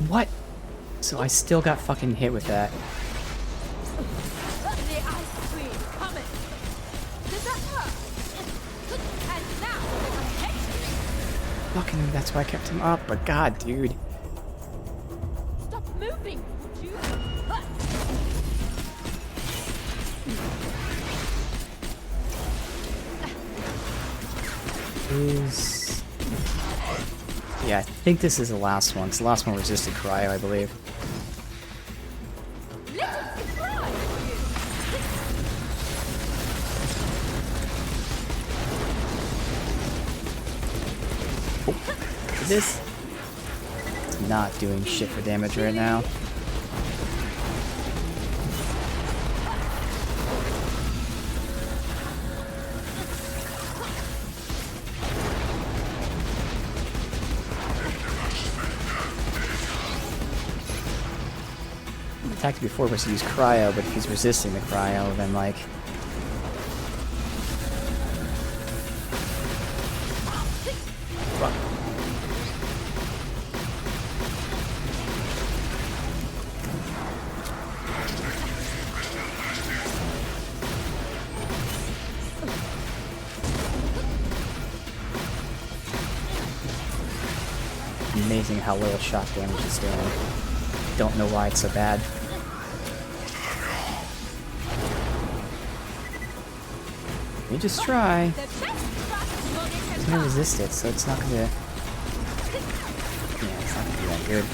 What? So I still got fucking hit with that. Fucking, that's why I kept him up, but god, dude. Stop moving, would you? Yeah, I think this is the last one. It's the last one resisted cryo, I believe. Oh, this is not doing shit for damage right now. Attacked before was to use cryo, but if he's resisting the cryo, then like... Fuck. Amazing how little shock damage is doing. Don't know why it's so bad. You just try. He's gonna resist it, so it's not gonna... Yeah, it's not gonna be that good.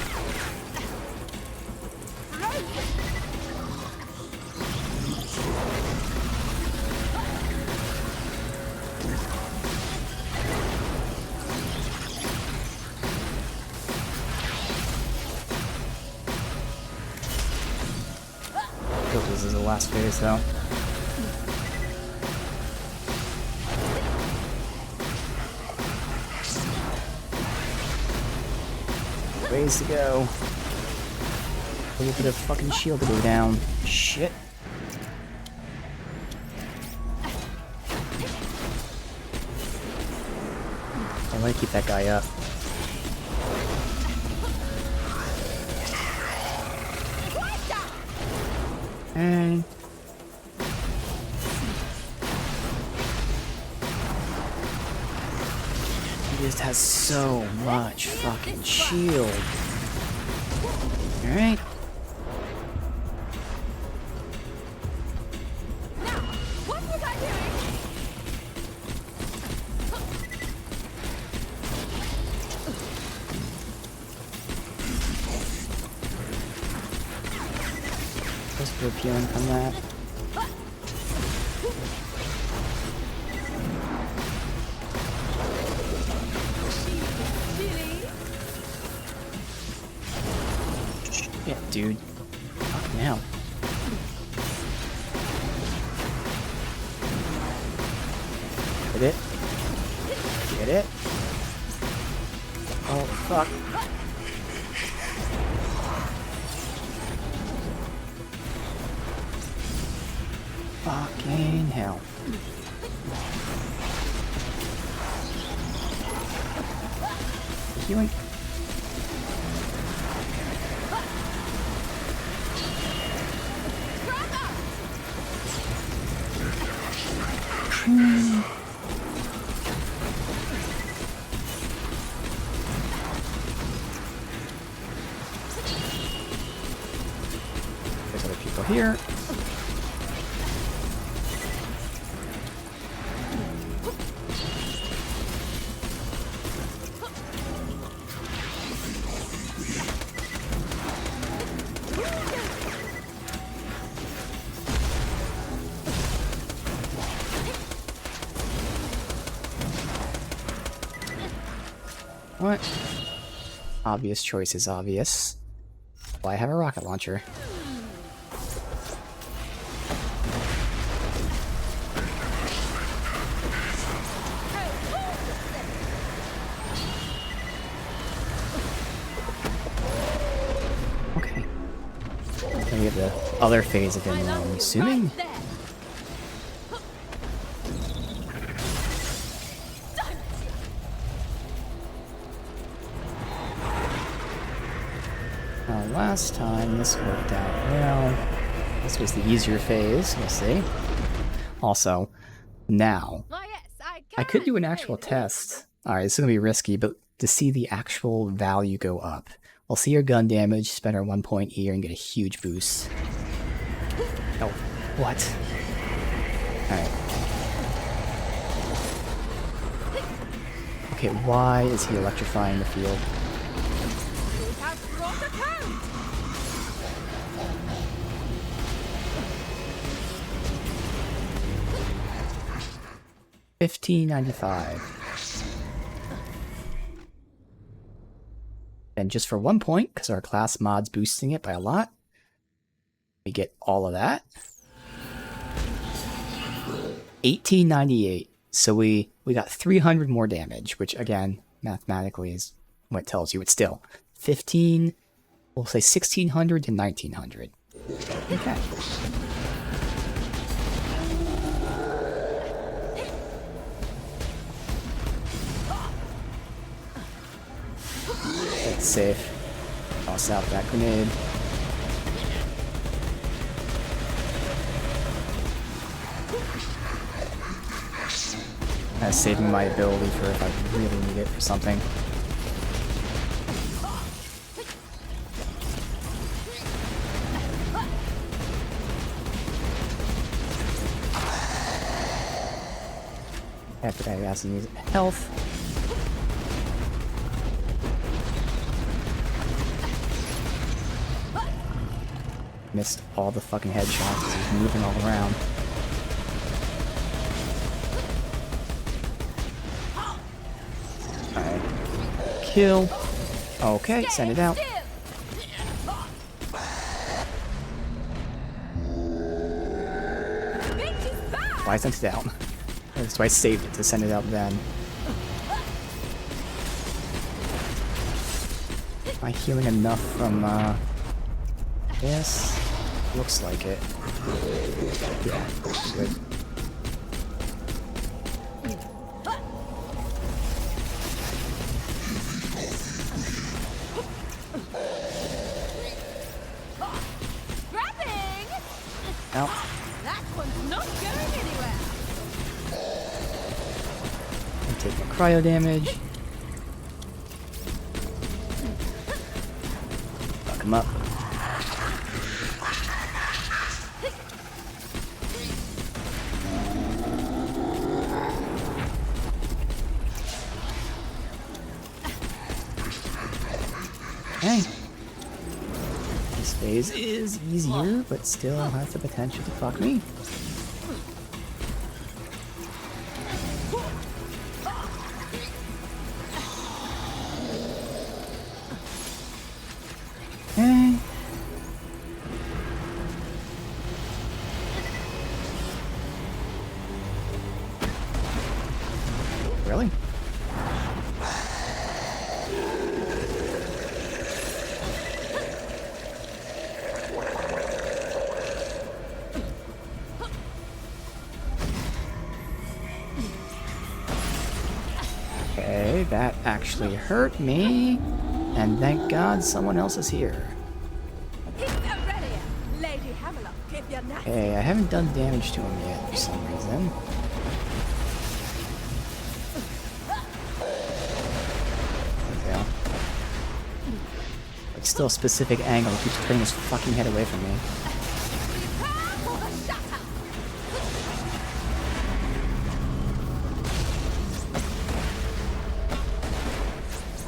last phase though. Ways to go. A little bit of fucking shield to go down. Shit. I want to keep that guy up. And he just has so much fucking shield. Alright. What was I doing? Supposed to be appealing from that. Yeah, dude. Fucking hell. Get it? Get it? Oh, fuck. Fucking hell. Healing. There's other people here. What? Obvious choice is obvious. Well, I have a rocket launcher. Okay. Then we have the other phase of him, I'm assuming. Last time this worked out well. This was the easier phase, we'll see. Also, now, I could do an actual test. Alright, this is going to be risky, but to see the actual value go up. We'll see your gun damage, spend our 1 point here, and get a huge boost. Oh, what? Alright. Okay, why is he electrifying the field? $15.95. And just for 1 point, because our class mod's boosting it by a lot, we get all of that. $18.98. So we got 300 more damage, which again, mathematically is what it tells you. It's still 15, we'll say 1600 to 1900. Okay. That's safe. Toss out that grenade. That's saving my ability for if I really need it for something. After that, he has to use health. Missed all the fucking headshots because he's moving all around. Alright. Kill. Okay, send it out. why I sent it out. That's why I saved it to send it out then. Am I healing enough from this? Looks like it. Yeah, good. Grabbing! Ow. That one's not going anywhere. And take my cryo damage. Fuck him up. Okay. This phase is easier, but still has the potential to fuck me. Okay. Really? Okay, that actually hurt me. And thank God someone else is here. It's Aurelia, Lady Hammerlock, if you're not. Hey, I haven't done damage to him yet for some reason. Yeah. Like, still a specific angle. He keeps turning his fucking head away from me.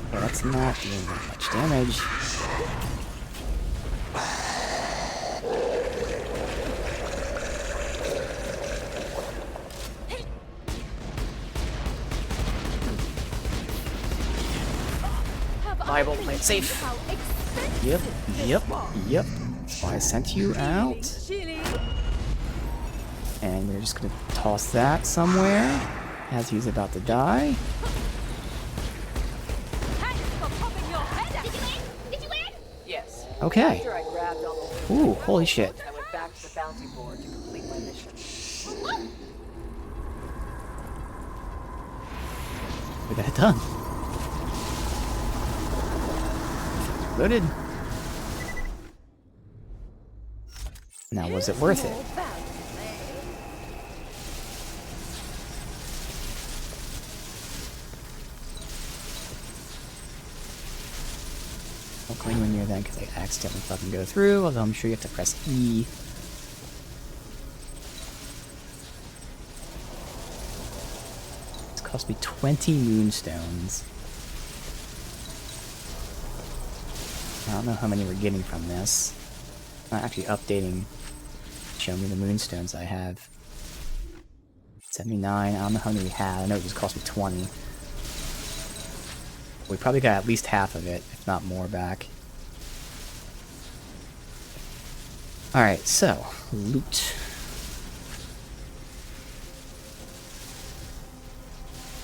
Okay, that's not doing that much damage. Bible, play it safe. Yep. That's why I sent you out. And we're just gonna toss that somewhere as he's about to die. Yes. Okay. After I grabbed all the Ooh, holy shit. I went back to the bounty board to complete my mission. We got it done. Loaded. Now, was it worth it? Don't go anywhere near that because I accidentally fucking go through, although I'm sure you have to press E. It's cost me 20 moonstones. I don't know how many we're getting from this. Not actually updating. Show me the moonstones I have. 79. I don't know how many we had. I know it just cost me 20. We probably got at least half of it, if not more, back. Alright, so, loot.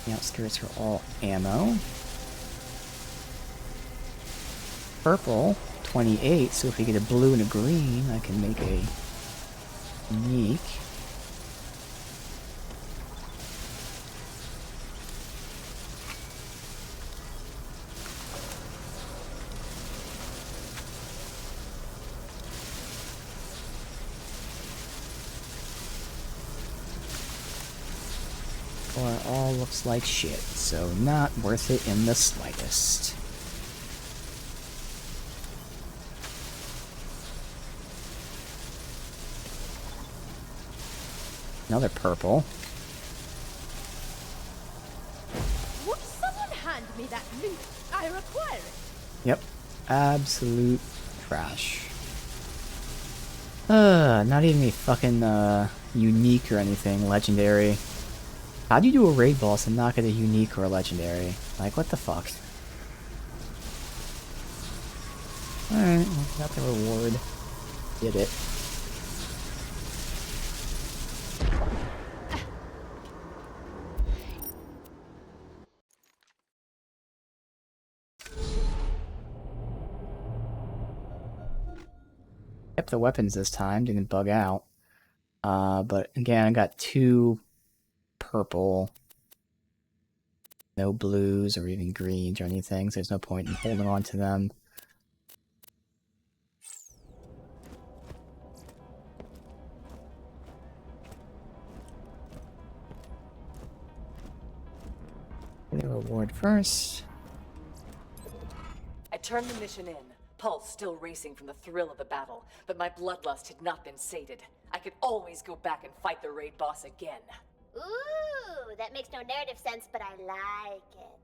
The outskirts are all ammo. Purple, 28, so if we get a blue and a green, I can make a unique. Or it all looks like shit, so not worth it in the slightest. Another purple. Would someone hand me that loot? I require it. Yep. Absolute trash. Not even a fucking, unique or anything. Legendary. How do you do a raid boss and not get a unique or a legendary? Like, what the fuck? Alright, well, got the reward. Did it. Kept the weapons this time, didn't bug out. But again, I got 2 purple. No blues or even greens or anything, so there's no point in holding on to them. The reward first. I turned the mission in, pulse still racing from the thrill of the battle, but my bloodlust had not been sated. I could always go back and fight the raid boss again. Ooh, that makes no narrative sense, but I like it.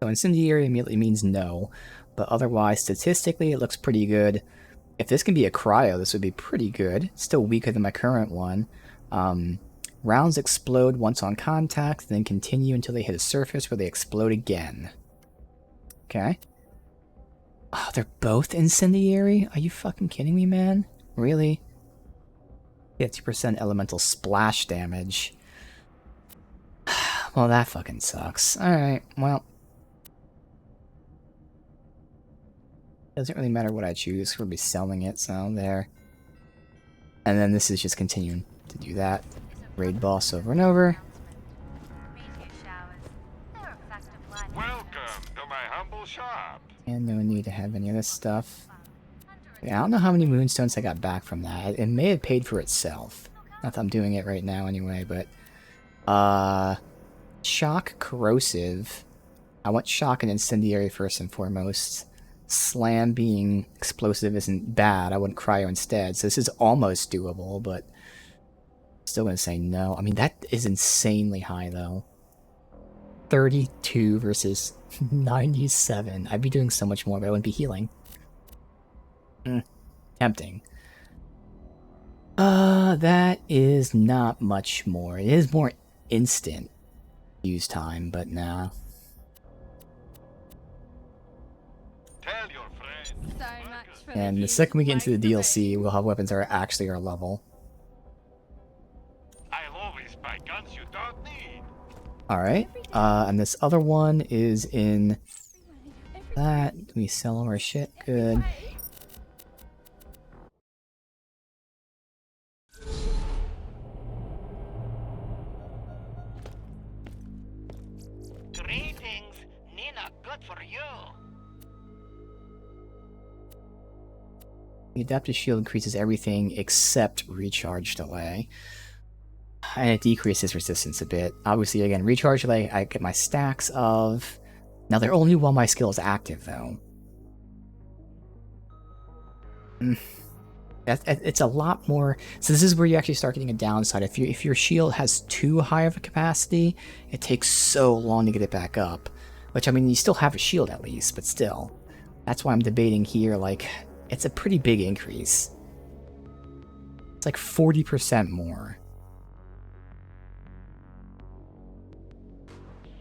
So incendiary immediately means no, but otherwise, statistically, it looks pretty good. If this can be a cryo, this would be pretty good. It's still weaker than my current one. Rounds explode once on contact, then continue until they hit a surface where they explode again. Okay. Oh, they're both incendiary? Are you fucking kidding me, man? Really? 50% elemental splash damage. Well, that fucking sucks. Alright, well. Doesn't really matter what I choose, we'll be selling it, so there. And then this is just continuing to do that. Raid boss over and over. Welcome to my humble shop. And no need to have any of this stuff. I don't know how many moonstones I got back from that. It may have paid for itself. Not that I'm doing it right now anyway, but... Shock corrosive. I want shock and incendiary first and foremost. Slam being explosive isn't bad. I wouldn't cryo instead. So this is almost doable, but... Still gonna say no. I mean, that is insanely high, though. 32 versus 97. I'd be doing so much more, but I wouldn't be healing. Tempting. That is not much more. It is more instant use time, but nah. And the second we get into the DLC, we'll have weapons that are actually our level. I'll always buy guns you don't need. Alright, and this other one is in that. Do we sell all our shit? Good. Greetings, Nina, good for you. The adaptive shield increases everything except recharge delay. And it decreases resistance a bit. Obviously, again, recharge delay, I get my stacks of... Now, they're only while my skill is active, though. It's a lot more... So this is where you actually start getting a downside. If your shield has too high of a capacity, it takes so long to get it back up. Which, I mean, you still have a shield at least, but still. That's why I'm debating here, like... It's a pretty big increase. It's like 40% more.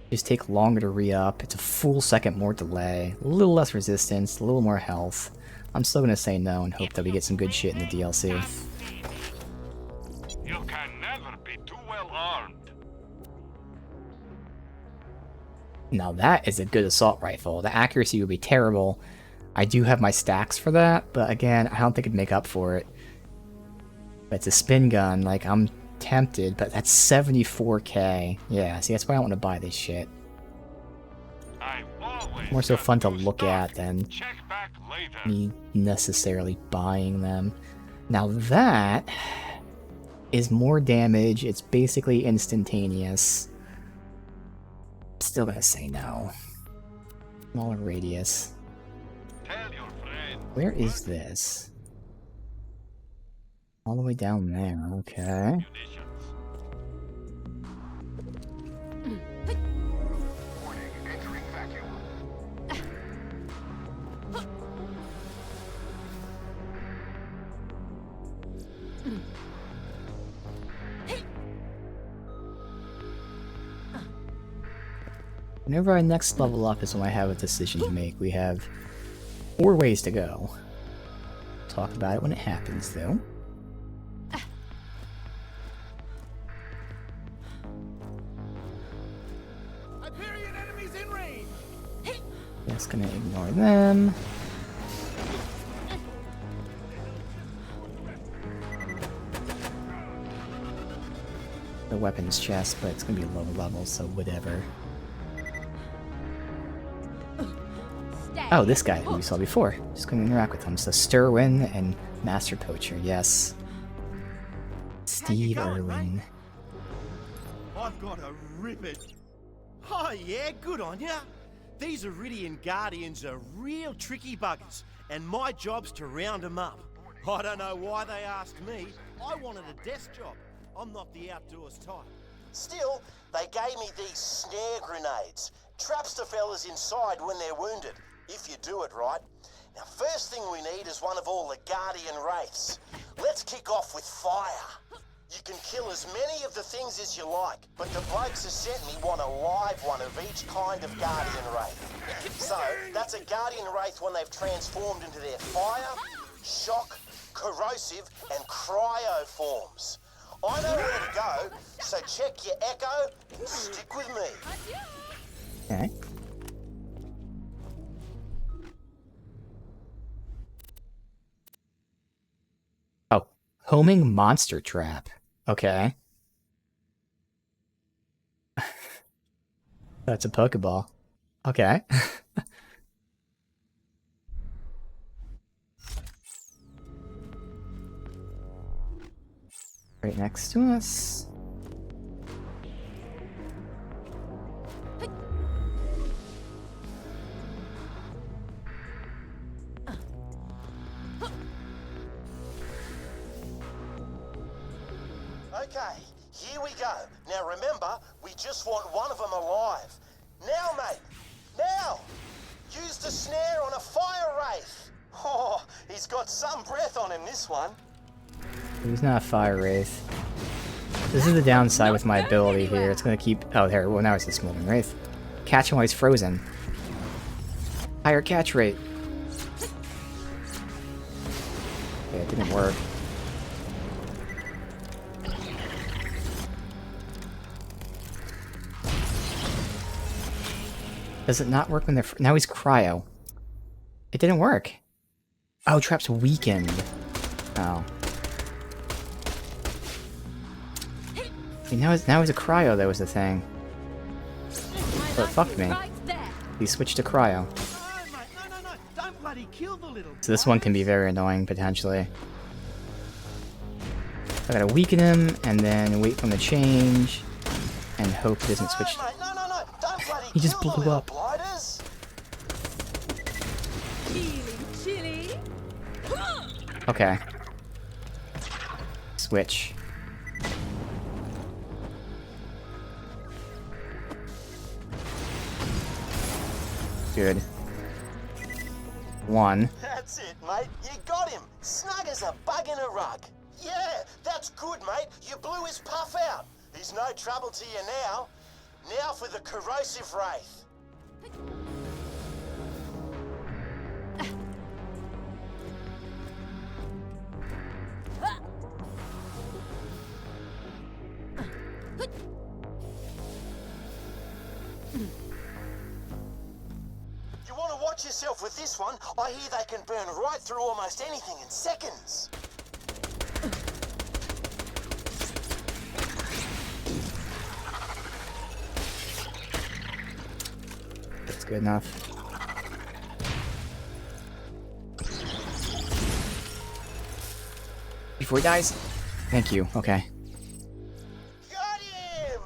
Just take longer to re-up. It's a full second more delay. A little less resistance, a little more health. I'm still gonna say no and hope that we get some good shit in the DLC. You can never be too well armed. Now that is a good assault rifle. The accuracy would be terrible. I do have my stacks for that, but again, I don't think it'd make up for it. But it's a spin gun, like, I'm tempted, but that's 74k. Yeah, see, that's why I want to buy this shit. More so fun to look at than me necessarily buying them. Now that is more damage, it's basically instantaneous. Still gonna say no. Smaller radius. Where is this? All the way down there, okay. Whenever I next level up is when I have a decision to make. We have 4 ways to go. Talk about it when it happens, though. Hyperion enemies in range. Just gonna ignore them. weapons chest, but it's gonna be lower level, so whatever. Oh, this guy who we saw before. Just gonna interact with him. So Stirwin and Master Poacher, yes. Steve Irwin. I've got a ribbon. Oh yeah, good on ya. These Iridian Guardians are real tricky buggers, and my job's to round them up. I don't know why they asked me. I wanted a desk job. I'm not the outdoors type. Still, they gave me these snare grenades. Traps the fellas inside when they're wounded, if you do it right. Now, first thing we need is one of all the Guardian Wraiths. Let's kick off with fire. You can kill as many of the things as you like, but the blokes who sent me want a live one of each kind of Guardian Wraith. So, that's a Guardian Wraith when they've transformed into their fire, shock, corrosive, and cryo forms. I know where to go, so check your echo and stick with me. Okay. Oh, homing monster trap. Okay. That's a Pokeball. Okay. Right next to us. Okay, here we go. Now remember, we just want one of them alive. Now, mate, now! Use the snare on a fire wraith. Oh, he's got some breath on him, this one. He's not a fire wraith. This is the downside with my ability here. It's gonna keep. Oh, there. Well, now it's a smoldering wraith. Catch him while he's frozen. Higher catch rate. Okay, it didn't work. Does it not work when they're... Now he's cryo. It didn't work. Oh, trap's weakened. Oh. See, now he's a cryo, that was the thing. But it fucked me. He switched to cryo. Don't bloody kill the little... So this one can be very annoying, potentially. I gotta weaken him, and then wait for him to change, and hope he doesn't switch. He just blew up. Okay. Switch. Good. One. That's it, mate. You got him. Snug as a bug in a rug. Yeah, that's good, mate. You blew his puff out. He's no trouble to you now. Now for the corrosive wraith. You want to watch yourself with this one? I hear they can burn right through almost anything in seconds. That's good enough. Before he dies. Thank you. Okay. Got him!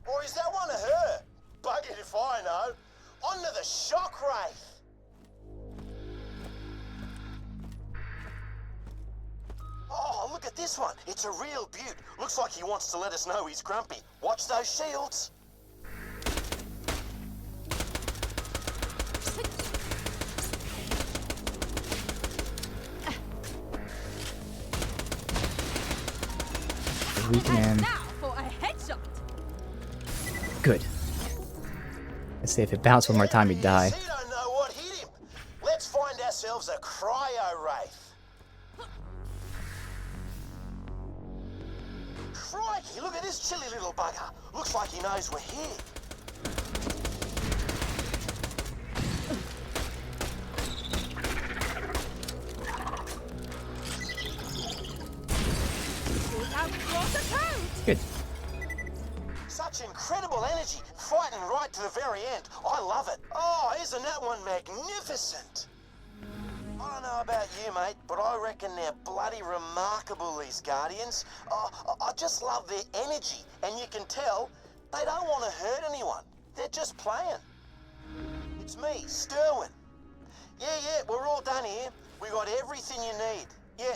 Or is that one of her? Bug it if I know. Onto the shock wraith. Oh, look at this one. It's a real beaut. Looks like he wants to let us know he's grumpy. Watch those shields. Weaken him. Now for a headshot. Good. Let's see if it bounced one more time, he'd die. You don't know what hit him. Let's find ourselves a cryo wraith. Crikey, look at this chilly little bugger. Looks like he knows we're here. Good. incredible energy, fighting right to the very end. I love it. Oh, isn't that one magnificent? I don't know about you, mate, but I reckon they're bloody remarkable, these Guardians. I just love their energy, and you can tell they don't want to hurt anyone. They're just playing. It's me, Sterwin. Yeah, we're all done here. We got everything you need. Yeah,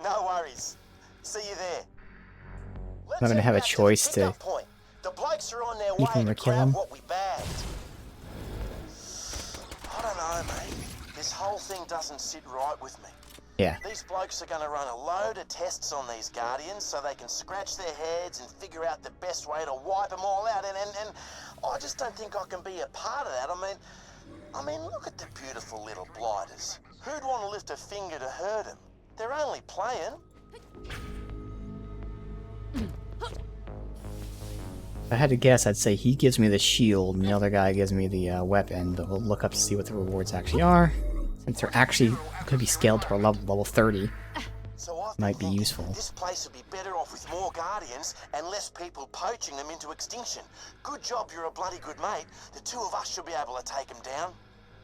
no worries. See you there. I'm not gonna have a choice to The blokes are on their leave way him or to kill grab him. what we bagged. I don't know, mate. This whole thing doesn't sit right with me. Yeah. These blokes are gonna run a load of tests on these Guardians so they can scratch their heads and figure out the best way to wipe them all out, and I just don't think I can be a part of that. I mean, look at the beautiful little blighters. Who'd want to lift a finger to hurt them? They're only playing. If I had to guess, I'd say he gives me the shield and the other guy gives me the weapon, but we'll look up to see what the rewards actually are. Since they're actually could be scaled to a level 30, might be useful. This place would be better off with more Guardians and less people poaching them into extinction. Good job you're a bloody good mate. The two of us should be able to take them down.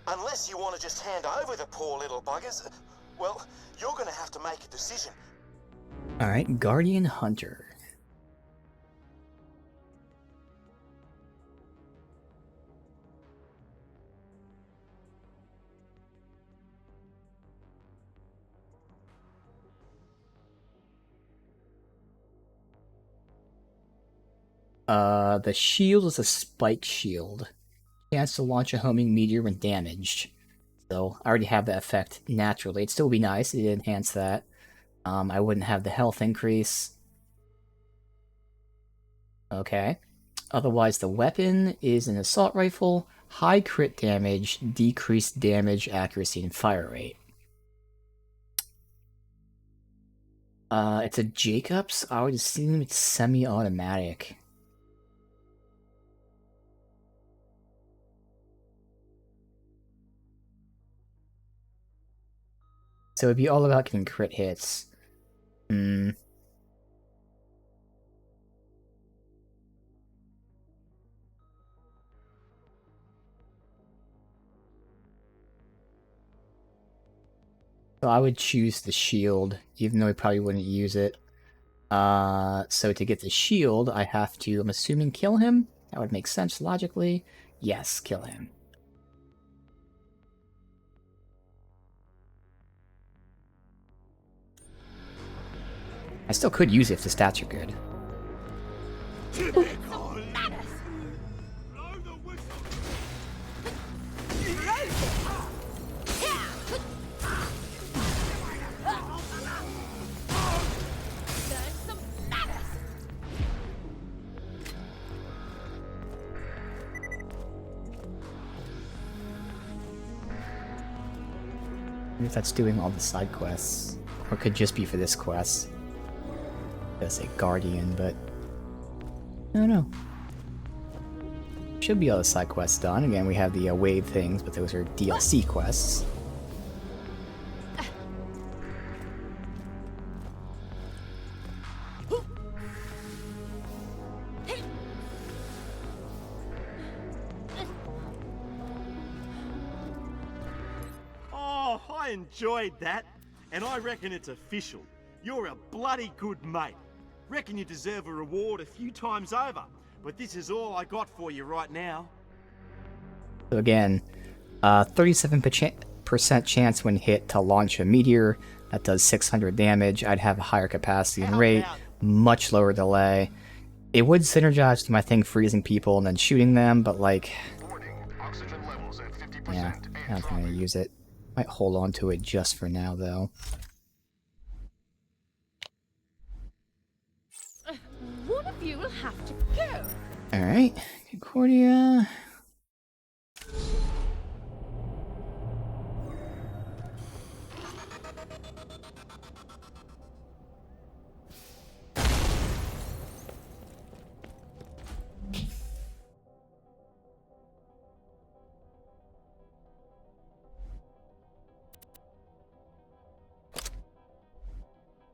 Unless you want to just hand over the poor little buggers. Well, you're going to have to make a decision. Alright, Guardian Hunter. The shield is a spike shield. Chance to launch a homing meteor when damaged. So, I already have that effect naturally. It'd still be nice, it'd enhance that. I wouldn't have the health increase. Okay. Otherwise, the weapon is an assault rifle, high crit damage, decreased damage, accuracy, and fire rate. It's a Jacobs. I would assume it's semi-automatic. So it'd be all about getting crit hits. So I would choose the shield, even though I probably wouldn't use it. So to get the shield, I have to, I'm assuming, kill him? That would make sense logically. Yes, kill him. I still could use it if the stats are good. If that's doing all the side quests, or it could just be for this quest. I say Guardian, but I don't know. Should be all the side quests done. Again, we have the wave things, but those are DLC quests. Oh, I enjoyed that. And I reckon it's official. You're a bloody good mate. Reckon you deserve a reward a few times over. But this is all I got for you right now. So again, 37% chance when hit to launch a meteor. That does 600 damage. I'd have a higher capacity and rate, much lower delay. It would synergize to my thing freezing people and then shooting them, but like... yeah, I don't think I'm gonna use it. Might hold on to it just for now, though. One of you will have to go. Alright, Concordia.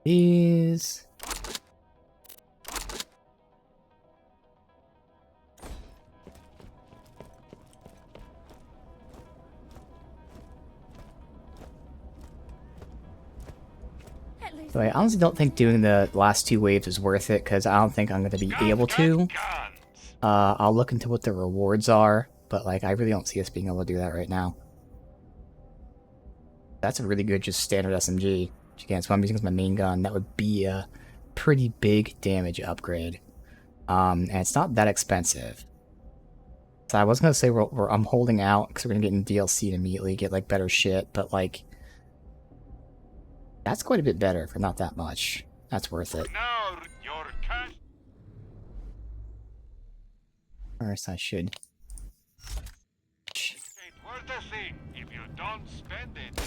Is So I honestly don't think doing the last 2 waves is worth it, because I don't think I'm going to be able to. I'll look into what the rewards are, but like I really don't see us being able to do that right now. That's a really good just standard SMG. Again, so I'm using as my main gun. That would be a pretty big damage upgrade. And it's not that expensive. So I was going to say I'm holding out because we're going to get in DLC and immediately get like better shit, but like that's quite a bit better for not that much. That's worth it. Now your cash. First, I should. Ain't worth a thing if you don't spend it.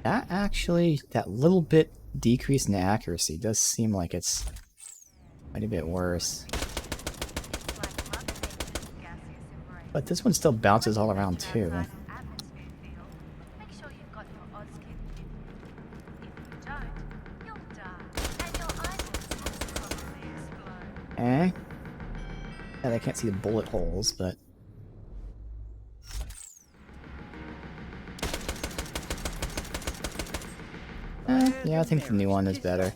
That actually, that little bit decrease in accuracy does seem like it's quite a bit worse. But this one still bounces all around too. Eh? Yeah, I can't see the bullet holes, but... yeah, I think the new one is better.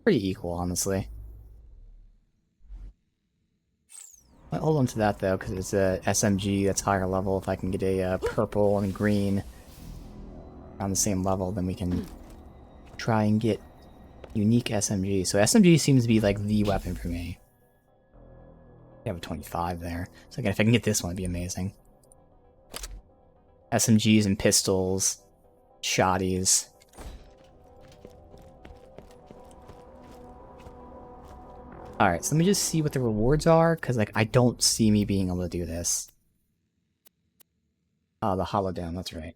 Pretty equal, honestly. I'll hold on to that, though, because it's a SMG that's higher level. If I can get a purple and green on the same level, then we can try and get unique SMG. So SMG seems to be, like, the weapon for me. I have a 25 there. So again, if I can get this one, it'd be amazing. SMGs and pistols. Shotties. Alright, so let me just see what the rewards are, because like I don't see me being able to do this. Oh, the holodome, that's right.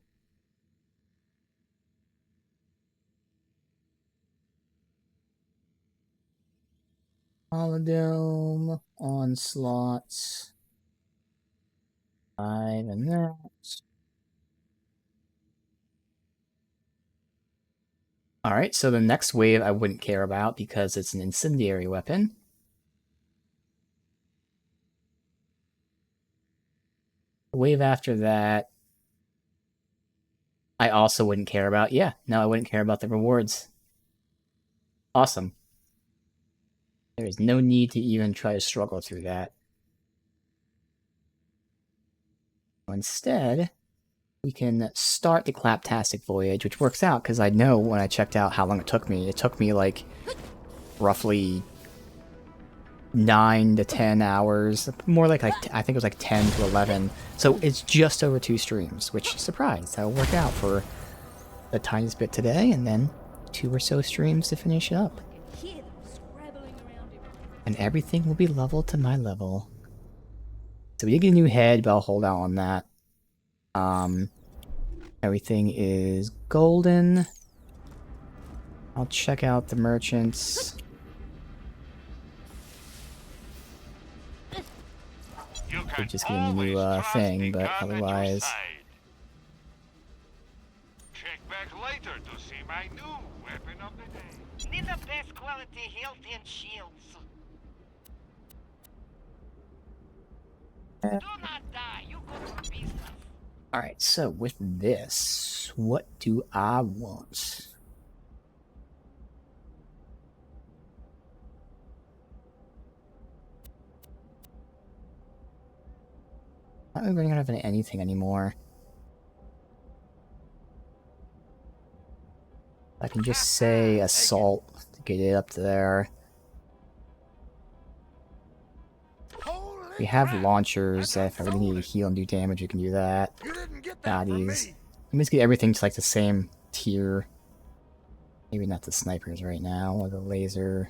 Holodome, onslaughts. 5 and that. Alright, so the next wave I wouldn't care about because it's an incendiary weapon. The wave after that, I also wouldn't care about. Yeah, no, I wouldn't care about the rewards. Awesome. There is no need to even try to struggle through that. Instead, we can start the Claptastic Voyage, which works out because I know when I checked out how long it took me like roughly 9 to 10 hours, more like I think it was like 10 to 11. So it's just over 2 streams, which, surprise, that'll work out for the tiniest bit today, and then 2 or so streams to finish it up. And everything will be leveled to my level. So we did get a new head, but I'll hold out on that. Everything is golden. I'll check out the merchants. We just get a new thing, but otherwise. Check back later to see my new weapon of the day. Need the best quality health and shields. Do not die, you go for business. Alright, so with this, what do I want? I don't really have anything anymore. I can just say assault to get it up to there. We have launchers. If I really need to heal and do damage, we can do that. Bodies. Let me just get everything to like the same tier. Maybe not the snipers right now, or the laser.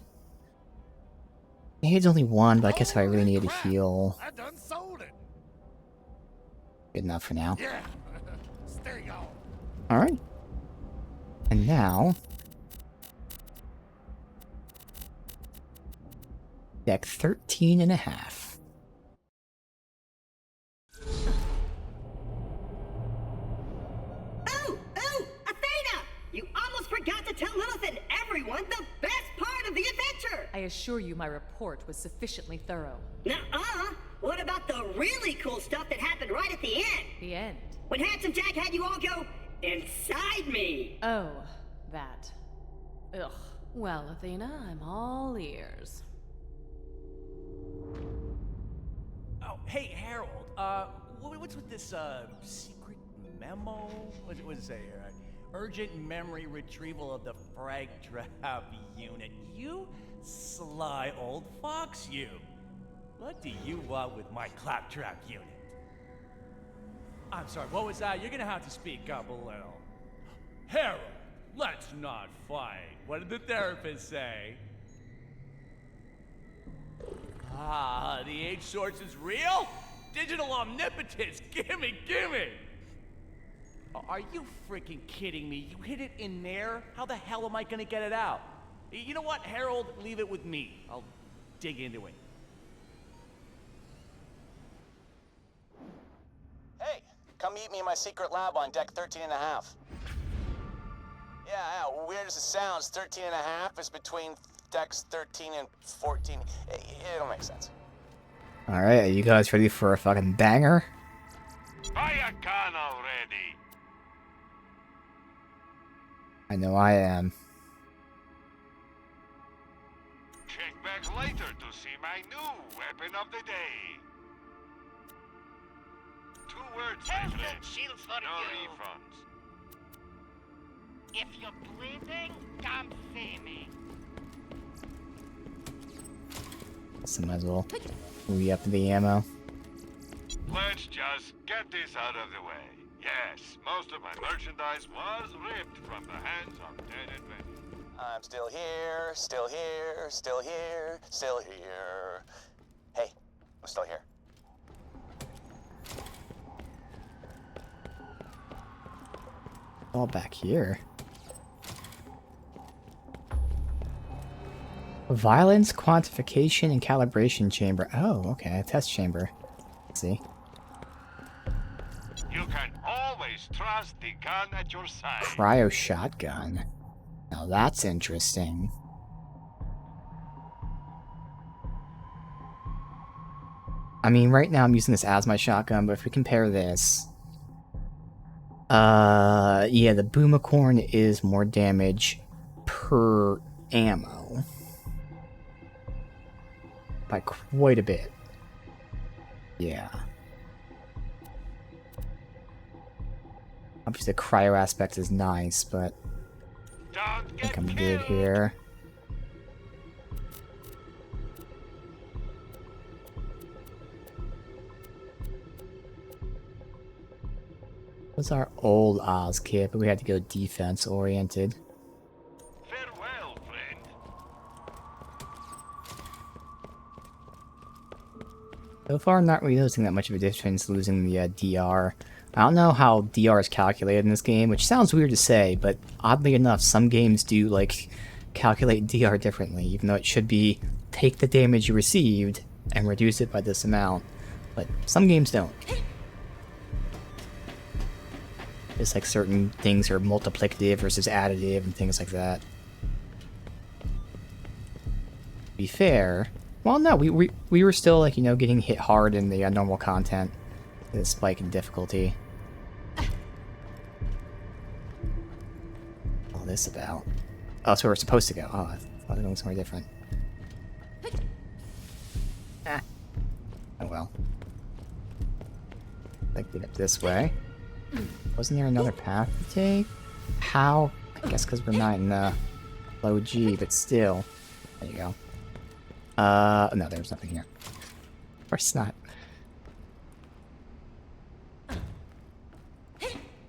Maybe it's only one, but I guess if I really need to heal. Good enough for now. Alright. And now... deck 13 and a half. Forgot to tell Lilith and everyone the best part of the adventure! I assure you my report was sufficiently thorough. Nuh-uh! What about the really cool stuff that happened right at the end? The end? When Handsome Jack had you all go inside me. Oh, that. Ugh. Well, Athena, I'm all ears. Oh, hey, Harold. What's with this, secret memo? What does it say here? Urgent memory retrieval of the frag trap unit. You sly old fox, you. What do you want with my claptrap unit? I'm sorry, what was that? You're gonna have to speak up a little. Harold, let's not fight. What did the therapist say? Ah, the H source is real? Digital omnipotence, gimme! Are you freaking kidding me? You hid it in there? How the hell am I gonna get it out? You know what, Harold? Leave it with me. I'll dig into it. Hey, come meet me in my secret lab on deck 13 and a half. Yeah, weird as it sounds, 13 and a half is between decks 13 and 14. It'll make sense. Alright, are you guys ready for a fucking banger? Buy a gun already! I know I am. Check back later to see my new weapon of the day. 2 words, my Here's friend. the shield for No you. refunds. If you're bleeding, come see me. So might as well re-up the ammo. Let's just get this out of the way. Yes, most of my merchandise was ripped from the hands of dead adventurers. I'm still here, still here, still here, still here. Hey, I'm still here. All back here. Violence quantification and calibration chamber. Oh, okay, a test chamber. Let's see. You can always trust the gun at your side. Cryo shotgun. Now that's interesting. I mean, right now I'm using this as my shotgun, but if we compare this... yeah, the Boomicorn is more damage per ammo. By quite a bit. Yeah. Obviously the cryo aspect is nice, but I think I'm good here. What's our old Oz kit, but we had to go defense oriented. Farewell, friend. So far, I'm not really noticing that much of a difference losing the DR. I don't know how DR is calculated in this game, which sounds weird to say, but oddly enough, some games do, like, calculate DR differently, even though it should be take the damage you received and reduce it by this amount. But some games don't. It's like certain things are multiplicative versus additive and things like that. To be fair, well, no, we were still, like, you know, getting hit hard in the normal content. The spike in difficulty. All this about? Oh, that's where we're supposed to go. Oh, I thought we were going somewhere different. Ah. Oh well. Like, get up this way. Wasn't there another path to take? How? I guess because we're not in low G, but still. There you go. No, there's nothing here. Of course not.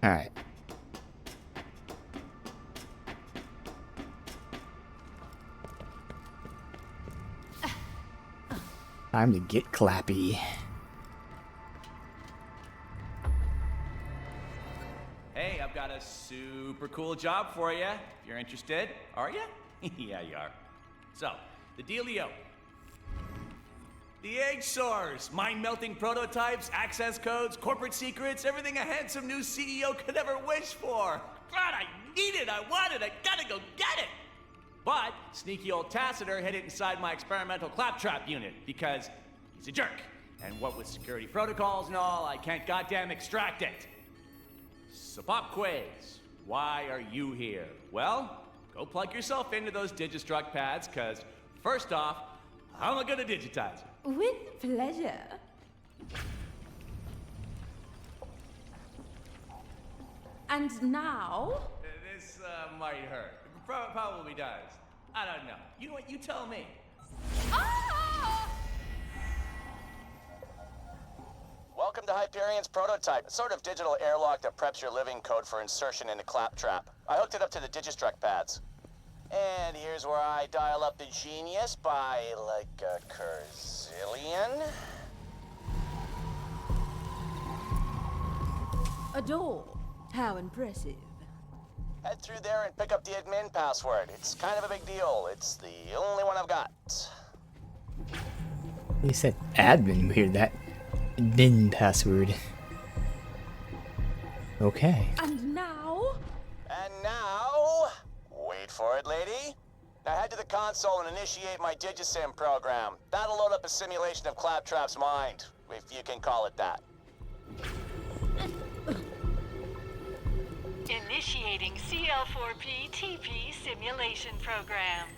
Alright. Time to get clappy. Hey, I've got a super cool job for you. If you're interested, are you? Yeah, you are. So, the dealio. The egg source, mind-melting prototypes, access codes, corporate secrets, everything a handsome new CEO could ever wish for. God, I need it, I want it, I gotta go get it! But sneaky old Tassiter hid it inside my experimental claptrap unit because he's a jerk. And what with security protocols and all, I can't goddamn extract it. So pop quiz. Why are you here? Well, go plug yourself into those Digistruct pads, cause first off, I'm gonna digitize it. With pleasure. And now? This might hurt. Probably does. I don't know. You know what? You tell me. Ah! Welcome to Hyperion's prototype, a sort of digital airlock that preps your living code for insertion into Claptrap. I hooked it up to the Digistruct pads. And here's where I dial up the genius by, like, a Curzillion. A door. How impressive. Head through there and pick up the admin password. It's kind of a big deal. It's the only one I've got. You said admin, weird that. Admin password. Okay. And now? And now... Wait for it, lady. Now head to the console and initiate my Digisim program. That'll load up a simulation of Claptrap's mind, if you can call it that. Initiating CL4P TP simulation program.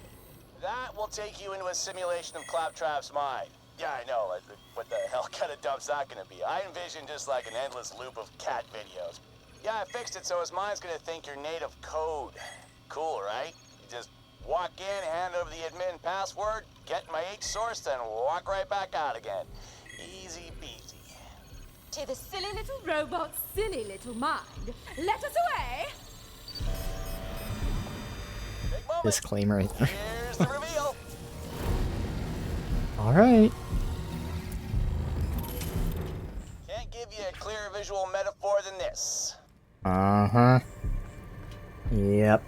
That will take you into a simulation of Claptrap's mind. Yeah, I know. What the hell kind of dump's that gonna be? I envision just like an endless loop of cat videos. Yeah, I fixed it so his mind's gonna think you're native code. Cool, right? You just walk in, hand over the admin password, get my H source, then walk right back out again. Easy peasy. To the silly little robot's silly little mind. Let us away! Disclaimer. Here's the reveal. Alright. Can't give you a clearer visual metaphor than this. Uh-huh. Yep.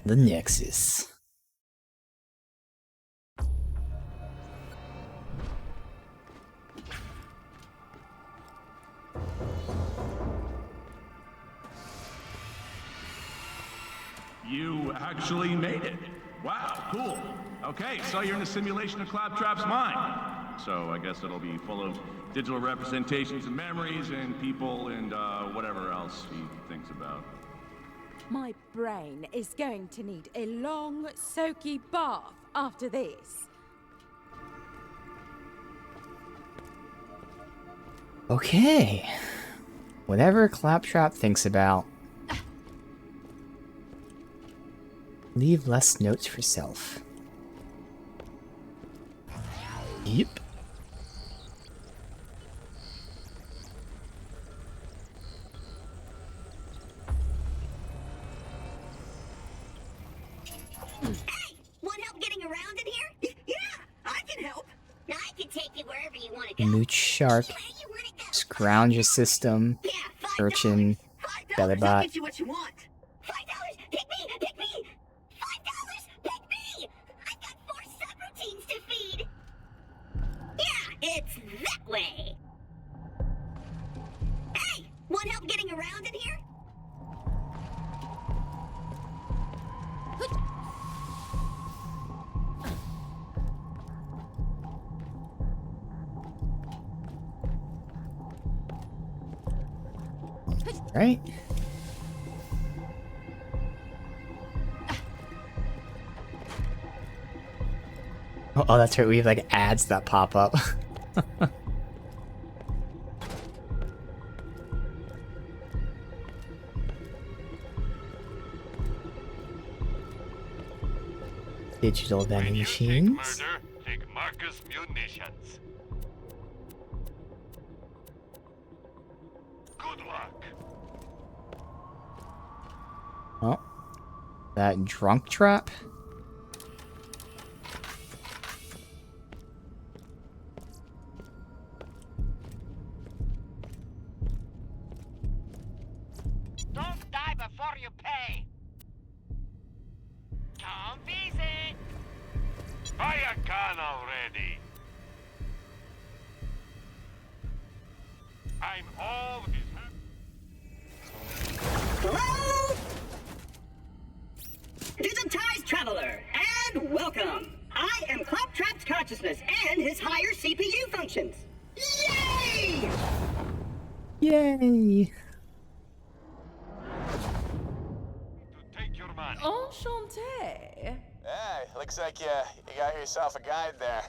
The Nexus. You actually made it. Wow, cool. Okay, so you're in a simulation of Claptrap's mind. So I guess it'll be full of digital representations and memories and people and whatever else he thinks about. My brain is going to need a long, soaky bath after this. Okay. Whatever Claptrap thinks about. Leave less notes for self. Yep. Hey! Want help getting around in here? Yeah, I can help. Now I can take you wherever you want to go. Mooch Shark. Scrounger System. Urchin. Bellybot. I'll get you what you want. $5! Pick me! Pick me! $5! Pick me! I've got 4 subroutines to feed! Yeah, it's that way! Hey! Want help getting around in here? Right? Oh, that's right. We have like ads that pop up. Digital vending machines. Murder, take Marcus munitions. Good luck. Oh, that drunk trap. Don't die before you pay. Come visit. Buy a gun already. I'm always Hello? Digitized Traveler, and welcome. I am Claptrap's cartoon. consciousness and his higher CPU functions. Yay! Yay! Enchanté. Hey, looks like you got yourself a guide there.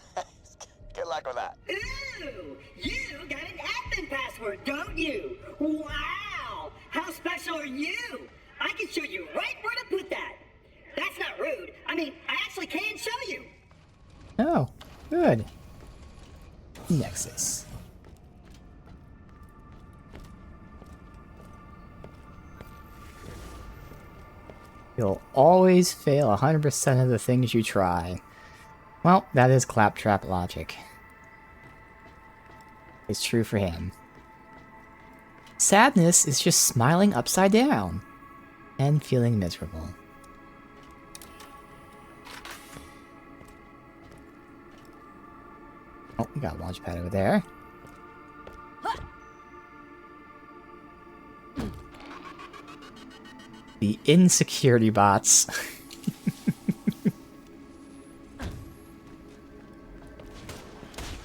Good luck with that. Ooh, you got an admin password, don't you? Wow! How special are you? I can show you right where to put that. That's not rude. I mean, I actually can show you. Oh, good. Nexus. You'll always fail 100% of the things you try. Well, that is claptrap logic. It's true for him. Sadness is just smiling upside down and feeling miserable. Oh, we got a launch pad over there. The insecurity bots.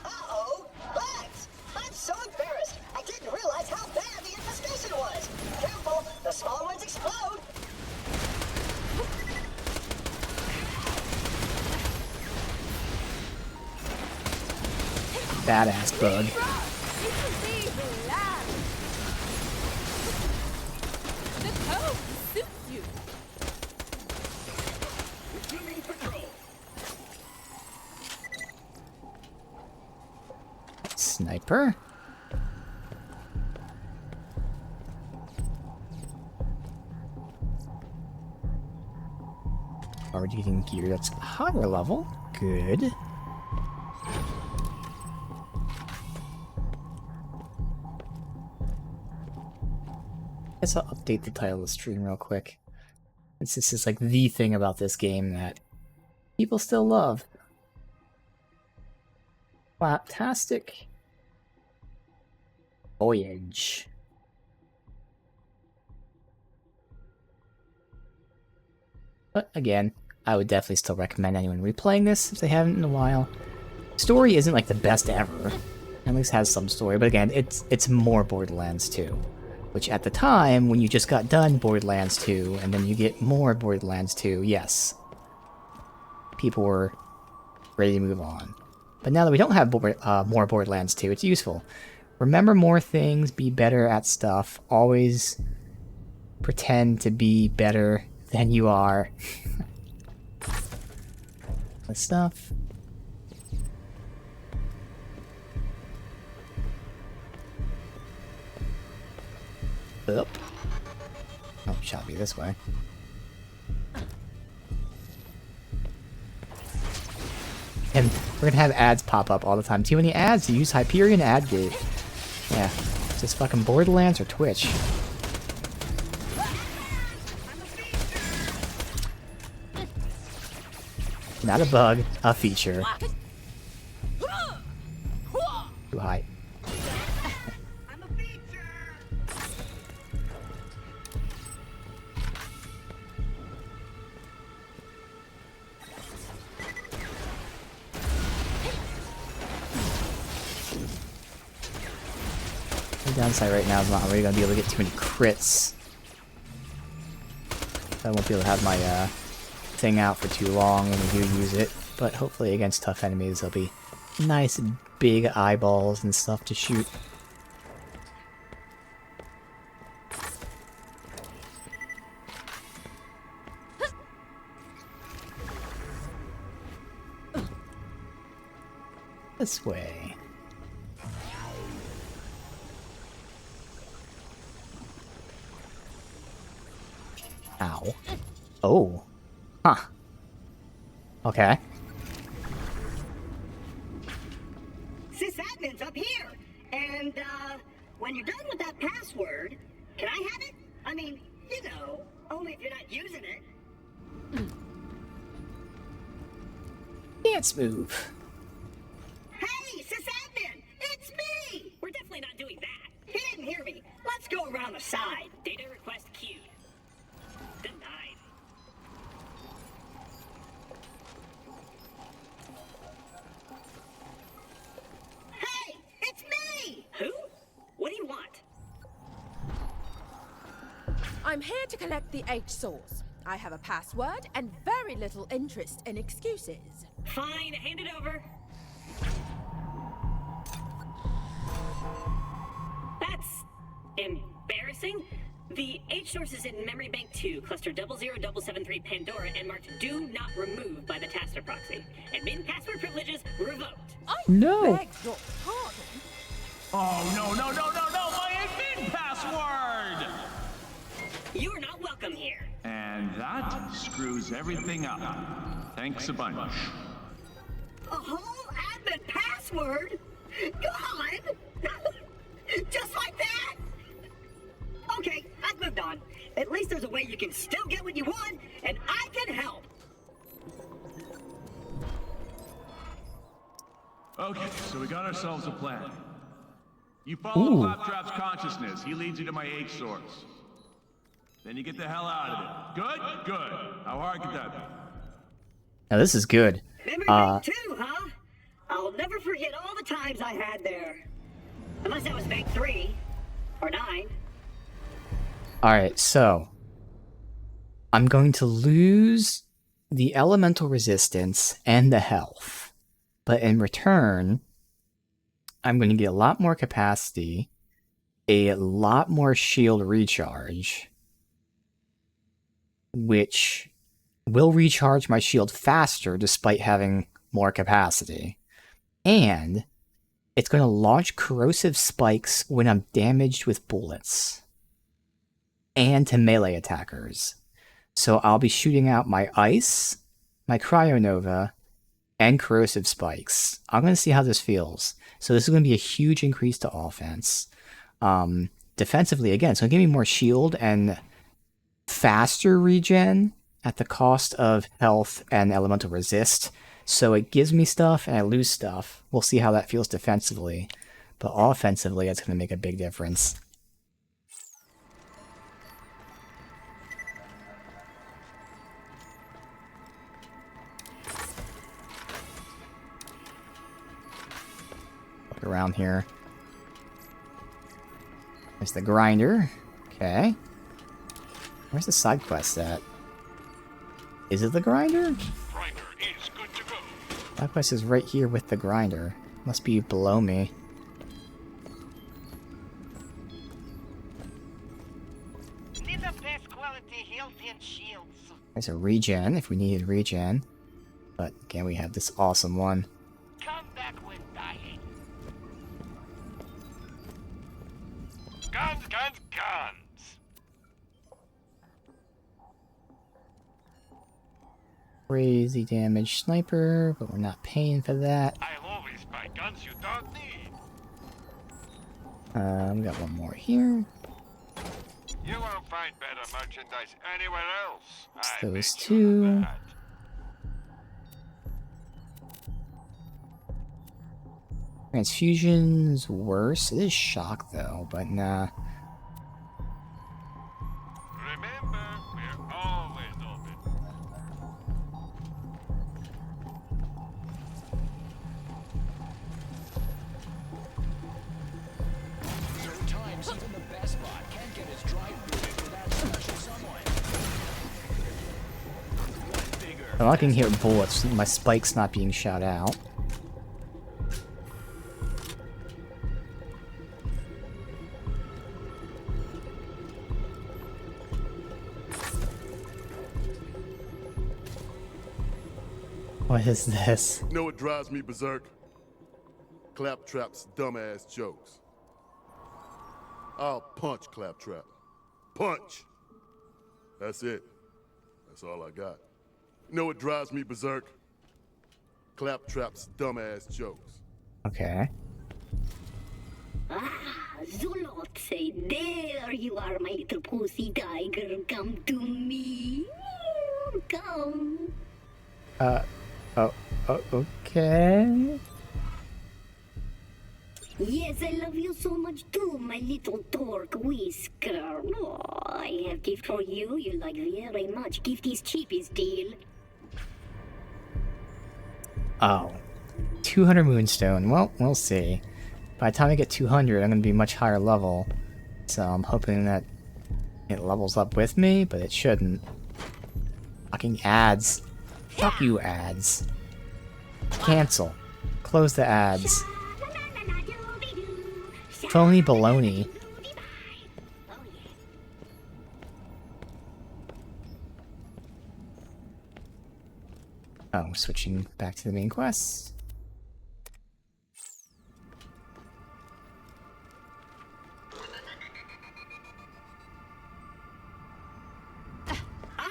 Uh-oh, Lex! I'm so embarrassed. I didn't realize how bad the infestation was. Careful, the small ones explode. Badass bug. The code suits you. Sniper. Already getting gear that's higher level. Good. Guess I'll update the title of the stream real quick. Since this is like the thing about this game that people still love. Fantastic Voyage. But again, I would definitely still recommend anyone replaying this if they haven't in a while. Story isn't like the best ever. At least has some story, but again, it's more Borderlands 2. Which at the time, when you just got done Borderlands 2, and then you get more Borderlands 2, yes. People were ready to move on. But now that we don't have more Borderlands 2, it's useful. Remember more things, be better at stuff, always pretend to be better than you are. That stuff. Up. Oh, shot me this way. And we're gonna have ads pop up all the time. Too many ads? Use Hyperion Ad Gate. Yeah. Is this fucking Borderlands or Twitch? Not a bug, a feature. Too high. The downside right now is I'm not really gonna be able to get too many crits. I won't be able to have my thing out for too long when we do use it, but hopefully against tough enemies there'll be nice big eyeballs and stuff to shoot. This way. Ow. Oh. Huh. Okay. Sysadmin's up here. And, when you're done with that password, can I have it? I mean, you know, only if you're not using it. Dance move. Hey, Sysadmin! It's me! We're definitely not doing that. He didn't hear me. Let's go around the side. Data request queued. Denied. I'm here to collect the H-source. I have a password and very little interest in excuses. Fine, hand it over. That's embarrassing. The H-source is in Memory Bank 2, cluster 00773 Pandora, and marked Do Not Remove by the Taster proxy. Admin password privileges revoked. No. Beg your pardon. Oh, no, my admin password! You're not welcome here. And that screws everything up. Thanks a bunch. A whole admin password? Gone? Just like that? Okay, I've moved on. At least there's a way you can still get what you want, and I can help. Okay, so we got ourselves a plan. You follow Ooh. Claptrap's consciousness. He leads you to my H-source. Then you get the hell out of it. Good? Good. How hard could that be? Now this is good. Memory Bank 2, huh? I'll never forget all the times I had there. Unless that was Bank 3. Or 9. Alright, so I'm going to lose the elemental resistance and the health. But in return, I'm going to get a lot more capacity, a lot more shield recharge, which will recharge my shield faster despite having more capacity. And it's going to launch corrosive spikes when I'm damaged with bullets. And to melee attackers. So I'll be shooting out my ice, my cryonova, and corrosive spikes. I'm going to see how this feels. So this is going to be a huge increase to offense. Defensively, again, it's going to give me more shield and faster regen at the cost of health and elemental resist. So it gives me stuff and I lose stuff. We'll see how that feels defensively. But offensively, it's going to make a big difference. Look around here. There's the grinder. Okay. Where's the side quest at? Is it the grinder? Grinder is good to go. Side quest is right here with the grinder. Must be below me. Need the best quality health and shields. There's a regen if we needed regen. But again, we have this awesome one. Come back when dying. Guns, guns, guns. Crazy damage sniper, but we're not paying for that. I'll always buy guns you don't need. We got one more here. You won't find better merchandise anywhere else. It's I those bet you two. that. Transfusion's worse. It is shock though, but nah. Remember, we're always open. Sometimes even the best bot can't get his drive booted without special someone. I'm not getting hit with bullets. My spike's not being shot out. What is this? You know what drives me berserk? Claptrap's dumbass jokes. I'll punch Claptrap. Punch! That's it. That's all I got. You know what drives me berserk? Claptrap's dumbass jokes. Okay. Ah, Zolote, there you are, my little pussy tiger. Come to me. Come. Okay. Yes, I love you so much too, my little dork whisker. Oh, I have gift for you. You like very much. Gift is cheap is deal. Oh. 200 Moonstone. Well, we'll see. By the time I get 200, I'm going to be much higher level. So I'm hoping that It levels up with me, but it shouldn't. Fucking ads. Fuck you, ads. Cancel. Close the ads. Phony baloney. Oh, switching back to the main quest.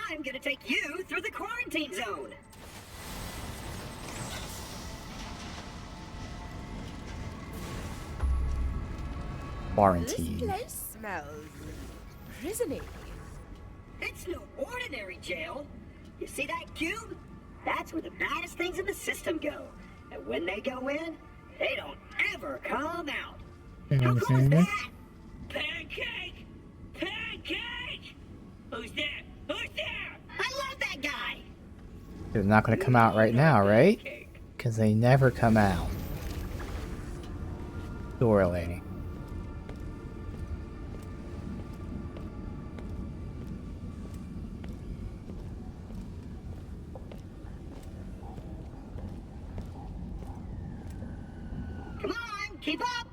I'm gonna take you through the quarantine zone. Quarantine. This place smells prisony. It's no ordinary jail. You see that cube? That's where the baddest things in the system go. And when they go in, they don't ever come out. How cool is that? Pancake! Pancake! Who's there? Who's there? I love that guy! They're not gonna come out right now, right? Because they never come out. Aurelia. Come on, keep up!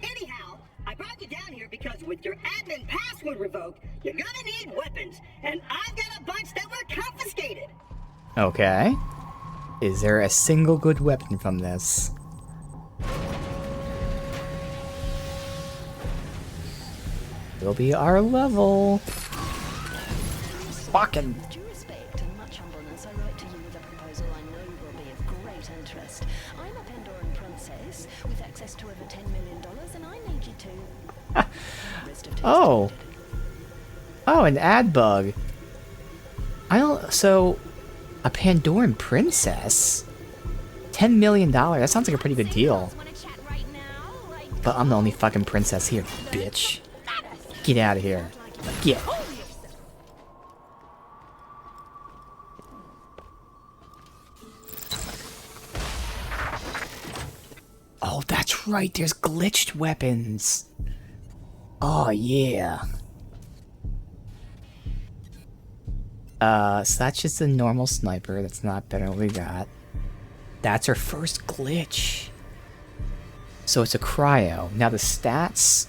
Anyhow, I brought you down here because with your admin password revoked, you're gonna need weapons, and I've got a bunch that were confiscated. Okay. Is there a single good weapon from this? It'll be our level. Fucking. With due respect and much humbleness, I write to you with a proposal I know will be of great interest. I'm a Pandoran princess with access to over $10 million, and I need you to. Oh. Oh, an ad bug. I don't. So, a Pandoran princess? $10 million? That sounds like a pretty good deal. But I'm the only fucking princess here, bitch. Get out of here. Get. Oh, that's right. There's glitched weapons. Oh, yeah. So that's just a normal sniper. That's not better than what we got. That's our first glitch. So it's a cryo. Now the stats...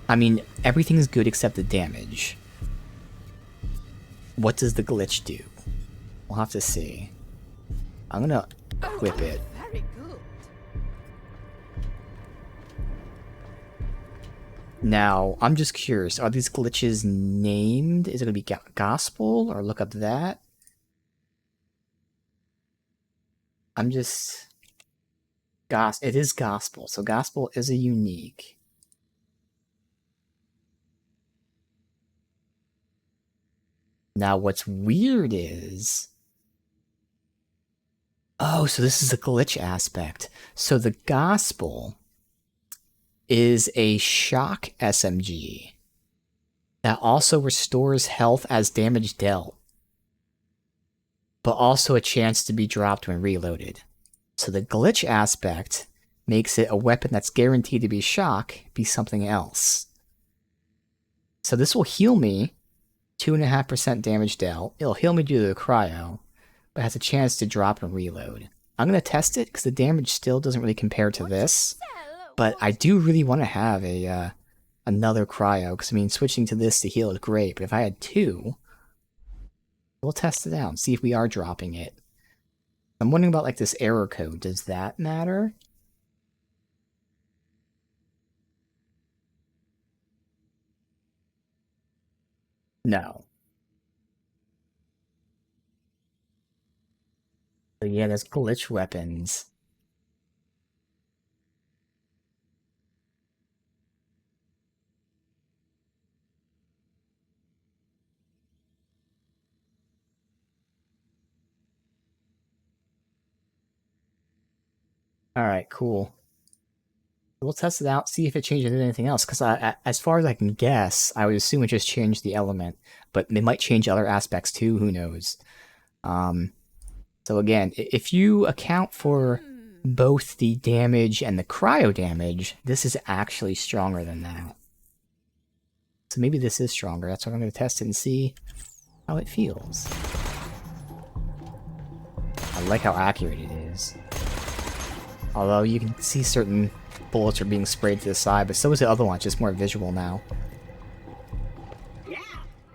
I mean, everything's good except the damage. What does the glitch do? We'll have to see. I'm gonna equip it. Very good. Now, I'm just curious. Are these glitches named? Is it gonna be gospel? Or look up that? I'm just... It is gospel. So gospel is a unique. Now, what's weird is... Oh, so this is a glitch aspect. So the gospel is a shock SMG that also restores health as damage dealt, but also a chance to be dropped when reloaded. So the glitch aspect makes it a weapon that's guaranteed to be shock be something else. So this will heal me 2.5% damage dealt. It'll heal me due to the cryo, but has a chance to drop and reload. I'm going to test it because the damage still doesn't really compare to this, but I do really want to have a another cryo, because I mean, switching to this to heal is great, but if I had two, we'll test it out and see if we are dropping it. I'm wondering about like this error code. Does that matter? No. So yeah, there's glitch weapons. Alright, cool. We'll test it out, see if it changes anything else. Because as far as I can guess, I would assume it just changed the element, but they might change other aspects too. Who knows? So again, if you account for both the damage and the cryo damage, this is actually stronger than that. So maybe this is stronger. That's why I'm going to test it and see how it feels. I like how accurate it is. Although you can see certain bullets are being sprayed to the side, but so is the other one, just more visual now. Yeah,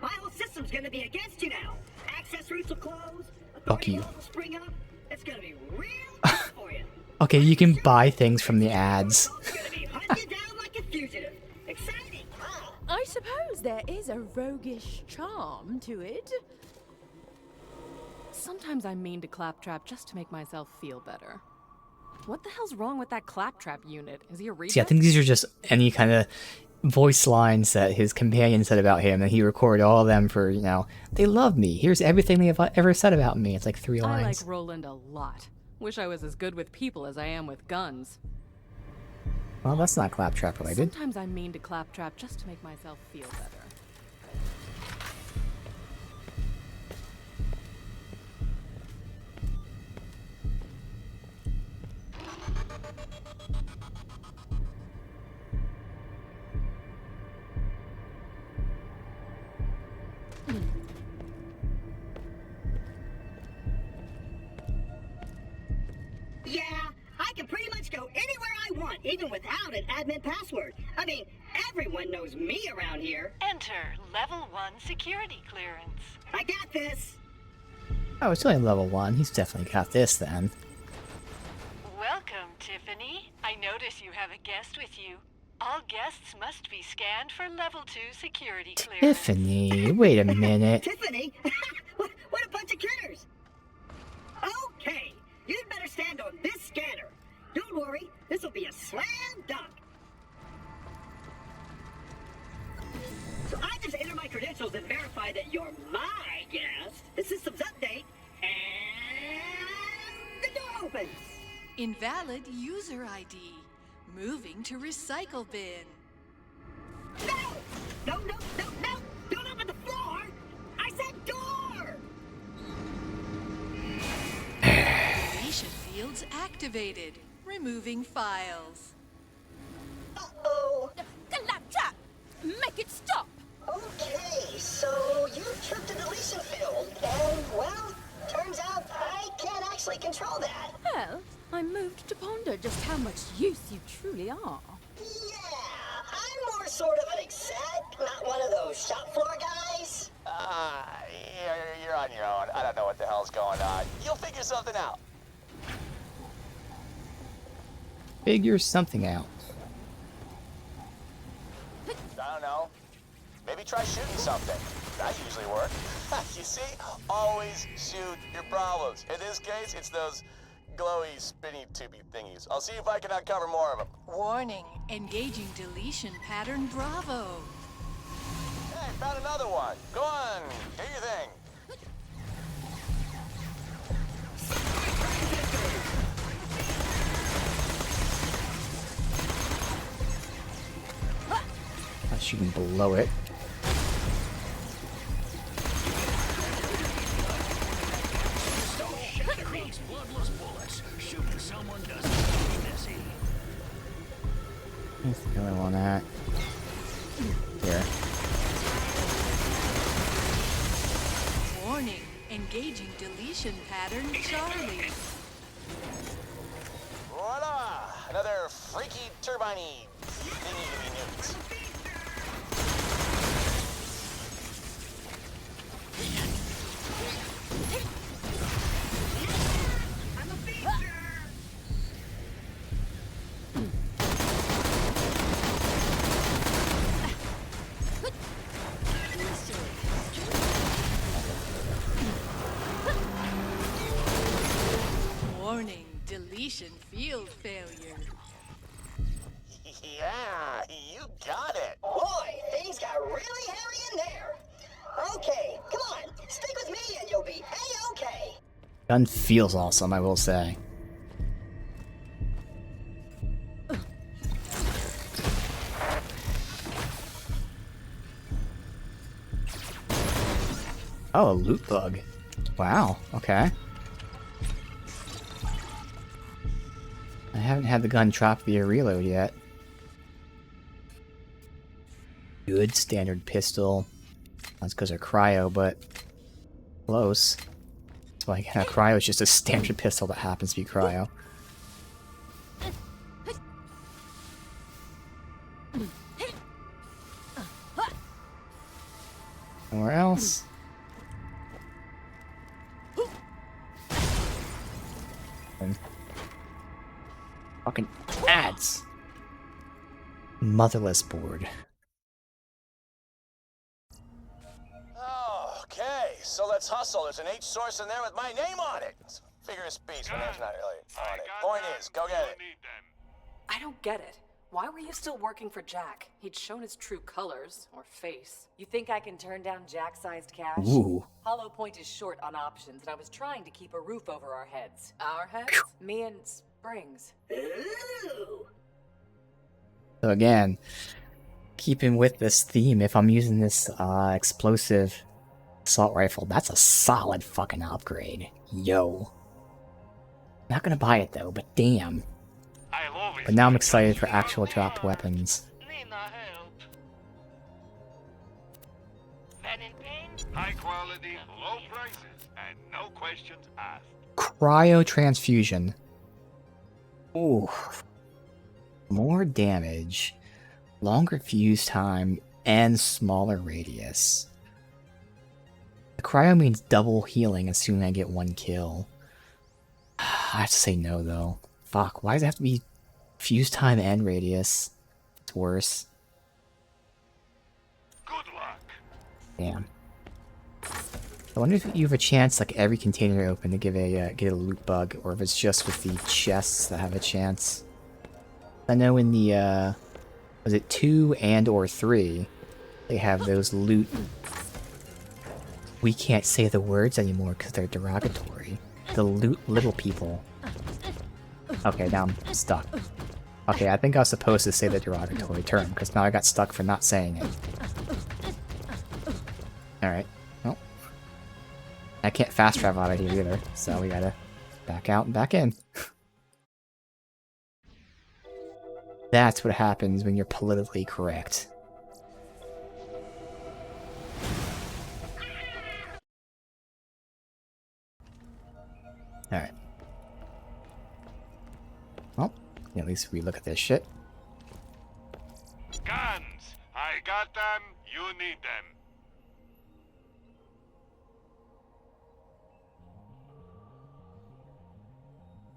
my whole system's gonna be against you now. Access routes will close. Fuck you. Will spring up. It's gonna be real tough for you. Okay, you can buy things from the ads. Hunt you down like a fugitive. Exciting, huh? I suppose there is a roguish charm to it. Sometimes I mean to claptrap just to make myself feel better. What the hell's wrong with that claptrap unit? Is he a reject? See, I think these are just any kind of voice lines that his companion said about him, and he recorded all of them for, you know, they love me. Here's everything they've ever said about me. It's like 3 lines. I like Roland a lot. Wish I was as good with people as I am with guns. Well, that's not claptrap related. Sometimes I mean to claptrap just to make myself feel better. Yeah, I can pretty much go anywhere I want, even without an admin password. I mean, everyone knows me around here. Enter level 1 security clearance. I got this. Oh, it's only level 1. He's definitely got this then. Welcome, Tiffany. I notice you have a guest with you. All guests must be scanned for level 2 security clearance. Tiffany, wait a minute. Tiffany? what a bunch of critters. Okay, you'd better stand on this scanner. Don't worry, this will be a slam dunk. So I just enter my credentials and verify that you're my guest. The system's update, and the door opens. Invalid user ID. Moving to recycle bin. No! Don't open the floor! I said door! Deletion fields activated. Removing files. Uh-oh. Claptrap! Make it stop! Okay, so you tripped the deletion field, and, well, turns out I can't actually control that. Well, I moved to ponder just how much use you truly are. Yeah, I'm more sort of an exec, not one of those shop floor guys. You're on your own. I don't know what the hell's going on. You'll figure something out. Figure something out. I don't know. Maybe try shooting something. That usually works. You see? Always shoot your problems. In this case, it's those glowy, spinny, tubey thingies. I'll see if I can uncover more of them. Warning. Engaging deletion pattern Bravo. Hey, found another one. Go on. Do your thing. I'm shooting below it. Bloodless bullets. Shooting someone doesn't have to be messy. Where's the other one at? Here. Warning. Engaging deletion pattern Charlie. Voila! Another freaky turbine-y thingy to be nuked. Warning. Deletion field failure. Yeah, you got it. Boy, things got really hairy in there. Okay, come on, stick with me and you'll be A-okay. Gun feels awesome, I will say. Oh, a loot bug. Wow, okay. I haven't had the gun drop via reload yet. Good standard pistol. That's because of cryo, but close. So like, cryo is just a standard pistol that happens to be cryo. Somewhere else. And fucking ads. Motherless board. Okay, so let's hustle. There's an H source in there with my name on it. Figure of speech, my name's not really on it. Point is, go get it. I don't get it. Why were you still working for Jack? He'd shown his true colors, or face. You think I can turn down Jack-sized cash? Ooh. Hollow Point is short on options, and I was trying to keep a roof over our heads. Our heads? Me and Springs. Ooh. So again, keeping with this theme, if I'm using this explosive assault rifle, that's a solid fucking upgrade. Yo. Not gonna buy it though, but damn. But now I'm excited for actual dropped weapons. High quality, low prices, and no questions asked. Cryo transfusion. Ooh. More damage, longer fuse time, and smaller radius. The cryo means double healing as soon as I get 1 kill. I have to say no though. Fuck, why does it have to be fuse time and radius? It's worse. Good luck. Damn. I wonder if you have a chance, like every container you open, to give get a loot bug, or if it's just with the chests that have a chance. I know in the was it 2 and or 3, they have those loot. We can't say the words anymore because they're derogatory. The loot little people. Okay, now I'm stuck. Okay, I think I was supposed to say the derogatory term because now I got stuck for not saying it. Alright. Well. I can't fast travel out of here either, so we gotta back out and back in. That's what happens when you're politically correct. Alright. Well, at least we look at this shit. Guns! I got them, you need them.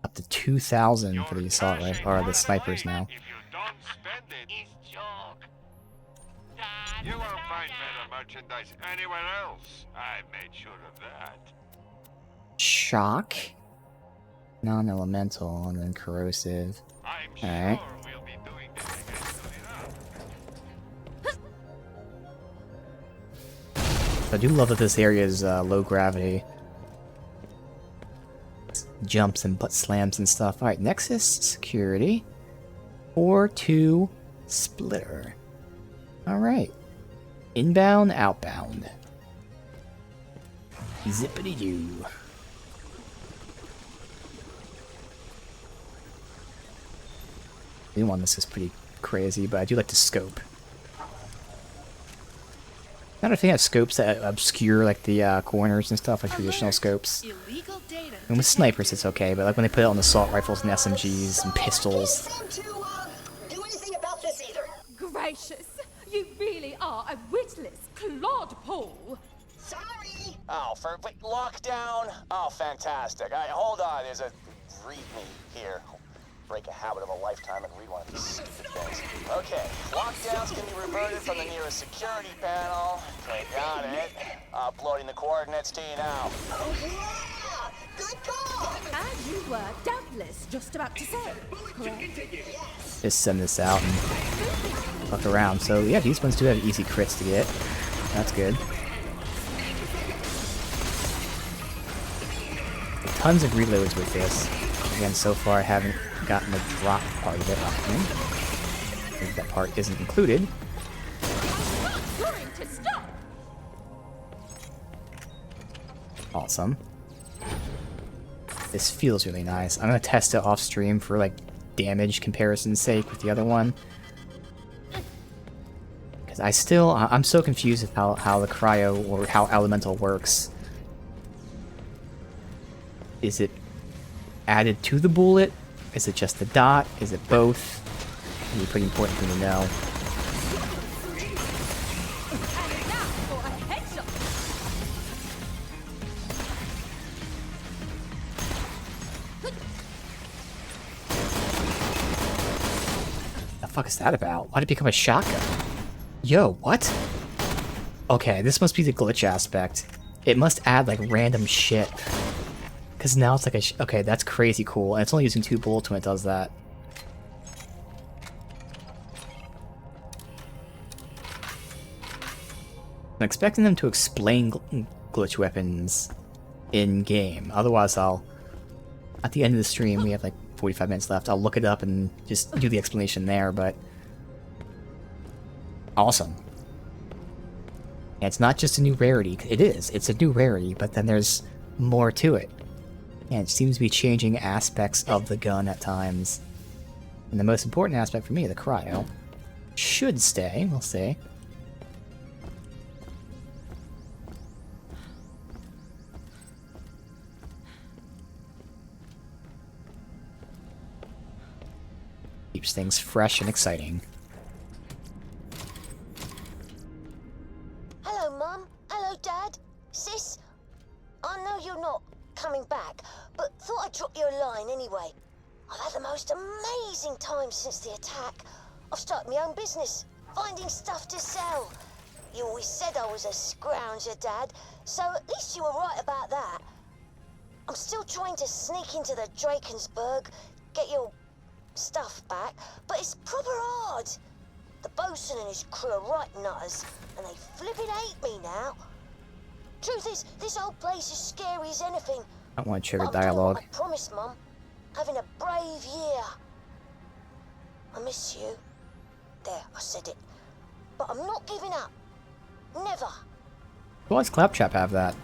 Up to 2,000 for the assault rifle, or the snipers now. You won't find better merchandise anywhere else. I made sure of that. Shock, non-elemental, and then corrosive. Alright. I do love that this area is low gravity. Jumps and butt slams and stuff. Alright, Nexus security. 4-2 splitter. Alright. Inbound, outbound. Zippity doo. The one this is pretty crazy, but I do like to scope. Not if they have scopes that obscure like the corners and stuff, like traditional scopes. And with snipers it's okay, but like when they put it on assault rifles and SMGs and pistols. Do anything about this either. Gracious, you really are a witless clodpole. Sorry. Oh, wait, lockdown? Oh, fantastic. All right, hold on. There's a readme here. Break a habit of a lifetime and read one of these stupid things. Okay, lockdowns can be reverted from the nearest security panel. Okay, got it. Uploading the coordinates to you now. Oh, yeah! Good call! And you were doubtless just about to say, correct? Just send this out and fuck around. So yeah, these ones do have easy crits to get. That's good. Tons of reloads with this. Again, so far I haven't gotten the drop part of it. I think that part isn't included. awesome. This feels really nice. I'm gonna test it off stream for like damage comparison's sake with the other one. Because I'm so confused with how the cryo or how elemental works. Is it added to the bullet? Is it just the dot? Is it both? It'd be pretty important for me to know. The fuck is that about? Why'd it become a shotgun? Yo, what? Okay, this must be the glitch aspect. It must add like random shit. Because now it's like a okay, that's crazy cool. And it's only using 2 bullets when it does that. I'm expecting them to explain glitch weapons in-game. Otherwise, at the end of the stream, we have like 45 minutes left. I'll look it up and just do the explanation there, but... Awesome. And it's not just a new rarity. It is. It's a new rarity, but then there's more to it. And it seems to be changing aspects of the gun at times. And the most important aspect for me, the cryo, should stay. We'll see. Keeps things fresh and exciting. Hello, Mum. Hello, Dad. Sis. I know you're not coming back, but thought I'd drop you a line anyway. I've had the most amazing time since the attack. I've started my own business, finding stuff to sell. You always said I was a scrounger, Dad, so at least you were right about that. I'm still trying to sneak into the Drakensberg, get your stuff back, but it's proper hard. The bosun and his crew are right nutters, and they flipping hate me now. Truth is, this old place is scary as anything. I don't want to trigger I'm doing dialogue. what I promised, Mum. Having a brave year. I miss you. There, I said it. But I'm not giving up. Never. Why does Claptrap have that?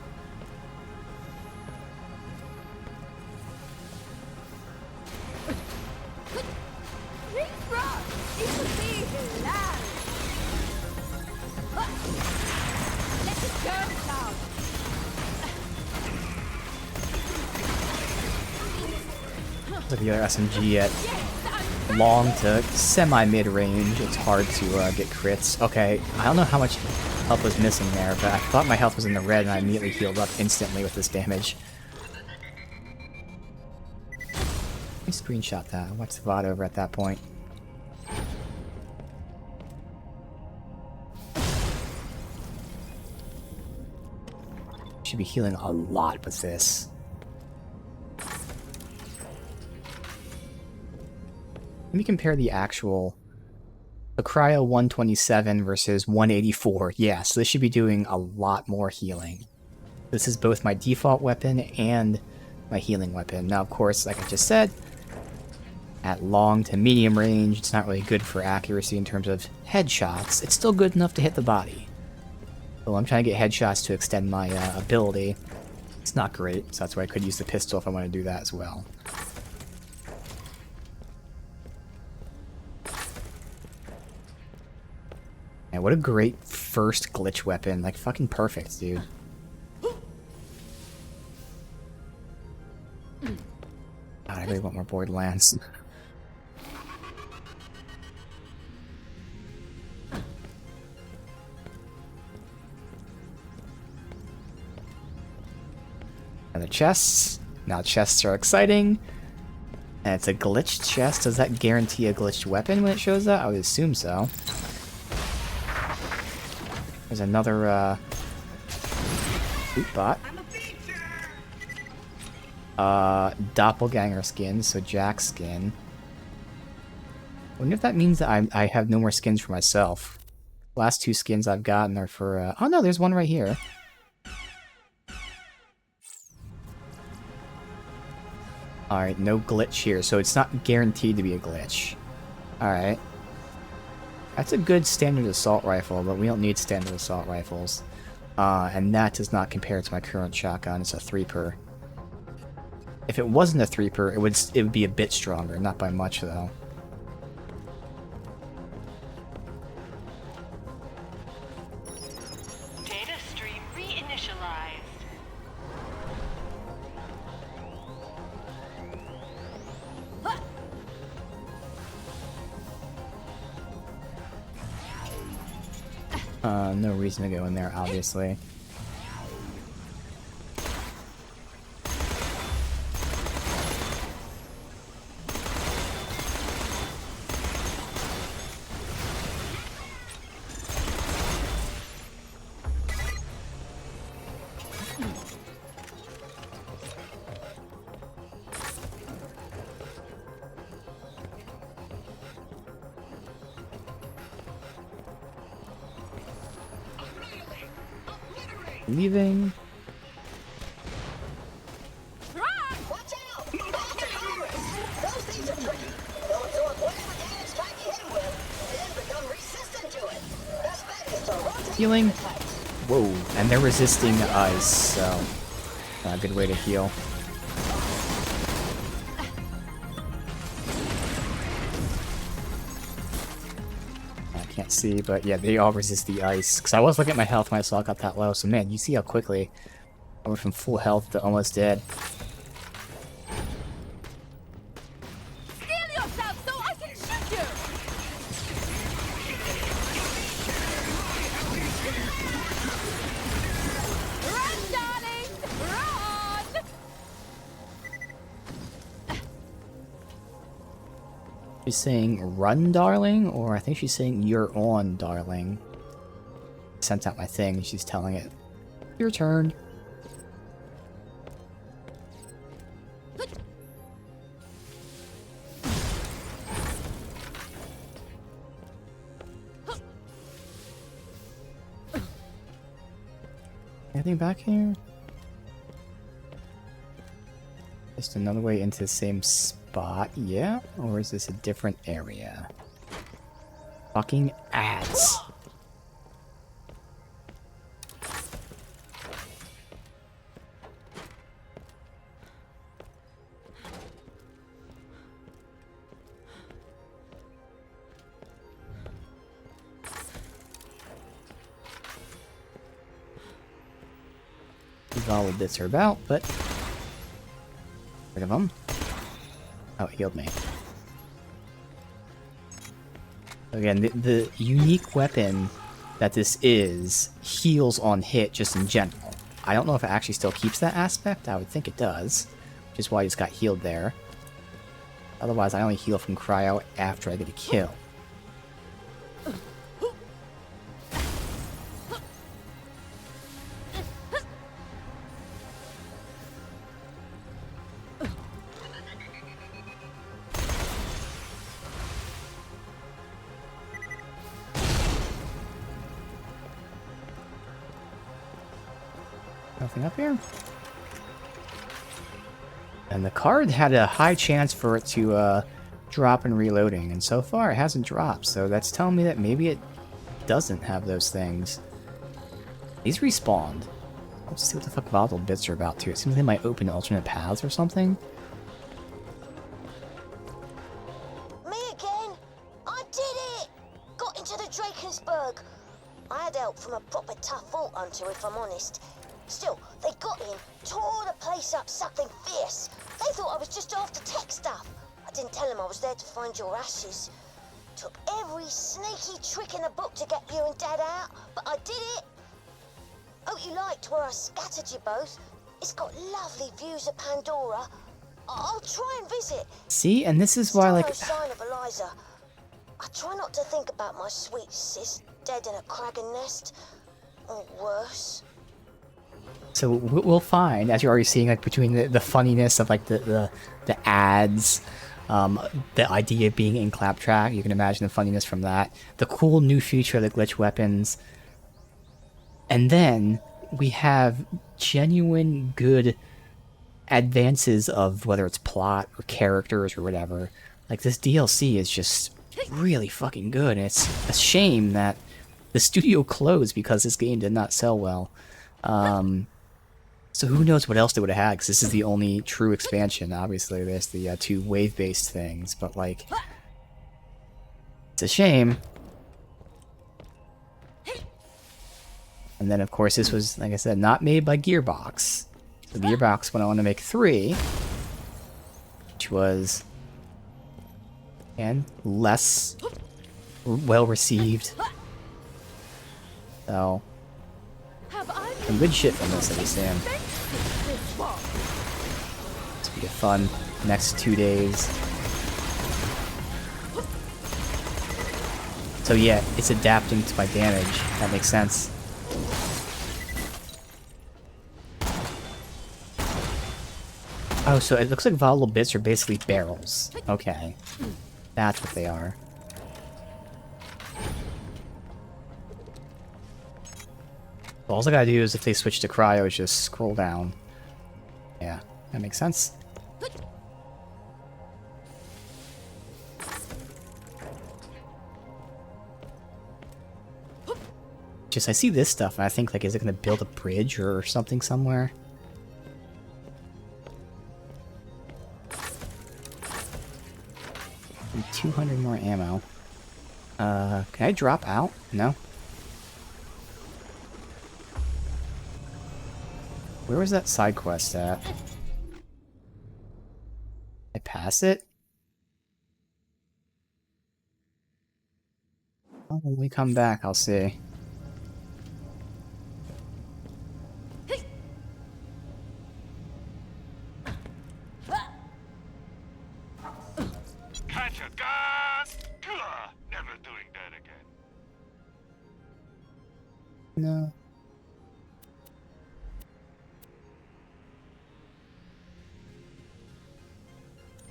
Look at the other SMG at long to semi-mid range. It's hard to get crits. Okay, I don't know how much health was missing there, but I thought my health was in the red and I immediately healed up instantly with this damage. Let me screenshot that. Watch the VOD over at that point. Should be healing a lot with this. Let me compare the cryo 127 versus 184. Yeah, so this should be doing a lot more healing. This is both my default weapon and my healing weapon. Now, of course, like I just said, at long to medium range, it's not really good for accuracy in terms of headshots. It's still good enough to hit the body. So I'm trying to get headshots to extend my ability. It's not great, so that's why I could use the pistol if I want to do that as well. And what a great first glitch weapon. Like, fucking perfect, dude. God, I really want more Borderlands. And the chests. Now chests are exciting. And it's a glitched chest. Does that guarantee a glitched weapon when it shows up? I would assume so. There's another, loot bot. Doppelganger skin, so Jack's skin. I wonder if that means that I have no more skins for myself. Last 2 skins I've gotten are for, oh no, there's one right here. Alright, no glitch here, so it's not guaranteed to be a glitch. Alright. That's a good standard assault rifle, but we don't need standard assault rifles. And that does not compare to my current shotgun. It's a 3-per. If it wasn't a 3-per, it would be a bit stronger, not by much though. Data stream reinitialized. No reason to go in there, obviously. Leaving. Watch out! Back to Congress! Those things are tricky. They'll absorb whatever damage might be hit with, and then become resistant to it. Best bet is to rotate Healing. Whoa, and they're resisting ice, so a good way to heal. I can't see, but yeah, they all resist the ice. Because I was looking at my health when I saw it got that low, so man, you see how quickly I went from full health to almost dead. Steal yourself so I can shoot you! Run, darling! Run! She's saying, run, darling? Or I think she's saying, you're on, darling. I sent out my thing, and she's telling it, your turn. Anything back here? Just another way into the same spot, yeah? Or is this a different area? Fucking ads. These all the bits are about, but rid of them. Oh, it healed me. Again, the unique weapon that this is heals on hit just in general. I don't know if it actually still keeps that aspect. I would think it does, which is why he's got healed there. Otherwise, I only heal from cryo after I get a kill. Nothing up here. And the card had a high chance for it to drop in reloading, and so far it hasn't dropped, so that's telling me that maybe it doesn't have those things. These respawned. Let's see what the fuck volatile bits are about too. It seems like they might open alternate paths or something. Me again? I did it! Got into the Drakensburg. I had help from a proper tough vault hunter, if I'm honest. Still, they got in, tore the place up something fierce. They thought I was just after tech stuff. I didn't tell them I was there to find your ashes. Took every sneaky trick in the book to get you and Dad out, but I did it. Hope you liked where I scattered you both. It's got lovely views of Pandora. I'll try and visit. See, and this is why, like, Still no sign of Eliza. I try not to think about my sweet sis dead in a kraken nest, or worse. so we'll find, as you're already seeing, like between the funniness of like the ads, the idea of being in Claptrap, you can imagine the funniness from that. The cool new feature of the glitch weapons. And then we have genuine good advances of whether it's plot or characters or whatever. Like this DLC is just really fucking good, and it's a shame that the studio closed because this game did not sell well. So who knows what else they would have had, because this is the only true expansion. Obviously, there's the 2 wave-based things, but, like, it's a shame. And then, of course, this was, like I said, not made by Gearbox. So Gearbox went on to make 3, which was, again, less well-received. So, some good shit from this, I assume. It's gonna be fun next 2 days. So yeah, it's adapting to my damage. That makes sense. Oh, so it looks like volatile bits are basically barrels. Okay. That's what they are. All I gotta do is, if they switch to cryo, is just scroll down. Yeah, that makes sense. Just, I see this stuff, and I think, like, is it gonna build a bridge or something somewhere? And 200 more ammo. Can I drop out? No? Where was that side quest at? I pass it? Oh, when we come back, I'll see. Catch a gun! Gah, never doing that again. No.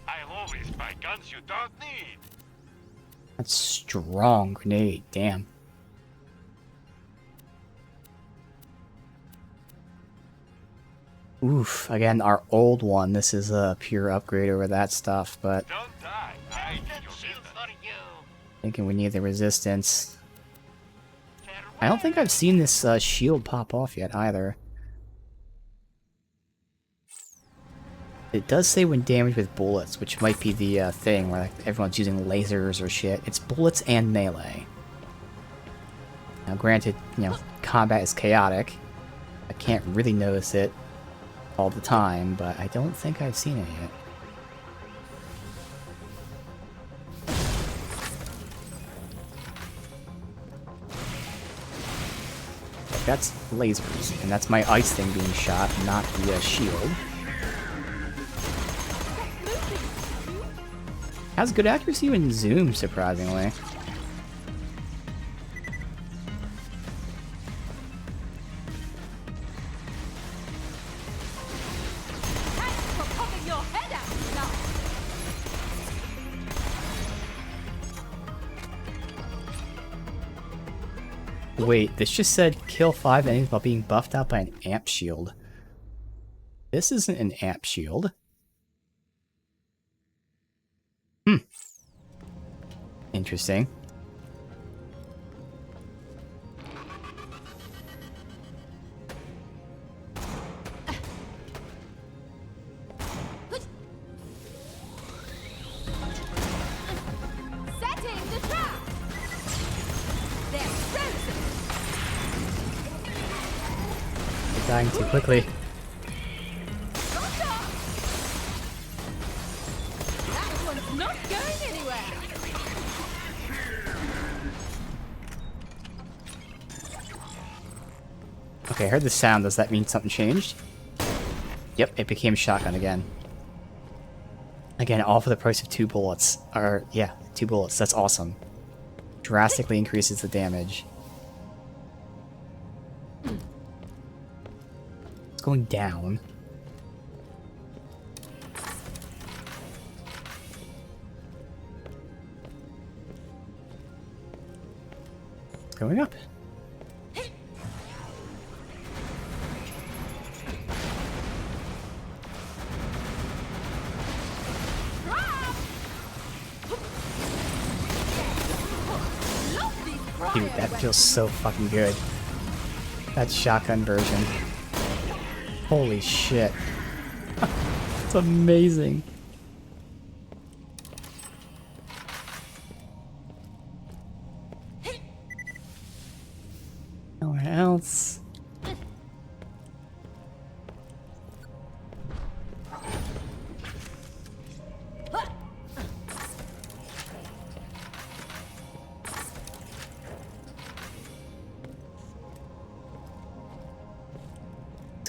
I'll always buy guns you don't need. That's strong grenade, damn. Oof, again, our old one. This is a pure upgrade over that stuff, but Don't die. I need your business. thinking we need the resistance. I don't think I've seen this shield pop off yet either. It does say when damaged with bullets, which might be the thing where, like, everyone's using lasers or shit. It's bullets and melee. Now, granted, you know, combat is chaotic. I can't really notice it all the time, but I don't think I've seen it yet. That's lasers, and that's my ice thing being shot, not the shield. Has good accuracy when zoom, surprisingly. Wait, this just said kill 5 enemies while being buffed out by an amp shield. This isn't an amp shield. Hmm. Interesting. Setting the trap. They're frozen. They're dying too quickly. That one's not going anywhere. Okay, I heard the sound. Does that mean something changed? Yep, it became shotgun again. Again, all for the price of 2 bullets. Or, yeah, 2 bullets. That's awesome. Drastically increases the damage. It's going down. It's going up. Dude, that feels so fucking good. That shotgun version. Holy shit. It's amazing. Nowhere else.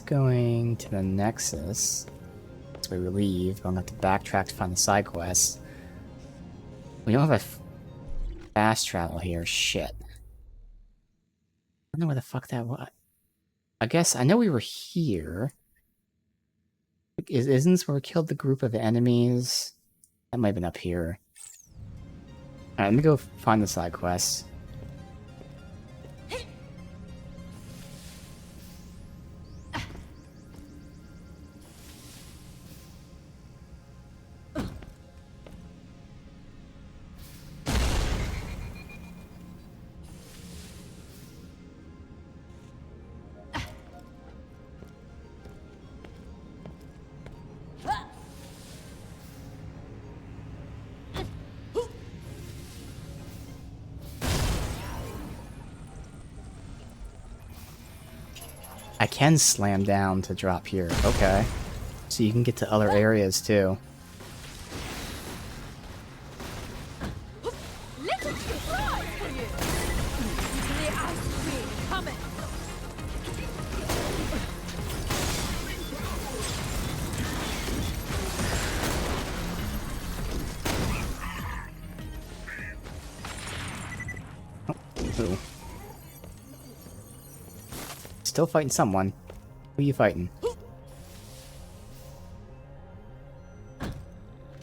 Going to the Nexus. That's where we leave. I'm gonna have to backtrack to find the side quests. We don't have a fast travel here. Shit. I don't know where the fuck that was. I guess I know we were here. Isn't this where we killed the group of enemies? That might have been up here. Alright, let me go find the side quests. I can slam down to drop here. Okay. So you can get to other areas too. Little surprise for you. The ice cream coming. Ooh. Still fighting someone. Who are you fighting?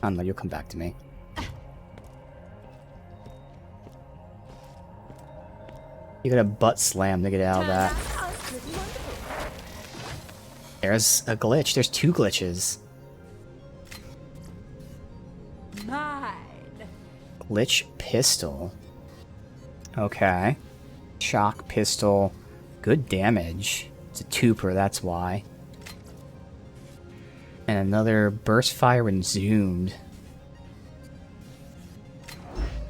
Oh no, you'll come back to me. You got a butt slam to get out of that. There's a glitch. There's two glitches. Mine. Glitch pistol. Okay. Shock pistol. Good damage. It's a twoper, that's why. And another burst fire when zoomed.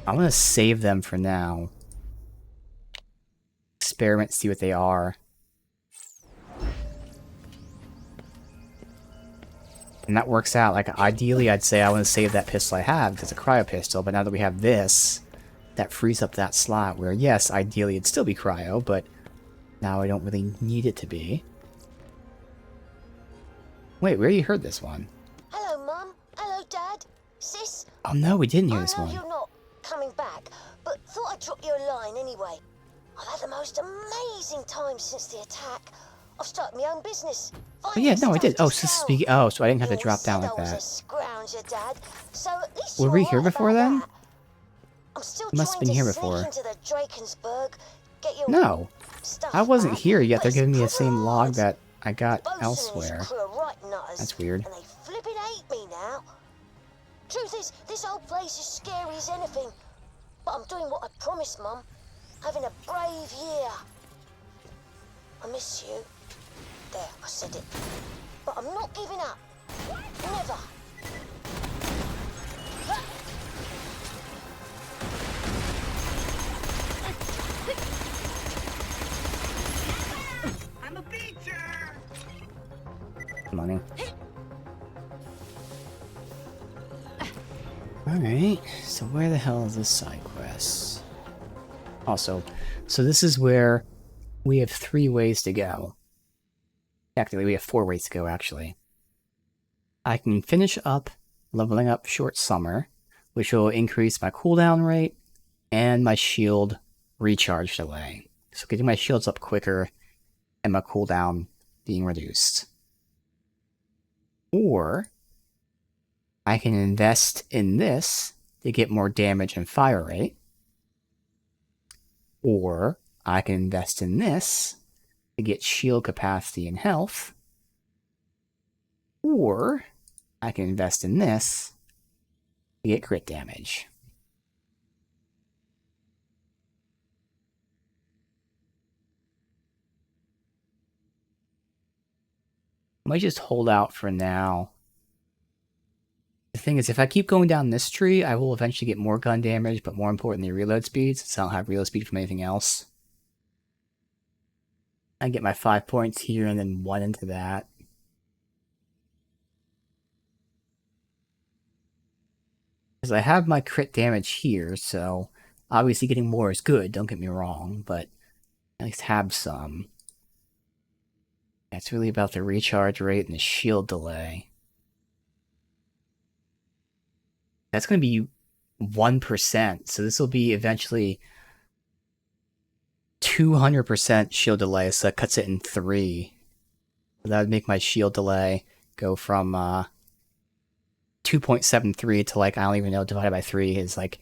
I'm gonna save them for now. Experiment, see what they are. And that works out. Like, ideally, I'd say I want to save that pistol I have because it's a cryo pistol, but now that we have this, that frees up that slot where, yes, ideally it'd still be cryo, but now I don't really need it to be. Wait, where you heard this one? Hello, Mum. Hello, Dad. Sis. Oh no, we didn't hear this I know one. you're not coming back, but thought I'd drop you a line anyway. I've had the most amazing time since the attack. I've started my own business. Oh yeah, no, I did. Oh, so speak. Oh, so I didn't have to drop down like I was a that. scrounger, Dad. So at least Were you're we all here right before about then? that. I'm still We must have trying been here to before. sneak into the Drakensburg, get your No, stuff I wasn't back, here yet. but They're it's giving me the proper same log hard. that I got Bosun and his elsewhere. crew are right nutters, That's weird. and they flipping hate me now. Truth is, this whole place is scary as anything. But I'm doing what I promised, Mum. Having a brave year. I miss you. There, I said it. But I'm not giving up. Never. I'm a feature! Money. Alright, so where the hell is this side quest? Also, so this is where we have 3 ways to go. Technically, we have 4 ways to go, actually. I can finish up leveling up Short Summer, which will increase my cooldown rate and my shield recharge delay. So getting my shields up quicker and my cooldown being reduced. Or I can invest in this to get more damage and fire rate. Or I can invest in this to get shield capacity and health. Or I can invest in this to get crit damage. Might just hold out for now. The thing is, if I keep going down this tree, I will eventually get more gun damage, but more importantly, reload speed, since I don't have reload speed from anything else. I get my 5 points here and then 1 into that. Because I have my crit damage here, so obviously getting more is good, don't get me wrong, but at least have some. It's really about the recharge rate and the shield delay. That's going to be 1%, so this will be eventually 200% shield delay, so that cuts it in 3. So that would make my shield delay go from 2.73 to, like, I don't even know, divided by 3 is like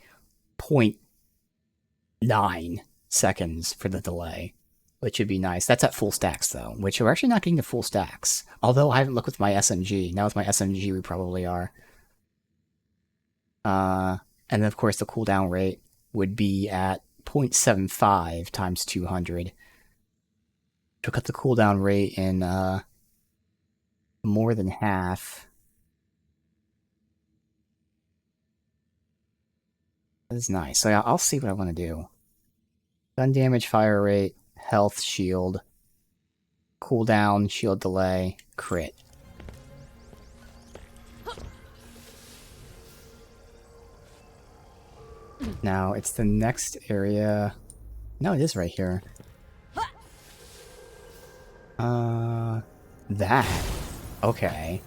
0.9 seconds for the delay, which would be nice. That's at full stacks, though, which we're actually not getting to full stacks. Although I haven't looked with my SMG. Now with my SMG, we probably are. And then, of course, the cooldown rate would be at 0.75 times 200. To cut the cooldown rate in more than half. That is nice. So yeah, I'll see what I want to do. Gun damage, fire rate, health, shield, cooldown, shield delay, crit. Now, it's the next area... No, it is right here. That. Okay.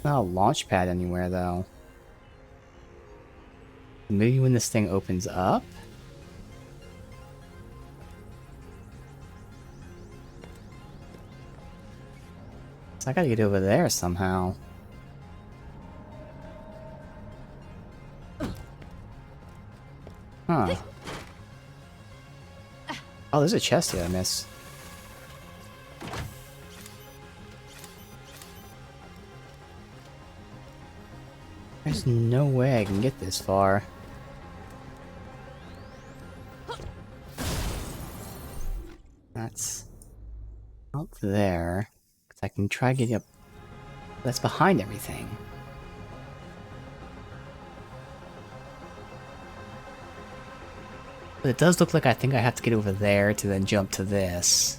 Not a launch pad anywhere, though. Maybe when this thing opens up? So I gotta get over there somehow. Huh. Oh, there's a chest here I missed. There's no way I can get this far. That's out there. 'Cause I can try getting up. That's behind everything. But it does look like I think I have to get over there to then jump to this.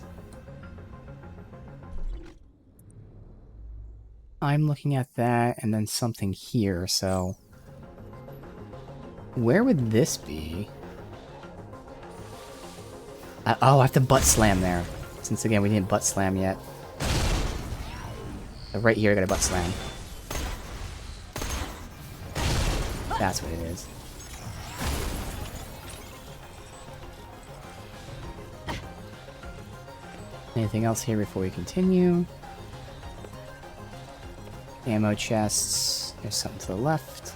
I'm looking at that and then something here, so... Where would this be? Oh, I have to butt slam there. Since again, we didn't butt slam yet. So right here, I got a butt slam. That's what it is. Anything else here before we continue? Ammo chests. There's something to the left.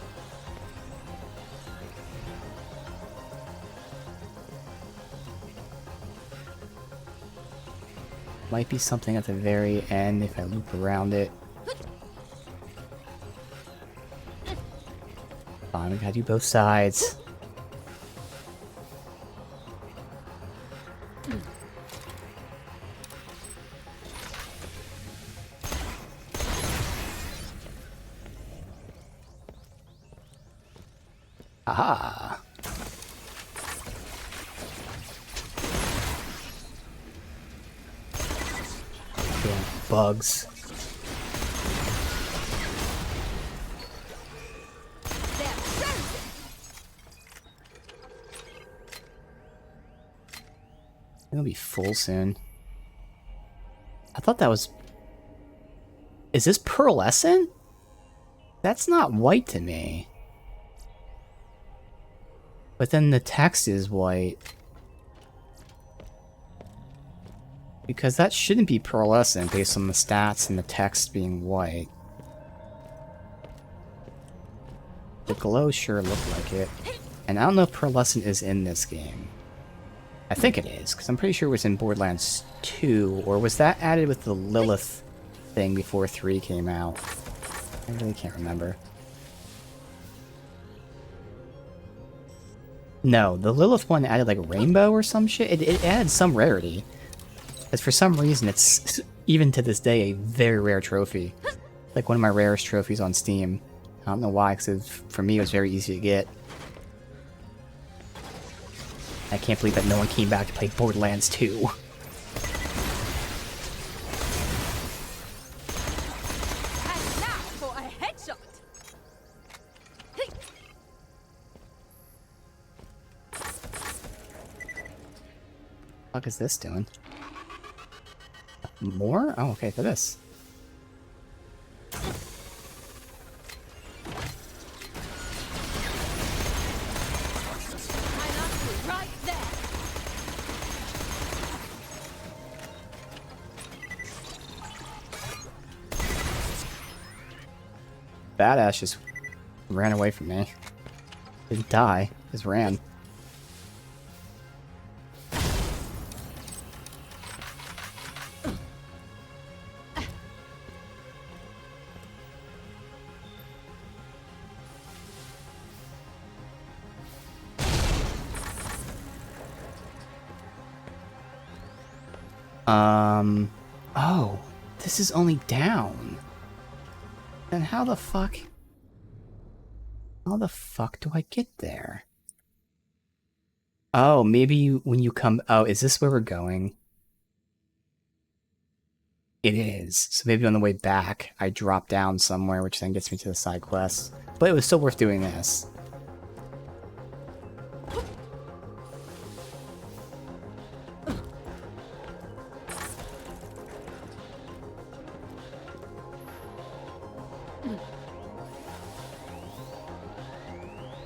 Might be something at the very end if I loop around it. Fine, we gotta do both sides. Aha! Damn bugs. It'll be full soon. I thought that was... Is this pearlescent? That's not white to me. But then the text is white. Because that shouldn't be pearlescent based on the stats and the text being white. The glow sure looked like it. And I don't know if pearlescent is in this game. I think it is, because I'm pretty sure it was in Borderlands 2, or was that added with the Lilith thing before 3 came out? I really can't remember. No, the Lilith one added like rainbow or some shit. It added some rarity. Because for some reason, it's, even to this day, a very rare trophy. Like one of my rarest trophies on Steam. I don't know why, because for me it was very easy to get. I can't believe that no one came back to play Borderlands 2. And now for a headshot. What the fuck is this doing? More? Oh, okay, for this. Right there. Badass just ran away from me. Didn't die, just ran. Oh, this is only down. Then how the fuck do I get there? Oh, maybe when you come... Oh, is this where we're going? It is. So maybe on the way back, I drop down somewhere, which then gets me to the side quests. But it was still worth doing this.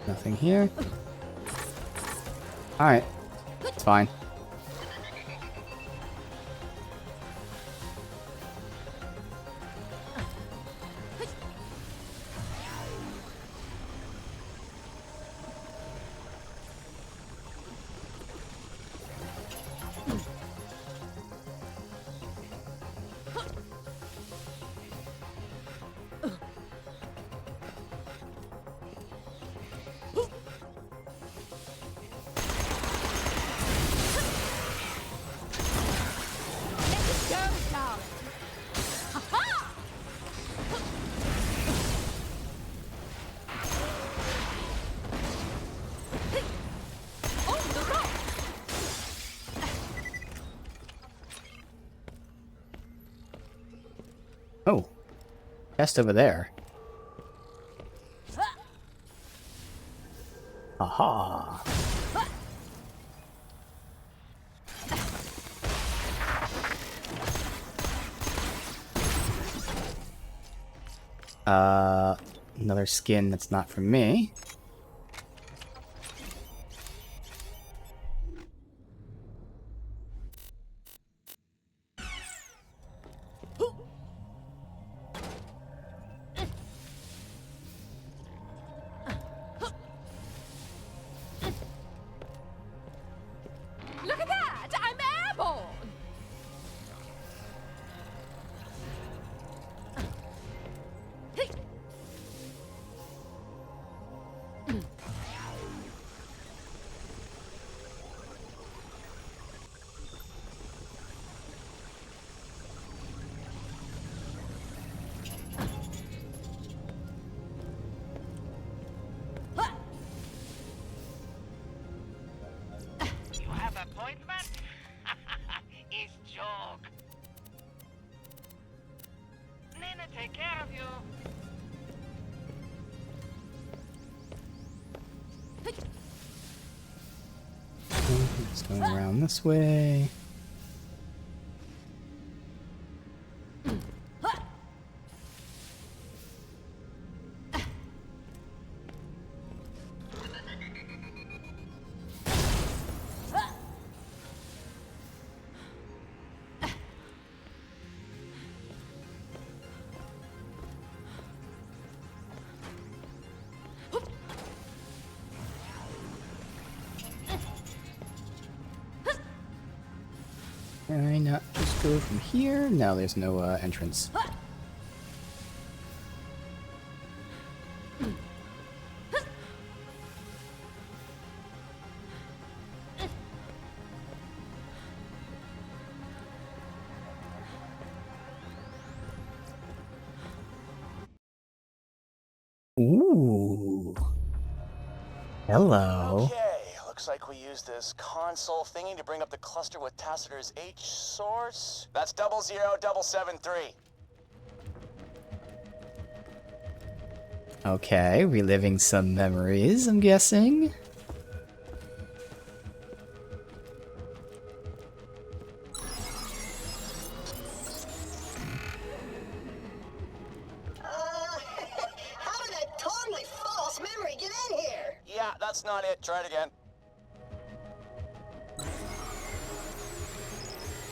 Nothing here. Alright. It's fine. Oh. Chest over there. Aha. Another skin that's not from me. Look at that! I'm airborne! You have appointment? It's joke. Nina, take care of you. It's going around this way. Can I not just go from here? No, there's no entrance. Hello. Okay, looks like we used this console thingy to bring up the cluster with Tacitor's H source. That's 00773. Okay, reliving some memories, I'm guessing. How did that totally false memory get in here? Yeah, that's not it. Try it again.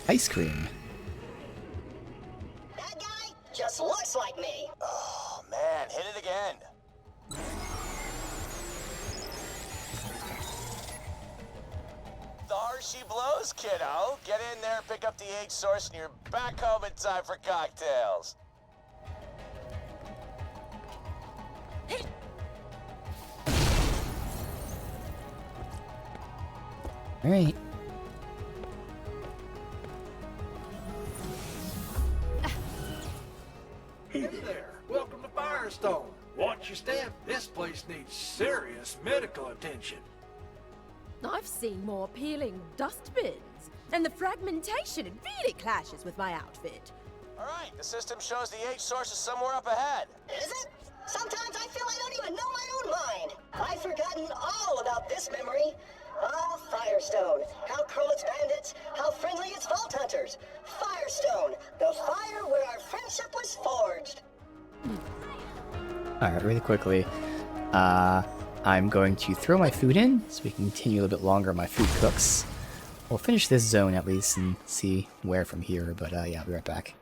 Ice cream. That guy just looks like me. Oh, man, hit it again. The harder she blows, kiddo. Get in there, pick up the H source, and you're back home in time for cocktails. Alright. Hey there, welcome to Firestone. Watch your step, this place needs serious medical attention. I've seen more peeling dust bins, and the fragmentation, it really clashes with my outfit. All right, the system shows the H source is somewhere up ahead. Is it? Sometimes I feel I don't even know my own mind. I've forgotten all about this memory. Ah, Firestone. How cruel its bandits, how friendly its vault hunters. Firestone, the fire where our friendship was forged. Alright, really quickly. I'm going to throw my food in so we can continue a little bit longer my food cooks. We'll finish this zone at least and see where from here, but yeah, I'll be right back.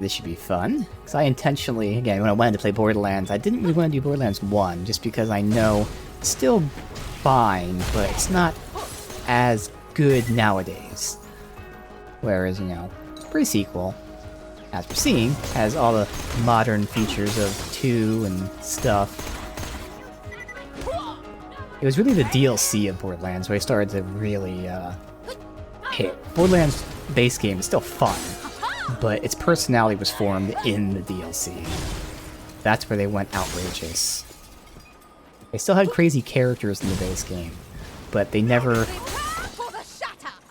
This should be fun. Because I intentionally, again, when I wanted to play Borderlands, I didn't really want to do Borderlands 1, just because I know it's still fine, but it's not as good nowadays. Whereas, you know, pre-sequel, as we're seeing, has all the modern features of 2 and stuff. It was really the DLC of Borderlands where I started to really hit. Borderlands base game is still fun, but its personality was formed in the DLC. That's where they went outrageous. They still had crazy characters in the base game, but they never...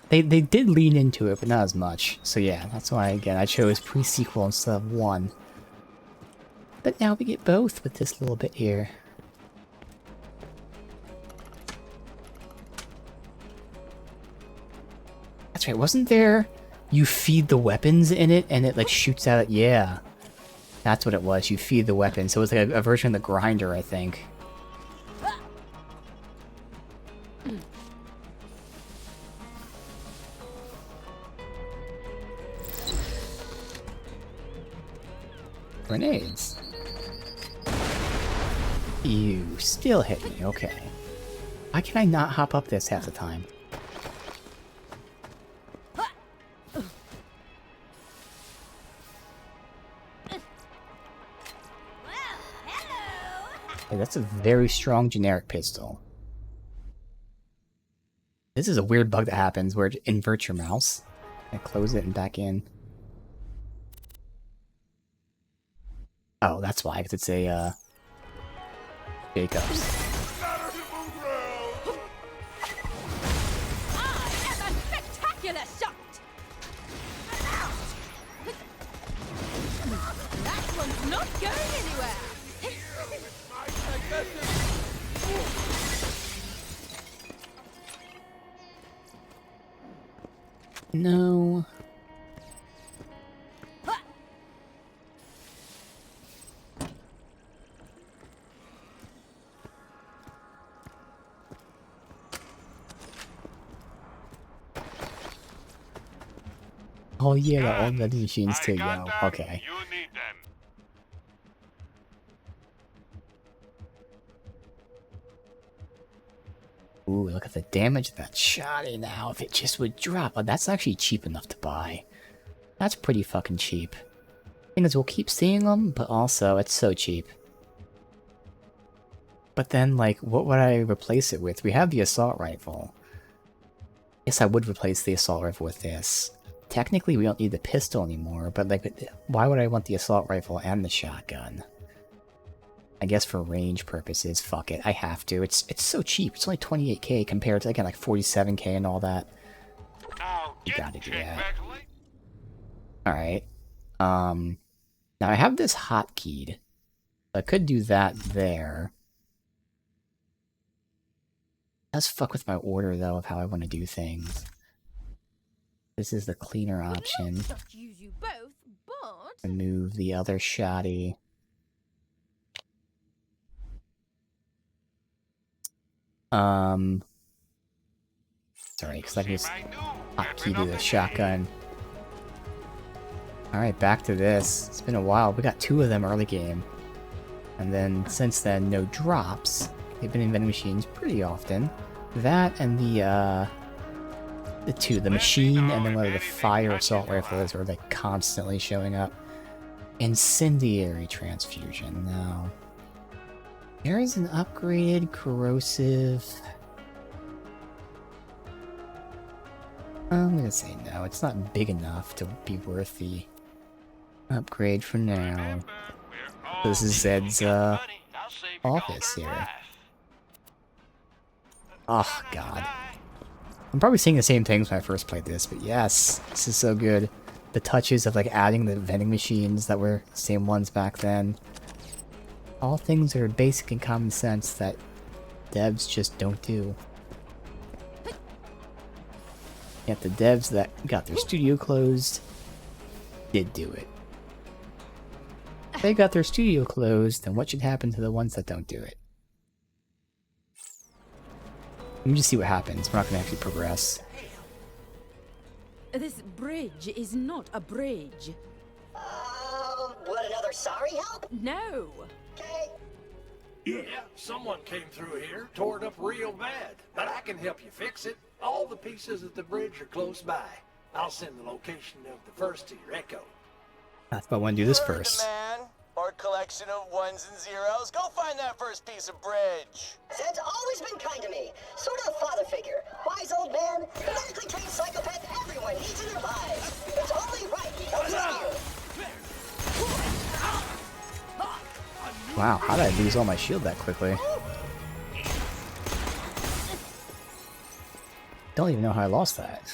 They did lean into it, but not as much. So yeah, that's why, again, I chose pre-sequel instead of 1. But now we get both with this little bit here. That's right, wasn't there... You feed the weapons in it, and it, like, shoots out... Yeah. That's what it was, you feed the weapons. So it was like a version of the grinder, I think. Grenades. You still hit me, okay. Why can I not hop up this half the time? Hey, that's a very strong generic pistol. This is a weird bug that happens where it inverts your mouse. I close it and back in. Oh, that's why, because it's a, Jacobs. Spectacular shot! That one's not going anywhere! No. Oh yeah, all the vending machines too, yo. Okay. Ooh, look at the damage of that shotty now. If it just would drop. Oh, that's actually cheap enough to buy. That's pretty fucking cheap. Thing is, we'll keep seeing them, but also, it's so cheap. But then, like, what would I replace it with? We have the assault rifle. Yes, I would replace the assault rifle with this. Technically, we don't need the pistol anymore, but, like, why would I want the assault rifle and the shotgun? I guess for range purposes, fuck it, I have to. It's so cheap. It's only 28k compared to, again, like 47k and all that. You gotta do that. Alright. Now I have this hotkeyed. I could do that there. It does fuck with my order, though, of how I want to do things. This is the cleaner option. Remove the other shotty. Sorry, because I can just hotkey to the shotgun. Alright, back to this. It's been a while. We got 2 of them early game. And then, since then, no drops. They've been in vending machines pretty often. That and the 2, the machine and then the fire assault rifles are like constantly showing up. Incendiary transfusion, no. There is an upgraded corrosive. I'm gonna say no, it's not big enough to be worth the upgrade for now. This is Zed's office here. Oh god. I'm probably saying the same things when I first played this, but yes, this is so good. The touches of like adding the vending machines that were the same ones back then. All things that are basic and common sense that devs just don't do. Yet the devs that got their studio closed did do it. If they got their studio closed, then what should happen to the ones that don't do it? Let me just see what happens. We're not going to actually progress. This bridge is not a bridge. What, another sorry help? No. Okay. Yeah, someone came through here, tore it up real bad. But I can help you fix it. All the pieces of the bridge are close by. I'll send the location of the first to your Echo. I thought I want to do this Heard the first. man, or collection of ones and zeros. Go find that first piece of bridge. Zed's always been kind to me. Sort of a father figure. Wise old man. The medically trained psychopath everyone needs in their lives. It's only right he comes here. Wow, how did I lose all my shield that quickly? Don't even know how I lost that.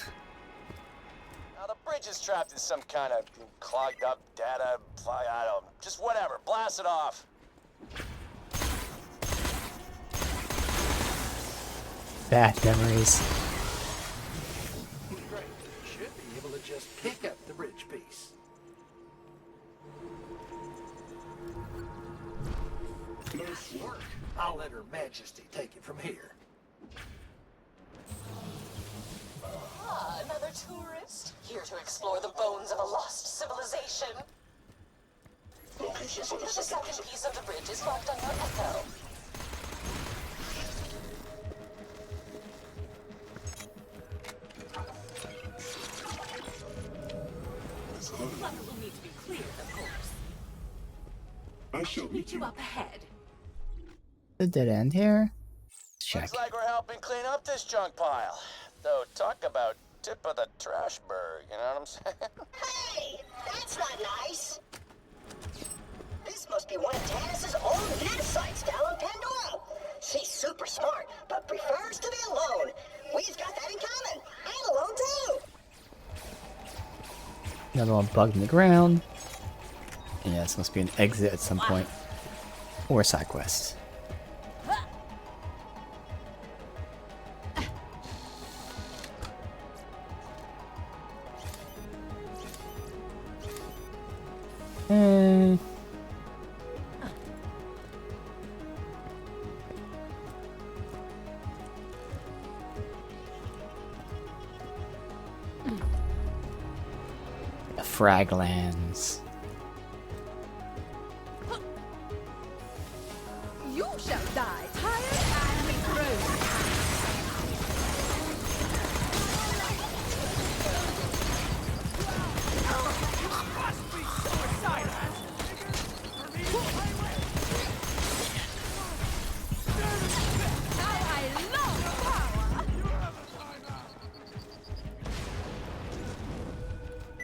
Now the bridge is trapped in some kind of clogged up data. I don't. Just whatever. Blast it off. Bad memories. Great. Should be able to just pick up the bridge piece. Nice work. I'll let Her Majesty take it from here. Ah, another tourist? Here to explore the bones of a lost civilization. The second piece of the bridge is marked on your Echo. But it will need to be cleared, of course. I shall Meet you up ahead. The dead end here? Check. Looks like we're helping clean up this junk pile. Though talk about tip of the trash berg, you know what I'm saying? Hey, that's not nice. This must be one of Tannis's own net sites down on Pandora. She's super smart, but prefers to be alone. We've got that in common. I'm alone too. Another one bugged in the ground. Yeah, this must be an exit at some point. Or a side quest. The Fraglands. You shall die tired and thrown.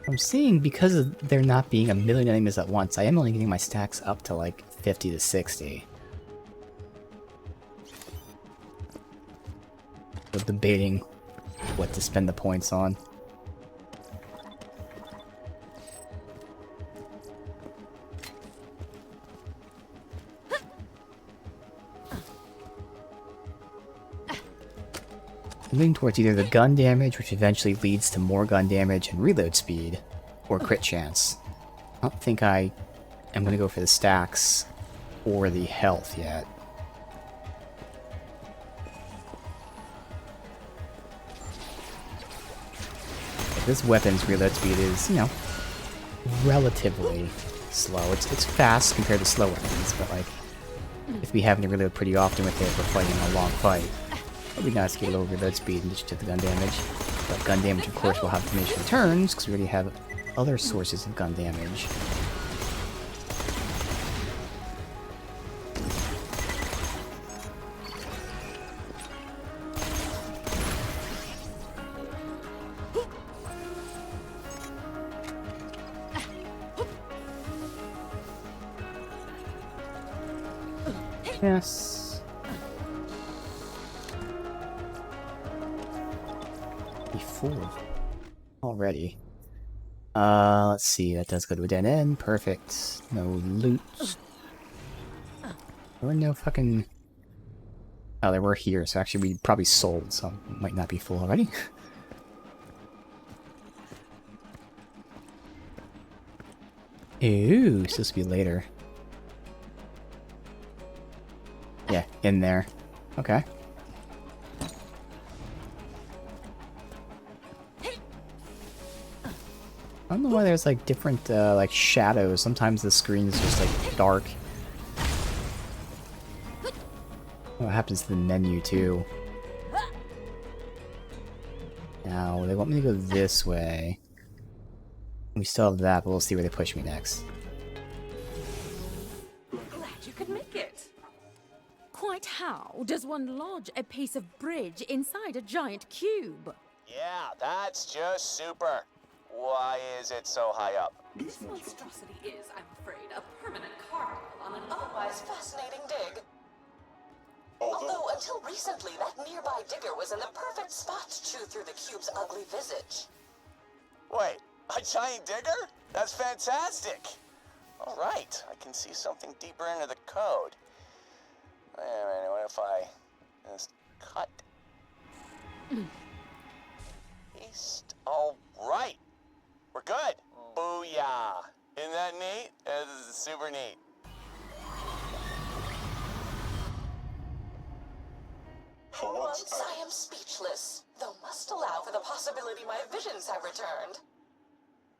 I'm seeing, because of there not being a million enemies at once, I am only getting my stacks up to like 50 to 60. So debating what to spend the points on. I'm leaning towards either the gun damage, which eventually leads to more gun damage and reload speed, or crit chance. I don't think I am going to go for the stacks or the health yet. This weapon's reload speed is, you know, relatively slow. It's fast compared to slow weapons, but like, if we happen to reload pretty often with it, we're fighting a long fight. It would be nice to get a lower reload speed and just to the gun damage. But gun damage, of course, will have diminishing returns, because we already have other sources of gun damage. Yes. Before already. Let's see. That does go to a dead end. Perfect. No loot. There were no fucking. Oh, there were here. So actually, we probably sold. So it might not be full already. Ooh, supposed to be later. Yeah, in there. Okay. don't know why there's like different like shadows. Sometimes the screen is just like dark. What happens to the menu too? Now they want me to go this way. We still have that, but we'll see where they push me next. Glad you could make it. Quite how does one lodge a piece of bridge inside a giant cube? Yeah, that's just super. Why is it so high up? This monstrosity is, I'm afraid, a permanent cardinal on an otherwise fascinating dig. Although, until recently, that nearby digger was in the perfect spot to chew through the cube's ugly visage. Wait, a giant digger? That's fantastic. All right, I can see something deeper into the code. Wait a minute, what if I just cut? Paste. All right, we're good. Booyah. Isn't that neat? This is super neat. For once, I am speechless, though must allow for the possibility my visions have returned.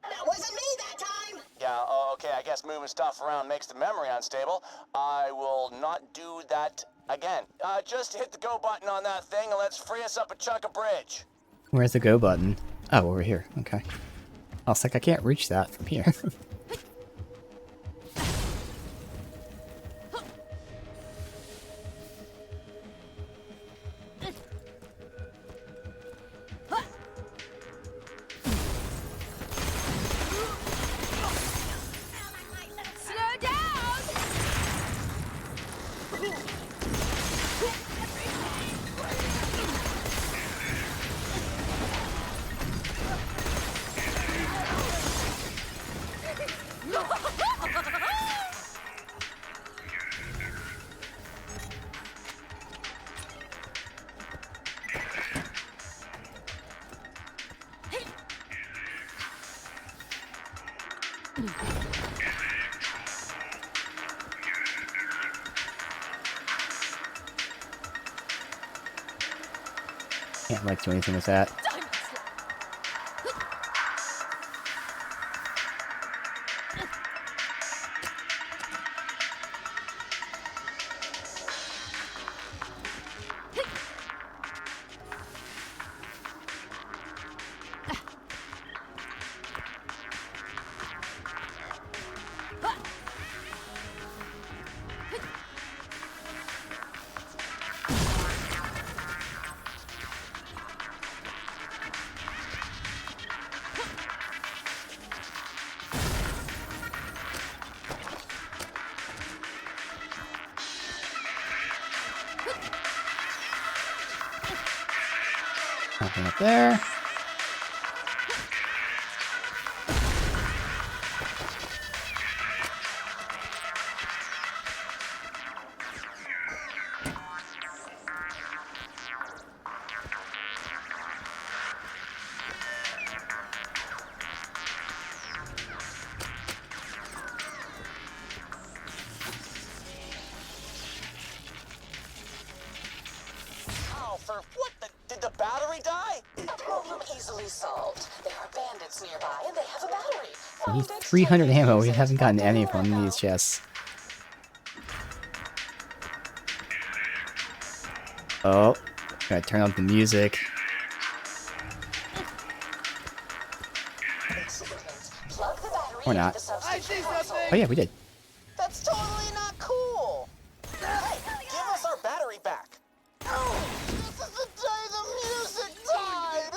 That wasn't me that time! Yeah, okay, I guess moving stuff around makes the memory unstable. I will not do that again. Just hit the go button on that thing and let's free us up a chunk of bridge. Where's the go button? Oh, over here. Okay. I was like, I can't reach that from here. Slow down! Can't like do anything with that. Nothing up there. Oh, for what the... Did the battery die? Problem easily solved. There are bandits nearby, and they have a battery. I need 300 ammo. We haven't gotten any from these chests. Oh, gotta turn up the music. Plug the battery Or not. into the substation console. Oh yeah, we did. That's totally not cool. Hey, give us our battery back. This is the day the music died.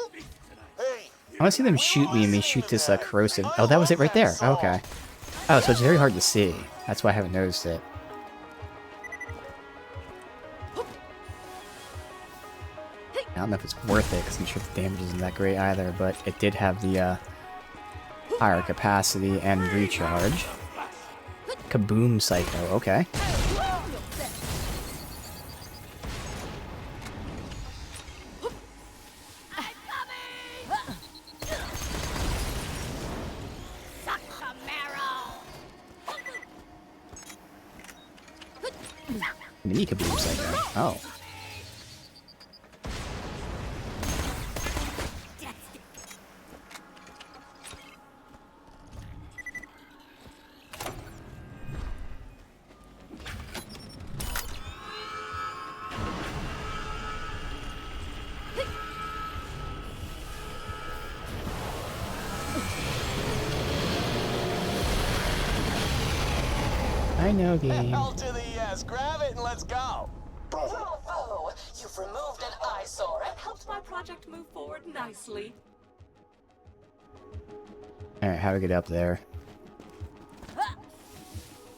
Hey. I want to see them shoot me and me shoot this corrosive. Oh, that was it right there. Oh, okay. Oh, so it's very hard to see. That's why I haven't noticed it. I don't know if it's worth it, because I'm sure the damage isn't that great either, but it did have the higher capacity and recharge. Kaboom Psycho, okay. Mini Kaboom Psycho, oh. I know, game. Hell to the yes. Grab it and let's go. Bravo! You've removed an eyesore and helped my project move forward nicely. Alright, how do we get up there?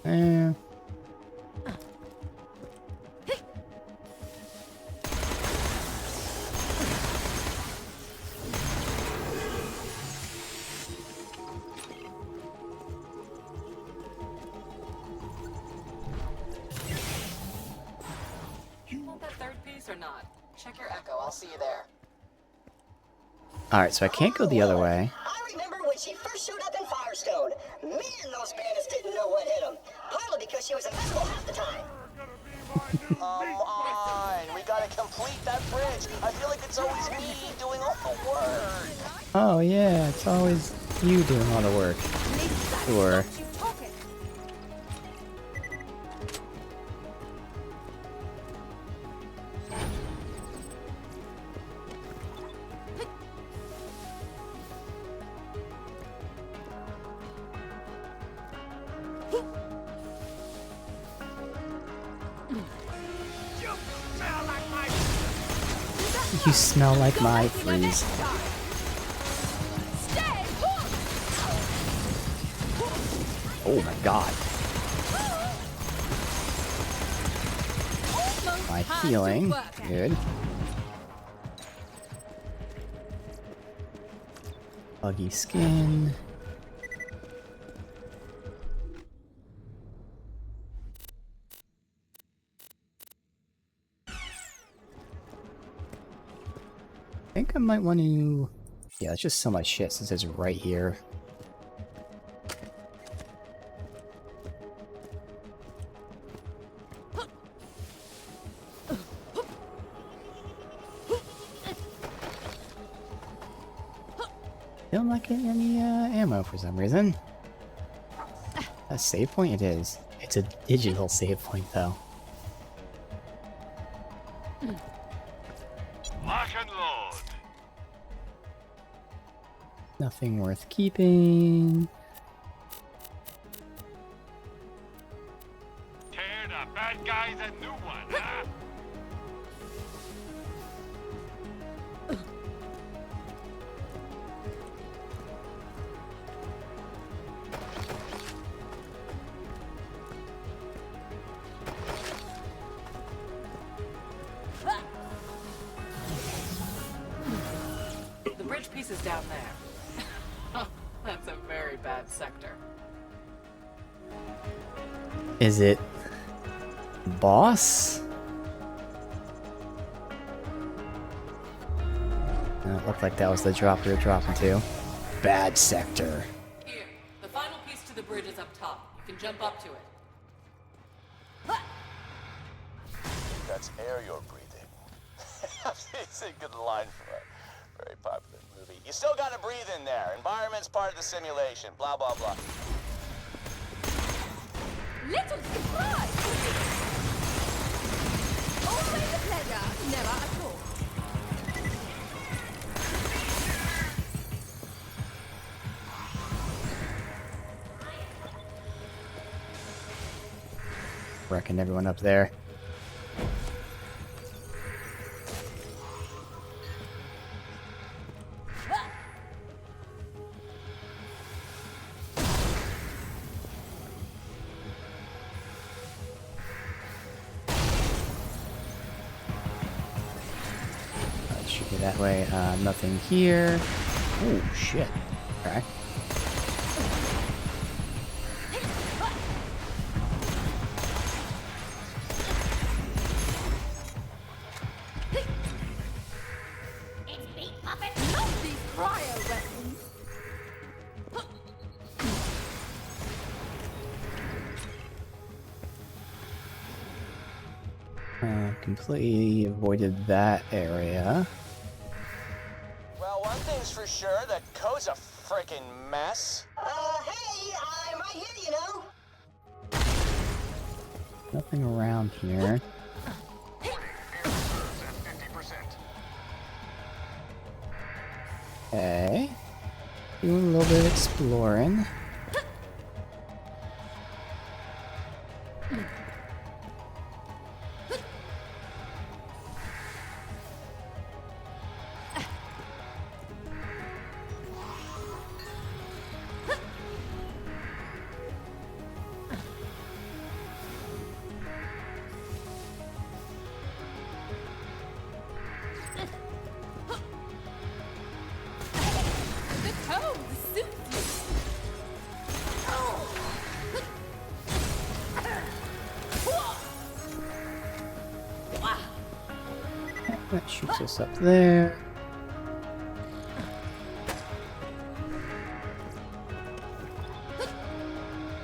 Eh. You want that third piece or not? Check your echo, I'll see you there. Alright, so I can't go the other way. I remember when she first showed up in Firestone. Man, those bandits didn't know what hit them. Partly because she was invisible half the time. Come on, we gotta complete that bridge. I feel like it's always me doing all the work. Oh yeah, it's always you doing all the work. Sure. You smell like my freeze. Oh my god. My healing. Good. Buggy skin. I think I might want to... Yeah, it's just so much shit since it's right here. Don't like any ammo for some reason. A save point? It is. It's a digital save point though. Lock and load. Nothing worth keeping. Tear the bad guys a new one, huh? The bridge piece is down there. That's a very bad sector. Is it... boss? It looked like that was the drop we were dropping to. Bad sector. Here, the final piece to the bridge is up top. You can jump up to it. That's air you're breathing. It's a good line for a very popular movie. You still gotta breathe in there. Environment's part of the simulation. Blah, blah, blah. Little surprise! Always a pleasure, never a chore. Wrecking everyone up there. Should be that way. Nothing here. Oh shit. Okay. Completely avoided that area. Well, one thing's for sure, the code's a frickin' mess. Hey, I'm right here, you know. Nothing around here. Okay. Doing a little bit of exploring. That shoots us up there.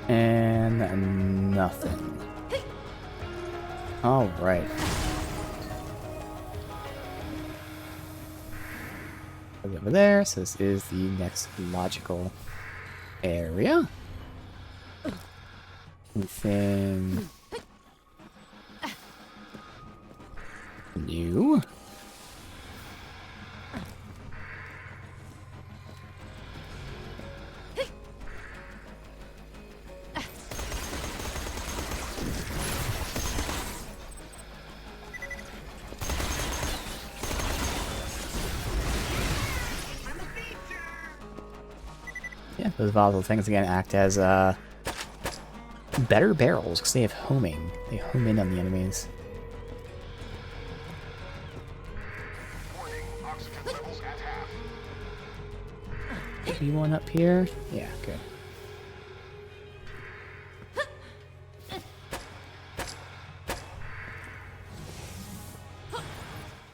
And nothing. All right. Over there, so this is the next logical area. Anything new? Yeah, those volatile things again act as better barrels because they have homing. They home in on the enemies. Maybe one up here? Yeah, good.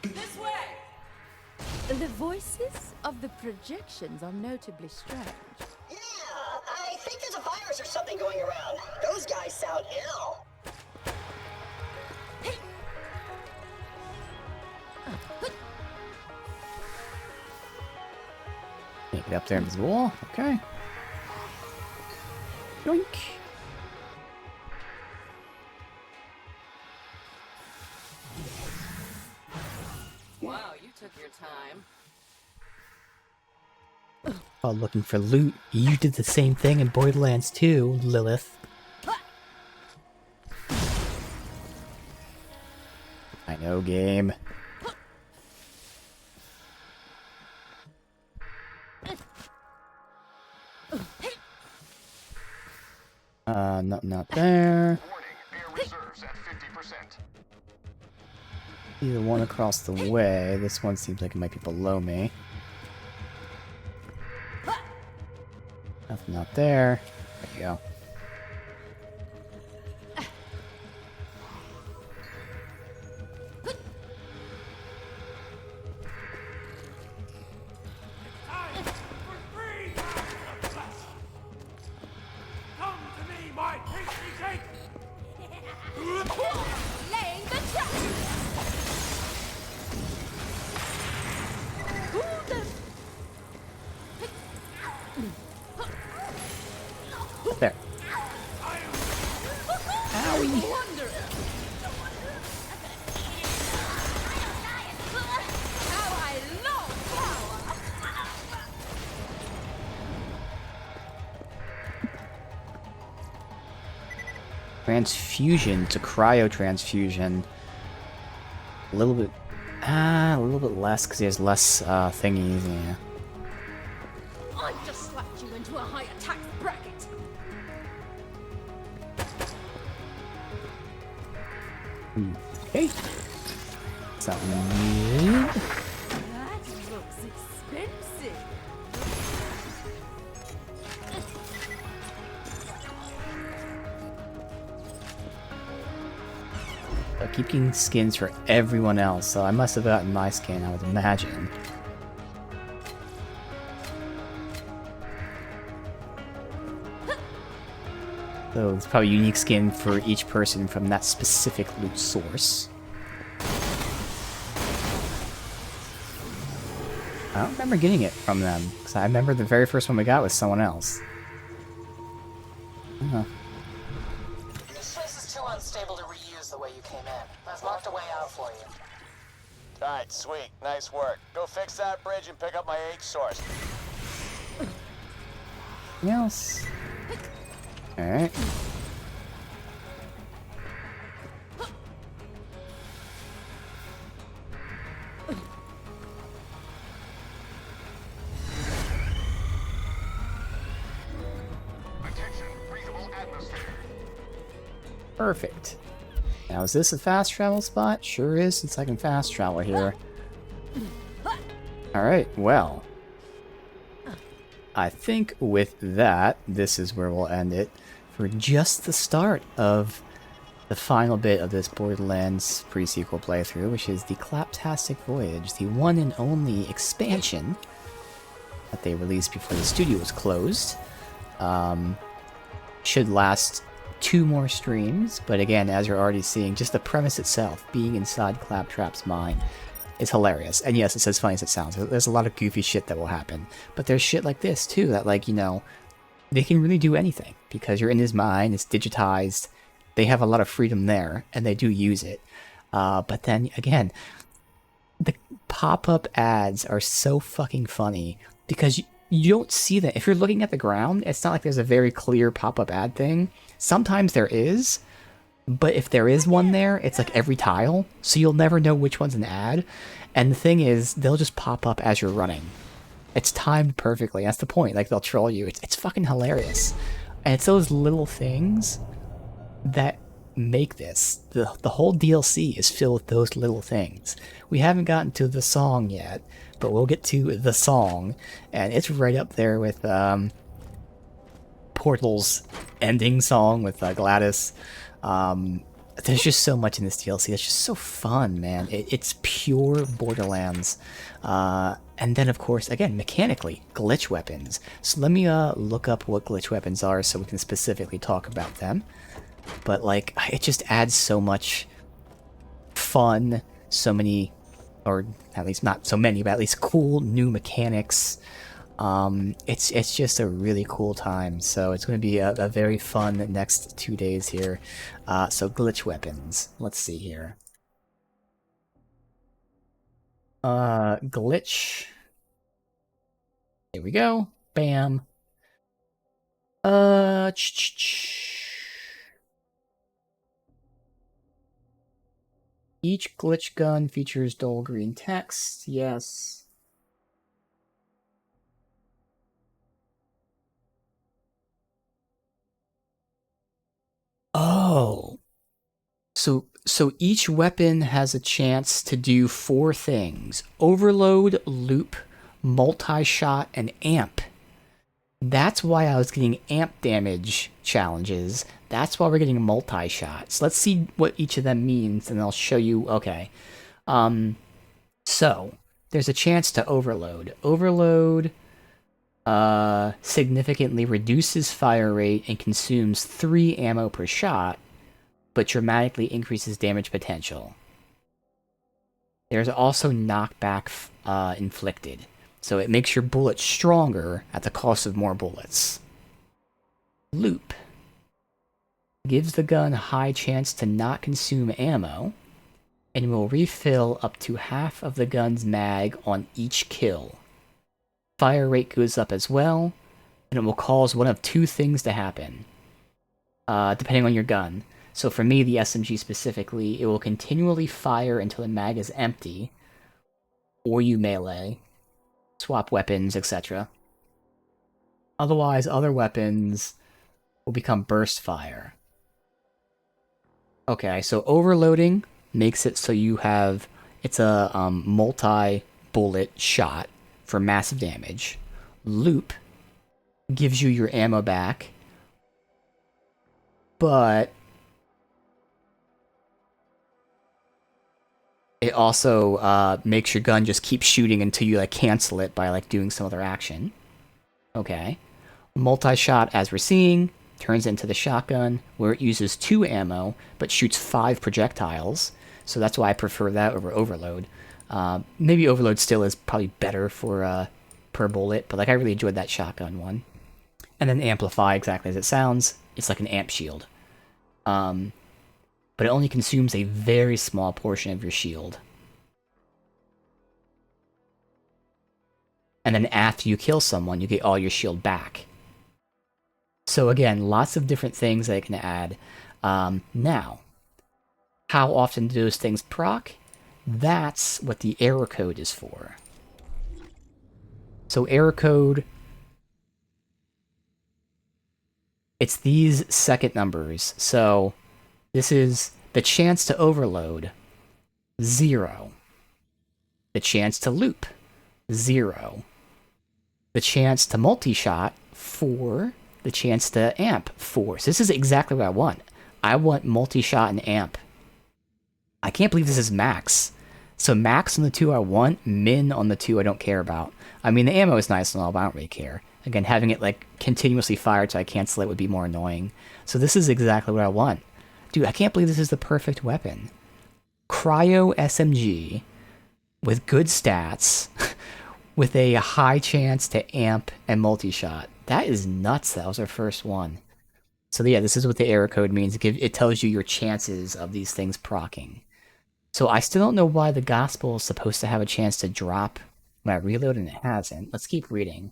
This way! The voices of the projections are notably strange. Yeah, I think there's a virus or something going around. Those guys sound ill. Can't get up there into the wall. Okay. Yoink. Wow, you took your time. While looking for loot, you did the same thing in Borderlands 2, Lilith. I know, game. Not there. Either one across the way. This one seems like it might be below me. Nothing out there. There you go. Laying the trap! There. Owie. Transfusion to cryotransfusion. A little bit less because he has less thingies. Yeah. I just slapped you into a higher tax bracket. Okay. Something new. That looks expensive. I keep getting skins for everyone else, so I must have gotten my skin, I would imagine. So it's probably a unique skin for each person from that specific loot source. I don't remember getting it from them, because I remember the very first one we got was someone else. This place is too unstable to reuse the way you came in. I've marked a way out for you. Alright, sweet. Nice work. Go fix that bridge and pick up my H source. Anything else? Alright. Perfect. Now, is this a fast travel spot? Sure is, since I can fast travel here. Alright, well. I think with that, this is where we'll end it for just the start of the final bit of this Borderlands pre-sequel playthrough, which is the Claptastic Voyage, the one and only expansion that they released before the studio was closed. Should last 2 more streams, but again, as you're already seeing, just the premise itself, being inside Claptrap's mind, is hilarious. And yes, it's as funny as it sounds. There's a lot of goofy shit that will happen, but there's shit like this too, that, like, you know, they can really do anything, because you're in his mind, it's digitized, they have a lot of freedom there, and they do use it. But then, again, the pop-up ads are so fucking funny, because you don't see that. If you're looking at the ground, it's not like there's a very clear pop-up ad thing. Sometimes there is, but if there is one there, it's like every tile, so you'll never know which one's an ad. And the thing is, they'll just pop up as you're running. It's timed perfectly. That's the point. Like, they'll troll you. It's fucking hilarious. And it's those little things that make this. The whole DLC is filled with those little things. We haven't gotten to the song yet, but we'll get to the song, and it's right up there with Portal's ending song with Gladys. There's just so much in this DLC. It's just so fun, man. It's pure Borderlands. And then, of course, again, mechanically, glitch weapons. So let me look up what glitch weapons are so we can specifically talk about them. But, like, it just adds so much fun, so many, or at least not so many, but at least cool new mechanics. It's just a really cool time, so it's going to be a very fun next 2 days here. So glitch weapons, let's see here. Glitch. Here we go. Bam. Each glitch gun features dull green text. Yes. Oh. So each weapon has a chance to do 4 things: overload, loop, multi-shot, and amp. That's why I was getting amp damage challenges. That's why we're getting multi-shots. Let's see what each of them means, and I'll show you. Okay. So there's a chance to overload. Overload significantly reduces fire rate and consumes 3 ammo per shot, but dramatically increases damage potential. There's also knockback inflicted, so it makes your bullets stronger at the cost of more bullets. Loop gives the gun a high chance to not consume ammo, and will refill up to half of the gun's mag on each kill. Fire rate goes up as well, and it will cause one of 2 things to happen, depending on your gun. So for me, the SMG specifically, it will continually fire until the mag is empty, or you melee, swap weapons, etc. Otherwise, other weapons will become burst fire. Okay, so overloading makes it so you have, it's a multi-bullet shot for massive damage. Loop gives you your ammo back, but it also makes your gun just keep shooting until you like cancel it by like doing some other action. Okay. Multi-shot, as we're seeing, turns into the shotgun, where it uses 2 ammo, but shoots 5 projectiles. So that's why I prefer that over overload. Maybe overload still is probably better for per bullet, but like I really enjoyed that shotgun one. And then amplify, exactly as it sounds, it's like an amp shield. But it only consumes a very small portion of your shield. And then after you kill someone, you get all your shield back. So again, lots of different things that I can add. Now, how often do those things proc? That's what the error code is for. So error code, it's these second numbers. So this is the chance to overload, 0. The chance to loop, 0. The chance to multi-shot, 4. The chance to amp, 4. So this is exactly what I want. I want multi-shot and amp. I can't believe this is max. So max on the 2 I want, min on the 2 I don't care about. I mean, the ammo is nice and all, but I don't really care. Again, having it like continuously fired so I cancel it would be more annoying. So this is exactly what I want. Dude, I can't believe this is the perfect weapon. Cryo SMG with good stats, with a high chance to amp and multi-shot. That is nuts. That was our first one. So yeah, this is what the error code means. It tells you your chances of these things proccing. So I still don't know why the gospel is supposed to have a chance to drop when I reload and it hasn't. Let's keep reading.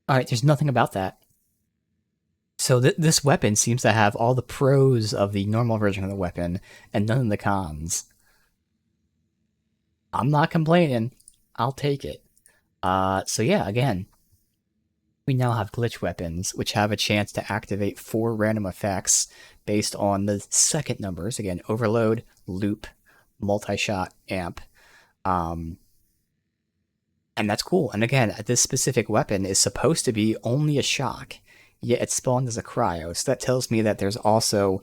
Alright, there's nothing about that. So this weapon seems to have all the pros of the normal version of the weapon, and none of the cons. I'm not complaining. I'll take it. So yeah, again, we now have glitch weapons, which have a chance to activate 4 random effects based on the second numbers. Again, overload, loop, multi-shot, amp. And that's cool. And again, this specific weapon is supposed to be only a shock, yet it's spawned as a cryo. So that tells me that there's also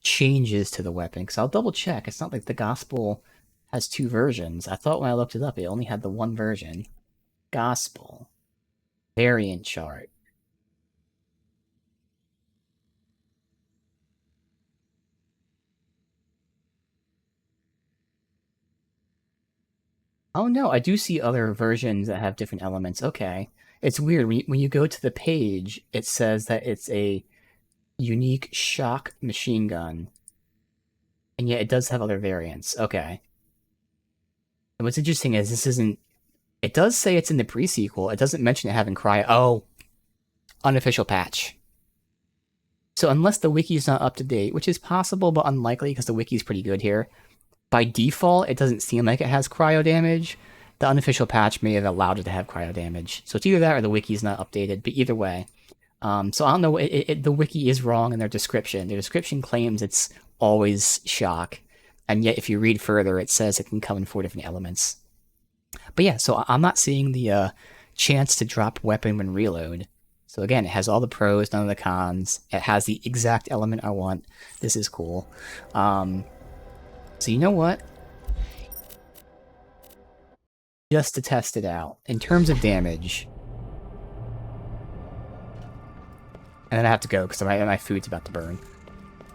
changes to the weapon. Because I'll double check. It's not like the Gospel has 2 versions. I thought when I looked it up, it only had the 1 version. Gospel. Variant chart. Oh no, I do see other versions that have different elements. Okay. It's weird. When you go to the page, it says that it's a unique shock machine gun. And yet it does have other variants. Okay. And what's interesting is this isn't... It does say it's in the pre-sequel. It doesn't mention it having cryo. Oh. Unofficial patch. So unless the wiki's not up to date, which is possible but unlikely because the wiki's pretty good here, by default, it doesn't seem like it has cryo damage. The unofficial patch may have allowed it to have cryo damage. So it's either that or the wiki's not updated, but either way. So I don't know, the wiki is wrong in their description. Their description claims it's always shock, and yet if you read further, it says it can come in 4 different elements. But yeah, so I'm not seeing the chance to drop weapon when reload. So again, it has all the pros, none of the cons. It has the exact element I want. This is cool. So you know what? Just to test it out, in terms of damage... And then I have to go because my food's about to burn.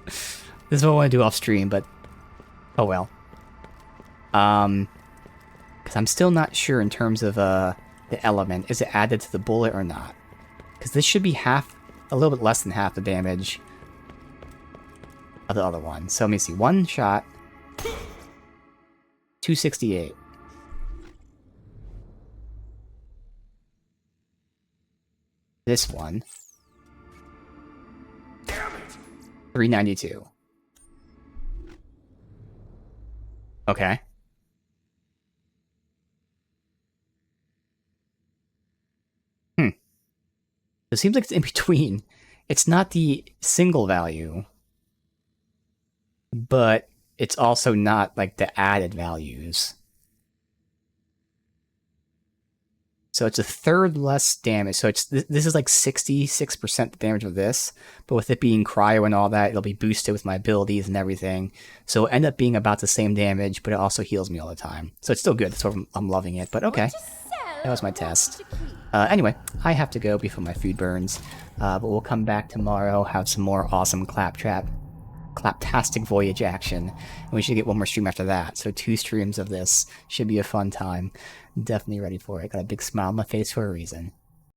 This is what I want to do off stream, but oh well. Because I'm still not sure in terms of the element. Is it added to the bullet or not? Because this should be a little bit less than half the damage of the other one. So let me see. 1 shot, 268. This one. 392. Okay. It seems like it's in between. It's not the single value, but it's also not like the added values. So it's a third less damage. So it's this is like 66% the damage of this, but with it being cryo and all that, it'll be boosted with my abilities and everything. So it'll end up being about the same damage, but it also heals me all the time. So it's still good. So I'm loving it. But okay, that was my test. Anyway, I have to go before my food burns. But we'll come back tomorrow, have some more awesome claptastic voyage action, and we should get one more stream after that. So 2 streams of this should be a fun time. Definitely ready for it. Got a big smile on my face for a reason.